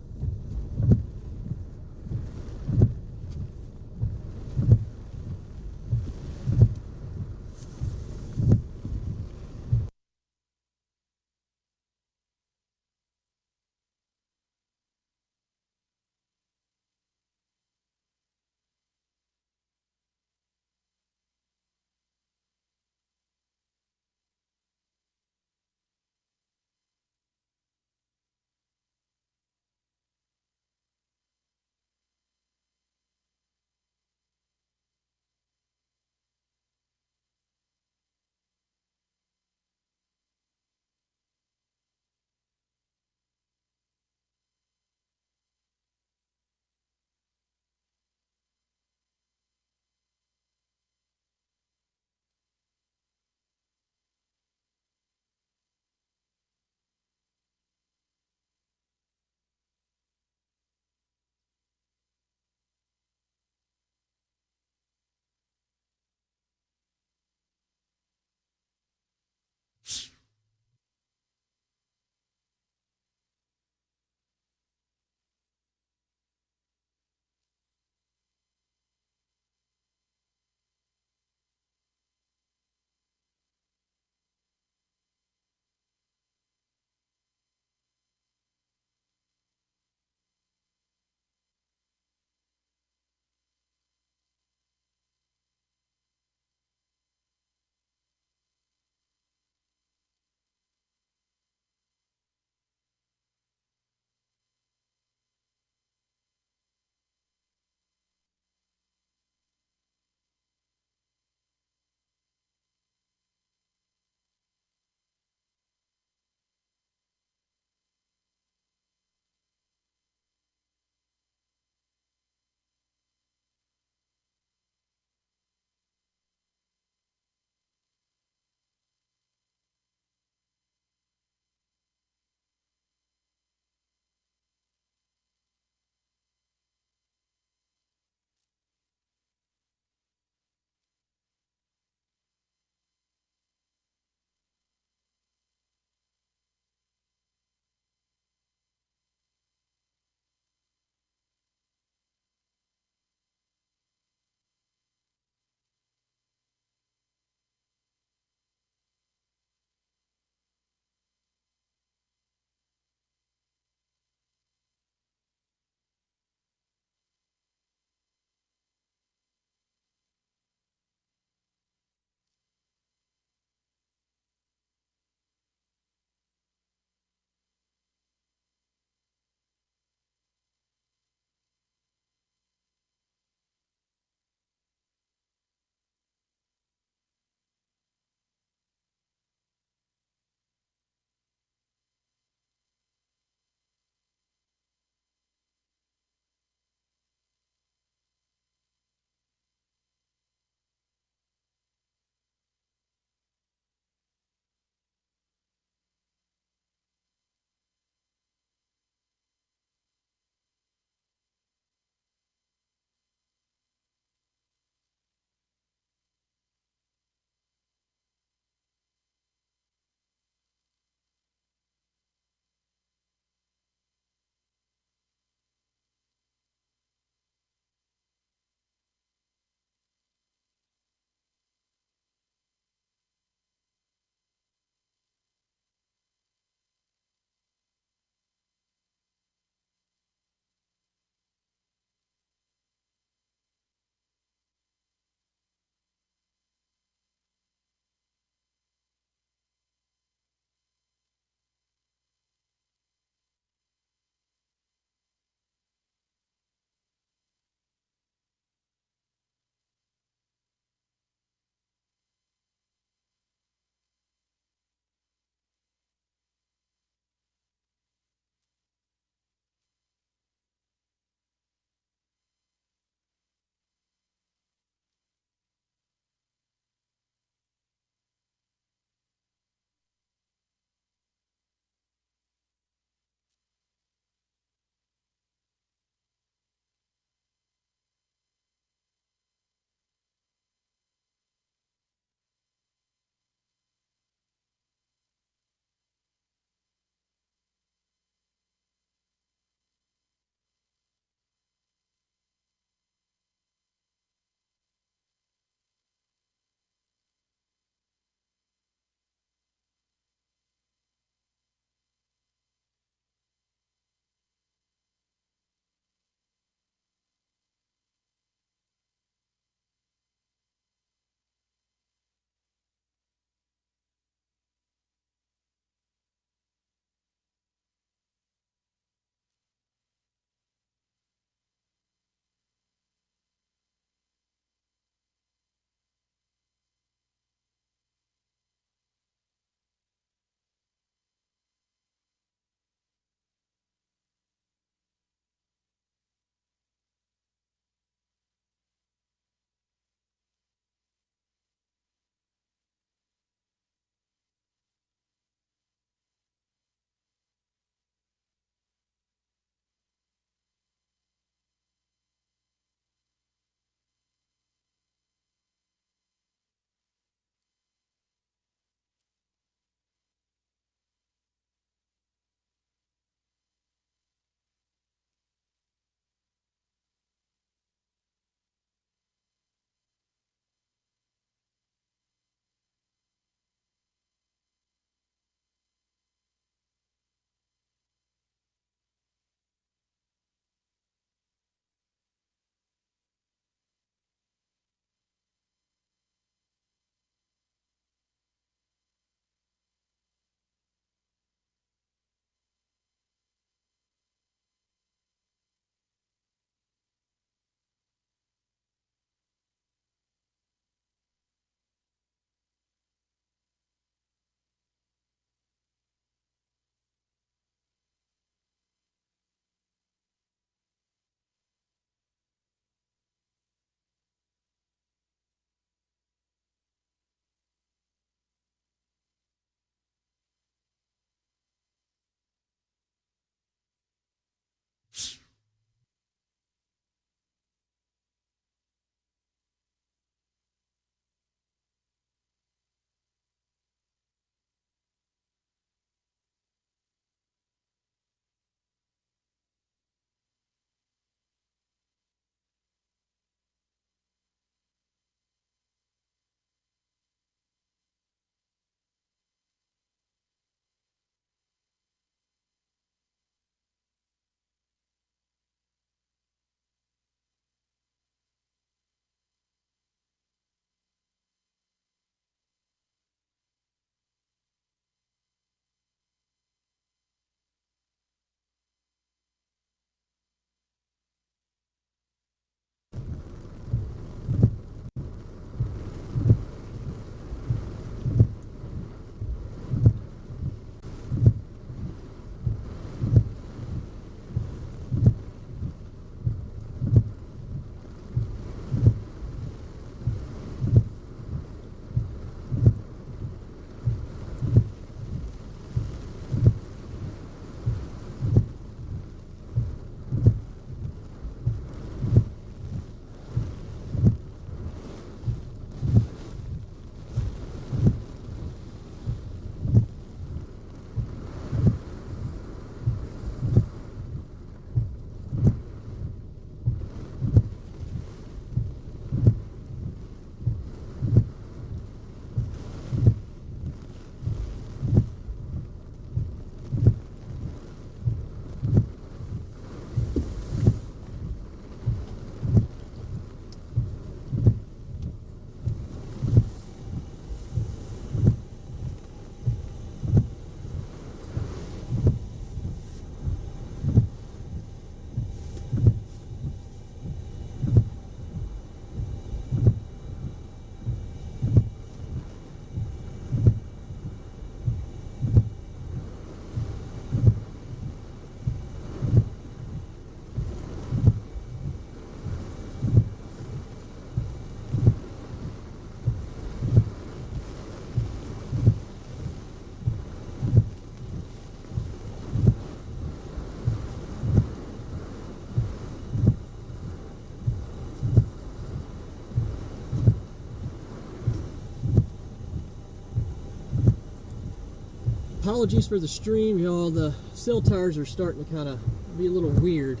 Apologies for the stream, y'all. The cell towers are starting to kind of be a little weird.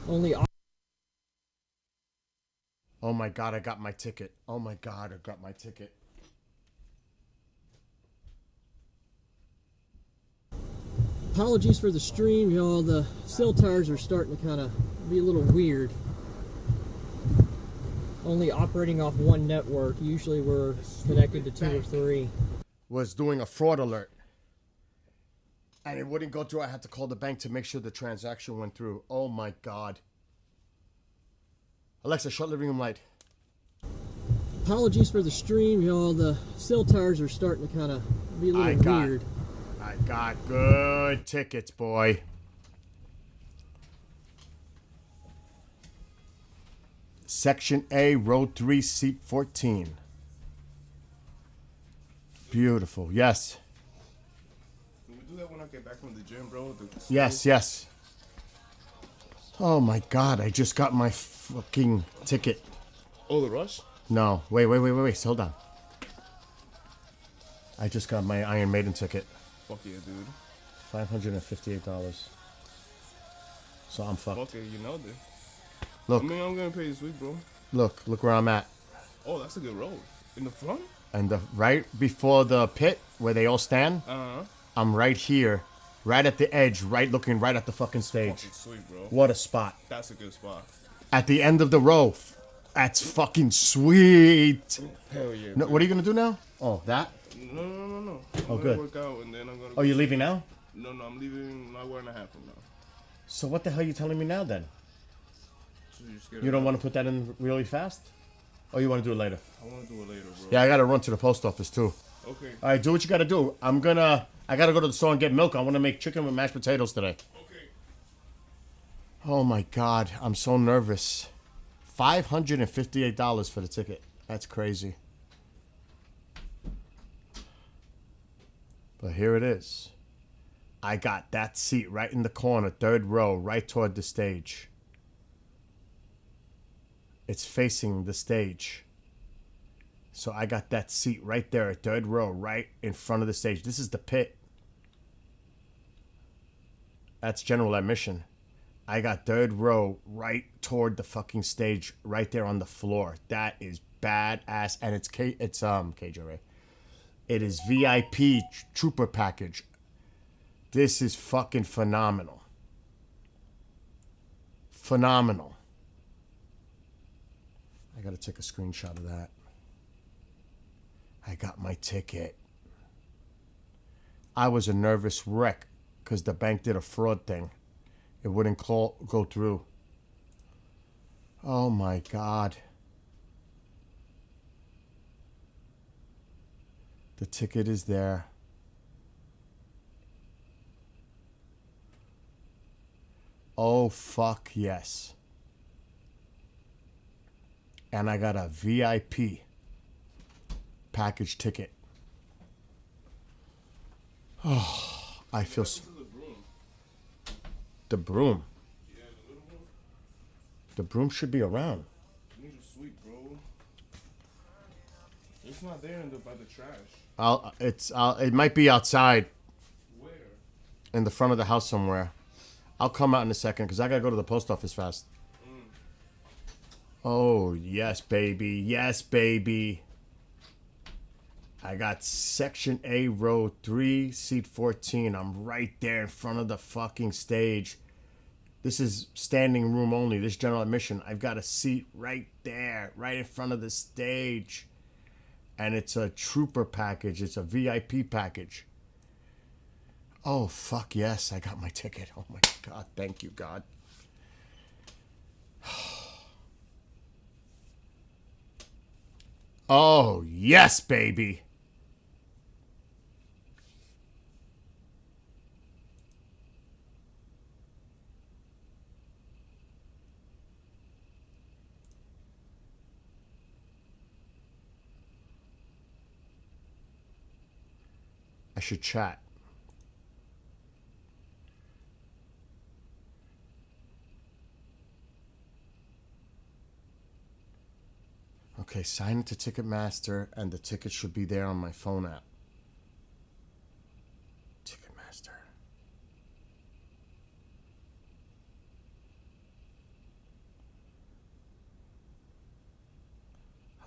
Only. Oh my God, I got my ticket. Oh my God, I got my ticket. Apologies for the stream, y'all. The cell towers are starting to kind of be a little weird. Only operating off one network. Usually we're connected to 2 or 3. Was doing a fraud alert. And it wouldn't go through. I had to call the bank to make sure the transaction went through. Oh my God. Alexa, shut living room light. Apologies for the stream, y'all. The cell towers are starting to kind of be a little weird. I got good tickets, boy. Section A, row 3, seat 14. Beautiful. Yes. Can we do that when I get back from the gym, bro? Yes, yes. Oh my God, I just got my fucking ticket. Oh, the rush? No, wait. Hold on. I just got my Iron Maiden ticket. Fuck yeah, dude. $558. So I'm fucked. Fuck yeah, you know this. Look. I mean, I'm gonna pay this week, bro. Look where I'm at. Oh, that's a good road. In the front? And right before the pit where they all stand, I'm right here, right at the edge, looking right at the fucking stage. Fucking sweet, bro. What a spot. That's a good spot. At the end of the row. That's fucking sweet. Hell yeah. No, what are you gonna do now? Oh, that? No. Oh, I'm good. gonna work out and then I'm gonna. Oh, you're leaving now? No, I'm leaving an hour and a half from now. So what the hell are you telling me now then? So you don't want to put that in really fast? Or you want to do it later? I want to do it later, bro. Yeah, I gotta run to the post office too. Okay. All right, do what you gotta do. I gotta go to the store and get milk. I want to make chicken with mashed potatoes today. Okay. Oh my God, I'm so nervous. $558 for the ticket. That's crazy. But here it is. I got that seat right in the corner, 3rd row, right toward the stage. It's facing the stage. So I got that seat right there, 3rd row, right in front of the stage. This is the pit. That's general admission. I got 3rd row right toward the fucking stage, right there on the floor. That is badass, and it's KJRA. It is VIP trooper package. This is fucking phenomenal. Phenomenal. I gotta take a screenshot of that. I got my ticket. I was a nervous wreck because the bank did a fraud thing. It wouldn't go through. Oh my God. The ticket is there. Oh, fuck yes. And I got a VIP package ticket. Oh, I feel so. The broom. Yeah, the little one. The broom should be around. These are sweet, bro. It's not there by the trash. It might be outside. Where? In the front of the house somewhere. I'll come out in a second because I gotta go to the post office fast. Oh, yes, baby. Yes, baby. I got Section A, row 3, seat 14. I'm right there in front of the fucking stage. This is standing room only. This general admission. I've got a seat right there, right in front of the stage. And it's a trooper package. It's a VIP package. Oh, fuck yes. I got my ticket. Oh, my God. Thank you, God. Oh, yes, baby. I should chat. Okay, sign into Ticketmaster, and the ticket should be there on my phone app.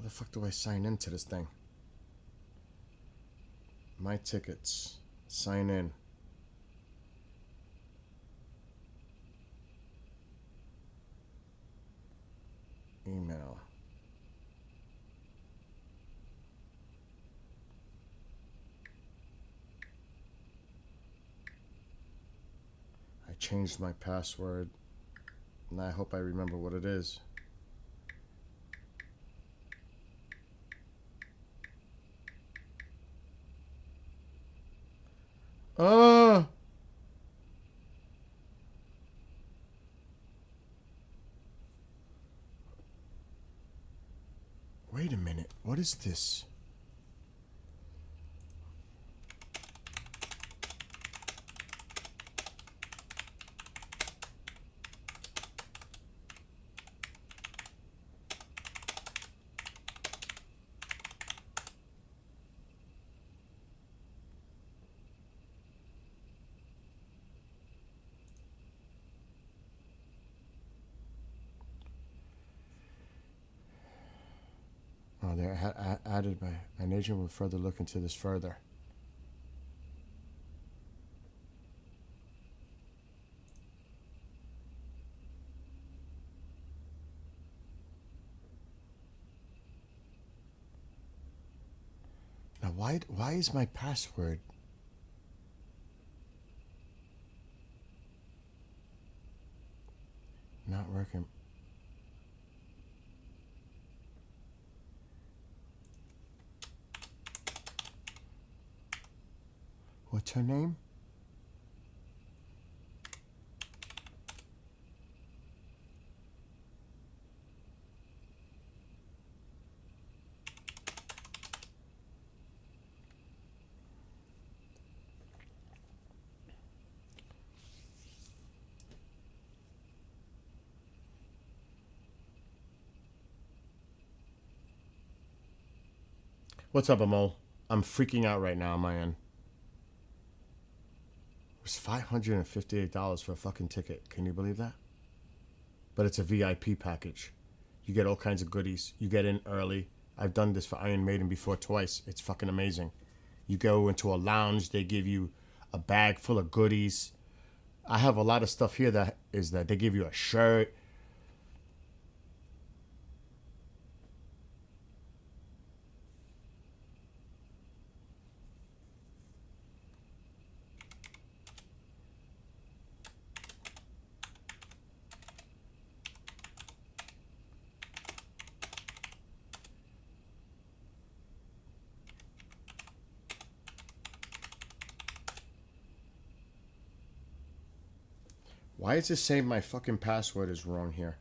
How the fuck do I sign into this thing? My tickets. Sign in. Email. I changed my password, and I hope I remember what it is. Wait a minute. What is this? Oh, they added an agent will further look into this further. Now, why is my password? Not working. What's her name? What's up, Amol? I'm freaking out right now on my end. It was $558 for a fucking ticket. Can you believe that? But it's a VIP package. You get all kinds of goodies. You get in early. I've done this for Iron Maiden before twice. It's fucking amazing. You go into a lounge. They give you a bag full of goodies. I have a lot of stuff here that they give you a shirt. Why is it saying my fucking password is wrong here?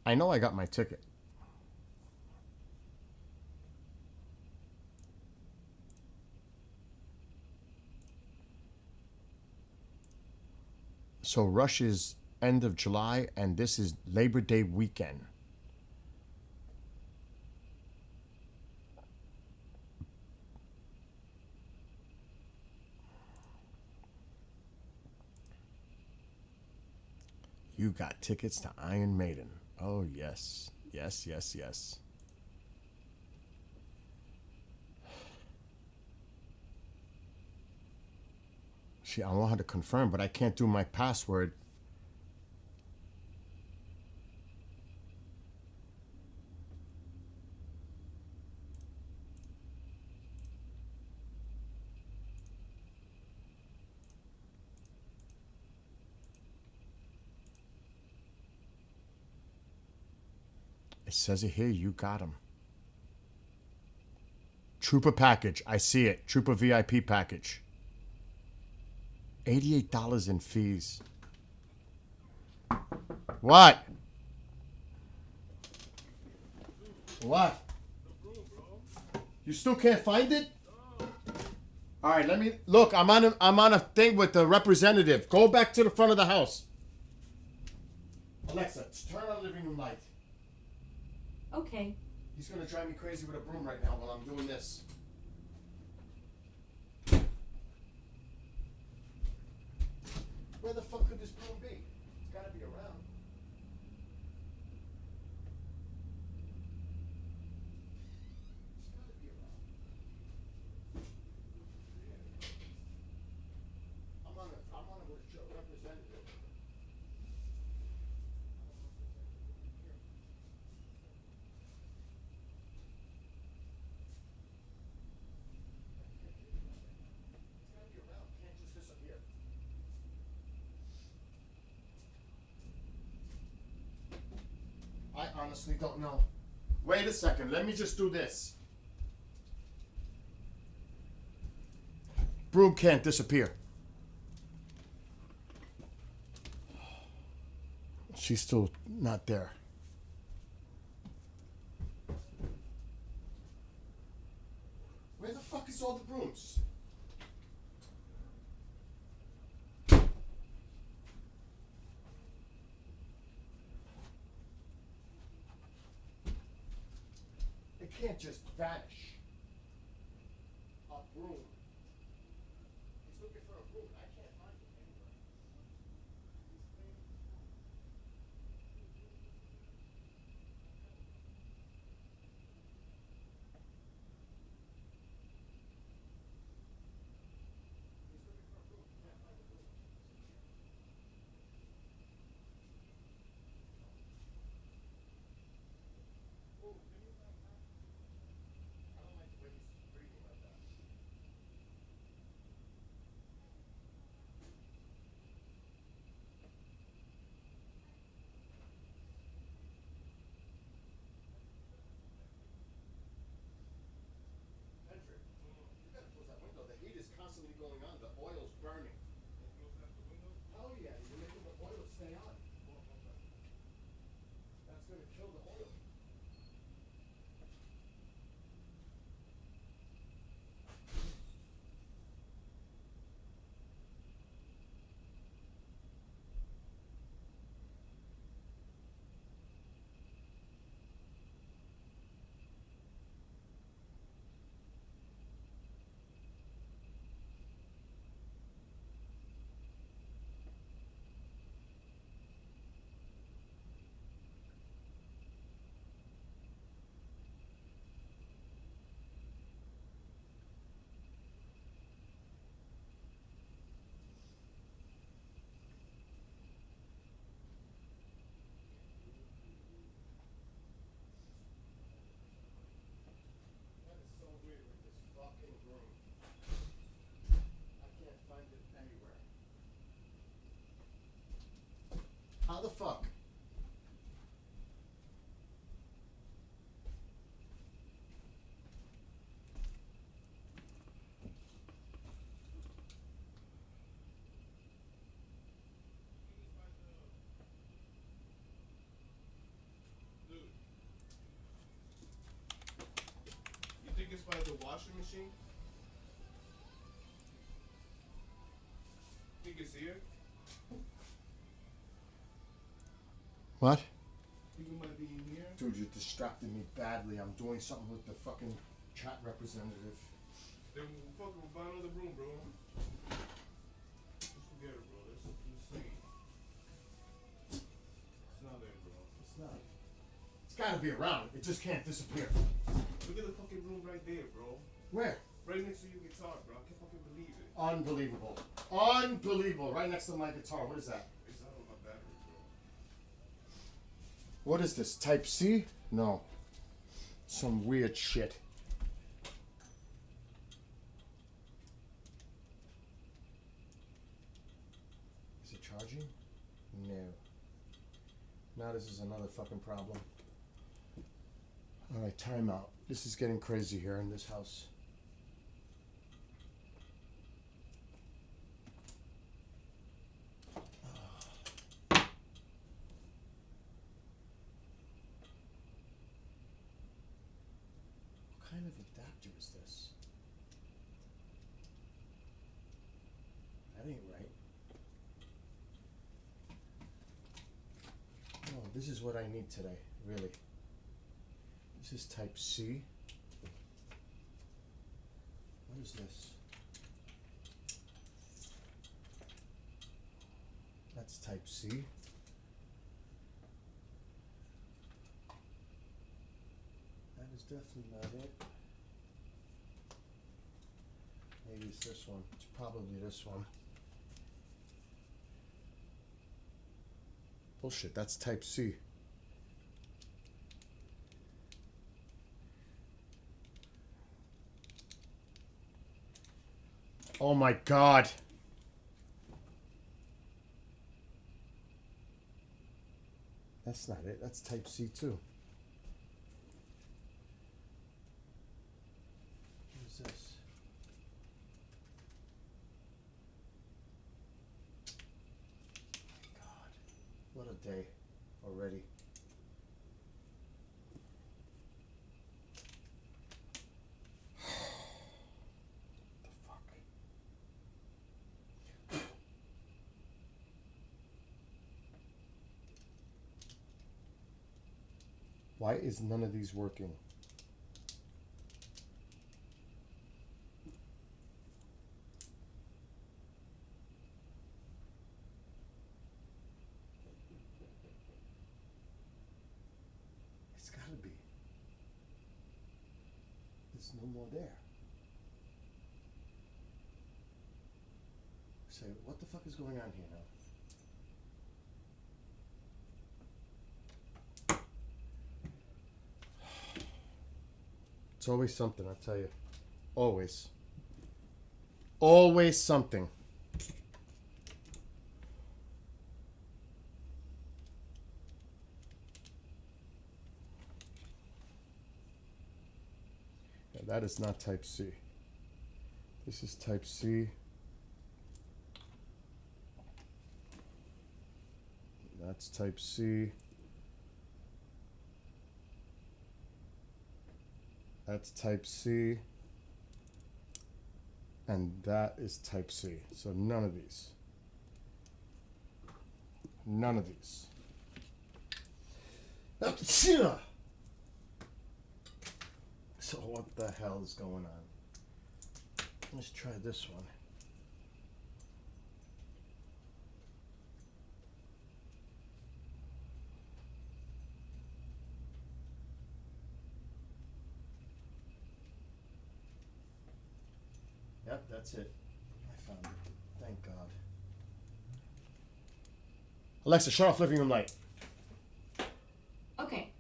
I know I got my ticket. So Rush is end of July, and this is Labor Day weekend. You got tickets to Iron Maiden. Oh, yes. Yes, yes, yes. See, I want her to confirm, but I can't do my password. It says it here, you got him. Trooper package, I see it. Trooper VIP package. $88 in fees. What? What? You still can't find it? All right, let me look. I'm on a thing with the representative. Go back to the front of the house. Alexa, turn on the living room light. Okay. He's gonna drive me crazy with a broom right now while I'm doing this. Where the fuck could this broom be? It's gotta be around. It's gotta be around. I'm on a representative. It's gotta be around. It can't just disappear. I honestly don't know. Wait a second. Let me just do this. Broom can't disappear. She's still not there. Where the fuck is all the brooms? It can't just vanish. A broom. He's looking for a broom. I can't find it anywhere. He's looking for a broom. He can't find a broom. Oh, give me that back. I don't like the way he's breathing like that. Patrick, you gotta close that window. The heat is constantly going on. The oil's burning. Oh yeah, you're making the oil stay on. That's gonna kill the oil. That is so weird with this fucking broom. I can't find it anywhere. How the fuck? Dude. You think it's by the washing machine? Think it's here? What? Think it might be in here? Dude, you distracted me badly. I'm doing something with the fucking chat representative. Then we'll fucking find another room, bro. Just forget it, bro. That's insane. It's not there, bro. It's not. It's gotta be around. It just can't disappear. Look at the fucking room right there, bro. Where? Right next to your guitar, bro. I can't fucking believe it. Unbelievable. Unbelievable. Right next to my guitar. What is that? It's out of my battery, bro. What is this? Type C? No. Some weird shit. Is it charging? No. Now this is another fucking problem. Alright, timeout. This is getting crazy here in this house. What kind of adapter is this? That ain't right. This is what I need today, really. This is type C. What is this? That's type C. That is definitely not it. Maybe it's this one. It's probably this one. Bullshit, that's type C. Oh my god. That's not it. That's type C too. What is this? God. What a day already. Why is none of these working? It's gotta be. There's no more there. Say, what the fuck is going on here now? It's always something, I tell you. Always. Always something. Yeah, that is not type C. This is type C. That's type C. That's type C. And that is type C. So none of these. None of these. So what the hell is going on? Let's try this one. Yep, that's it. I found it. Thank God. Alexa, shut off living room light. Okay.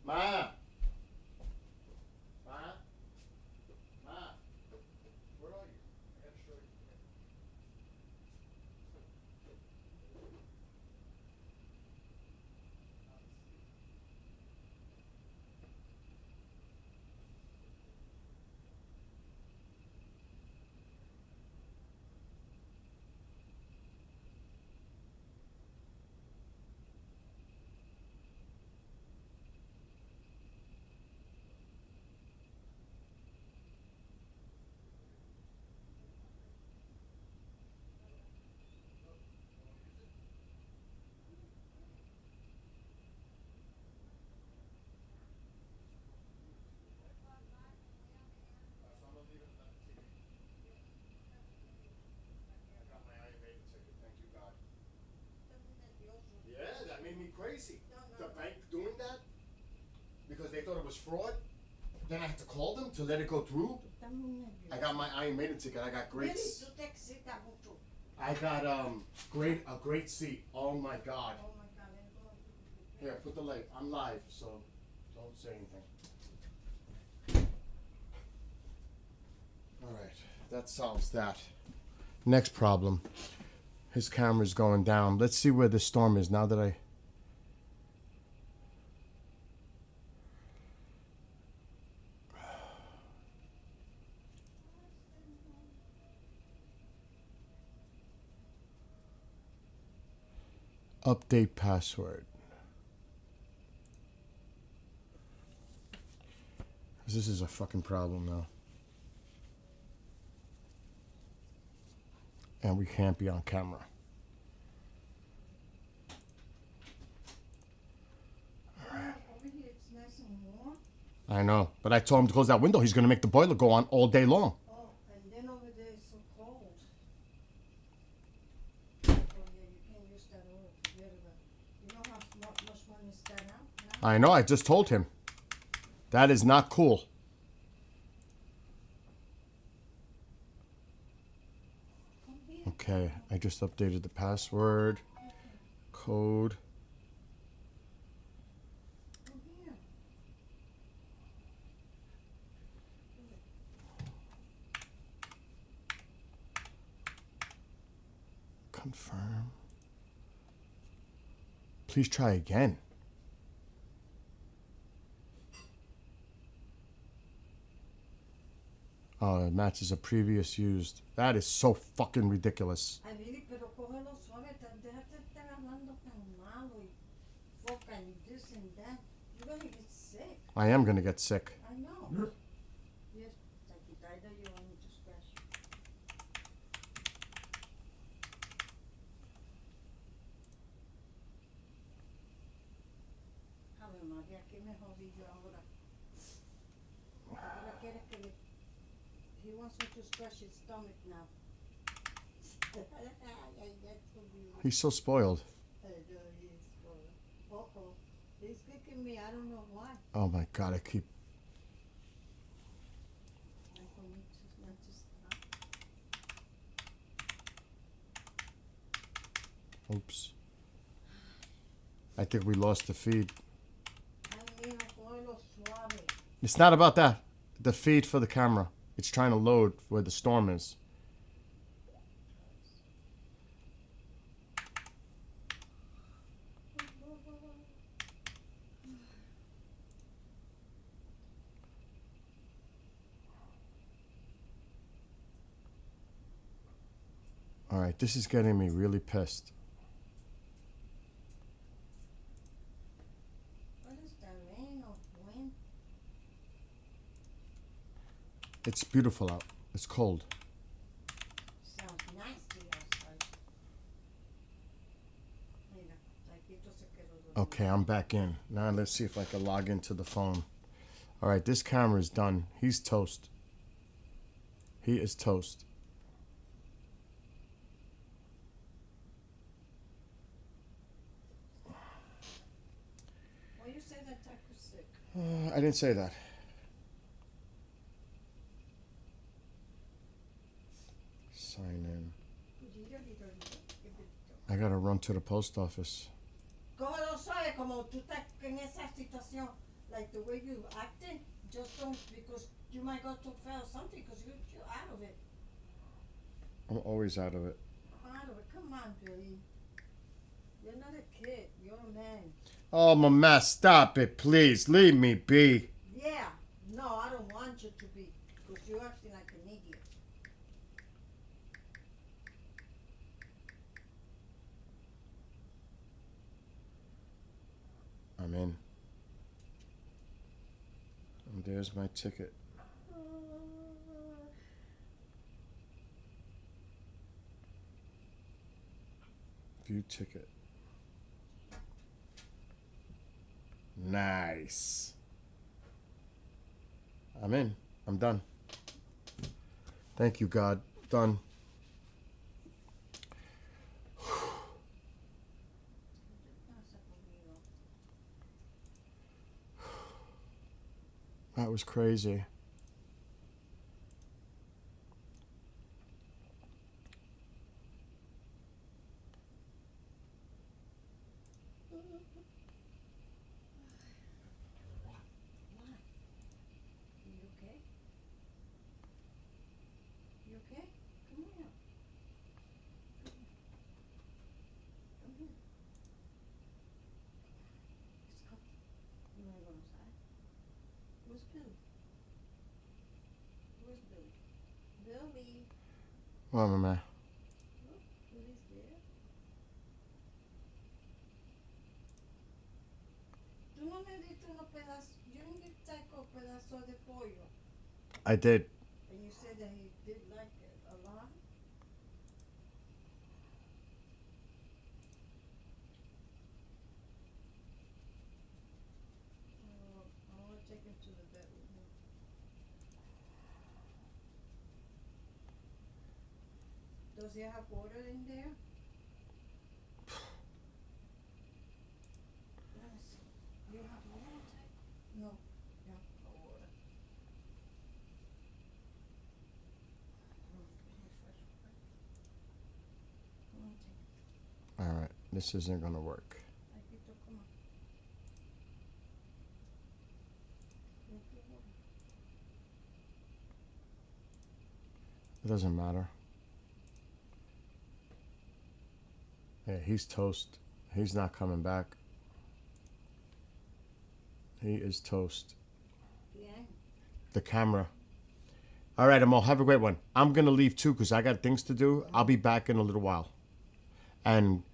Ma! Ma? Ma? Where are you? I gotta show you. Yeah, that made me crazy. The bank doing that because they thought it was fraud. Then I had to call them to let it go through. I got my Iron Maiden ticket. I got great. I got a great seat. Oh my God. Here, put the light. I'm live, so don't say anything. All right, that solves that. Next problem. His camera's going down. Let's see where the storm is now that I... Update password. This is a fucking problem now. And we can't be on camera. Over here it's nice and warm. I know, but I told him to close that window. He's going to make the boiler go on all day long. Oh, and then over there it's so cold. Oh yeah, you can't use that oil. Forget about it. You know how much money is that out now? I know, I just told him. That is not cool. Okay, I just updated the password, code. Confirm. Please try again. Oh, it matches a previous used. That is so fucking ridiculous. Ay, Billy, pero cógelo suave. Déjate estar hablando tan malo y foca and this and that. You're gonna get sick. I am gonna get sick. I know. Yes, taquitida, you want me to scratch. Ave María, ¿qué me jodí yo ahora? Ahora quiere que le... He wants me to scratch his stomach now. He's so spoiled. I know he is spoiled. Uh-oh. He's kicking me, I don't know why. Oh my god, I keep... Like for me to not to stop. Oops. I think we lost the feed. Ay, mijo, cógelo suave. It's not about that. The feed for the camera. It's trying to load where the storm is. Alright, this is getting me really pissed. What is the rain or wind? It's beautiful out. It's cold. Sounds nasty outside. Mira, Taquito se quedó dormido. Okay, I'm back in. Now let's see if I can log into the phone. Alright, this camera is done. He's toast. He is toast. Why you say that Taco's sick? I didn't say that. Sign in. I gotta run to the post office. Cógelo suave, como tú estás en esa situación, like the way you acting, just don't, because you might go too far or something, because you're out of it. I'm always out of it. Out of it, come on, Billy. You're not a kid, you're a man. Oh, Mama, stop it, please. Leave me be. Yeah, no, I don't want you to be, because you're acting like an idiot. I'm in. And there's my ticket. View ticket. Nice. I'm in. I'm done. Thank you, God. Done. That was crazy. You okay? You okay? Come here. Come here. Let's go. You wanna go outside? Where's Billy? Where's Billy? Billy. Well, Mama. Look, Billy's there. Tú no me diste unos pedazos. You didn't get Taco pedazo de pollo. I did. And you said that he did like it a lot? Does it have water in there? Let me see. You have water? No. Yeah, no water. Come on, take it. All right, this isn't gonna work. Aquí tú, come on. Take the water. It doesn't matter. Yeah, he's toast. He's not coming back. He is toast. Bien. The camera. All right, Amal, have a great one. I'm going to leave too because I got things to do. I'll be back in a little while. And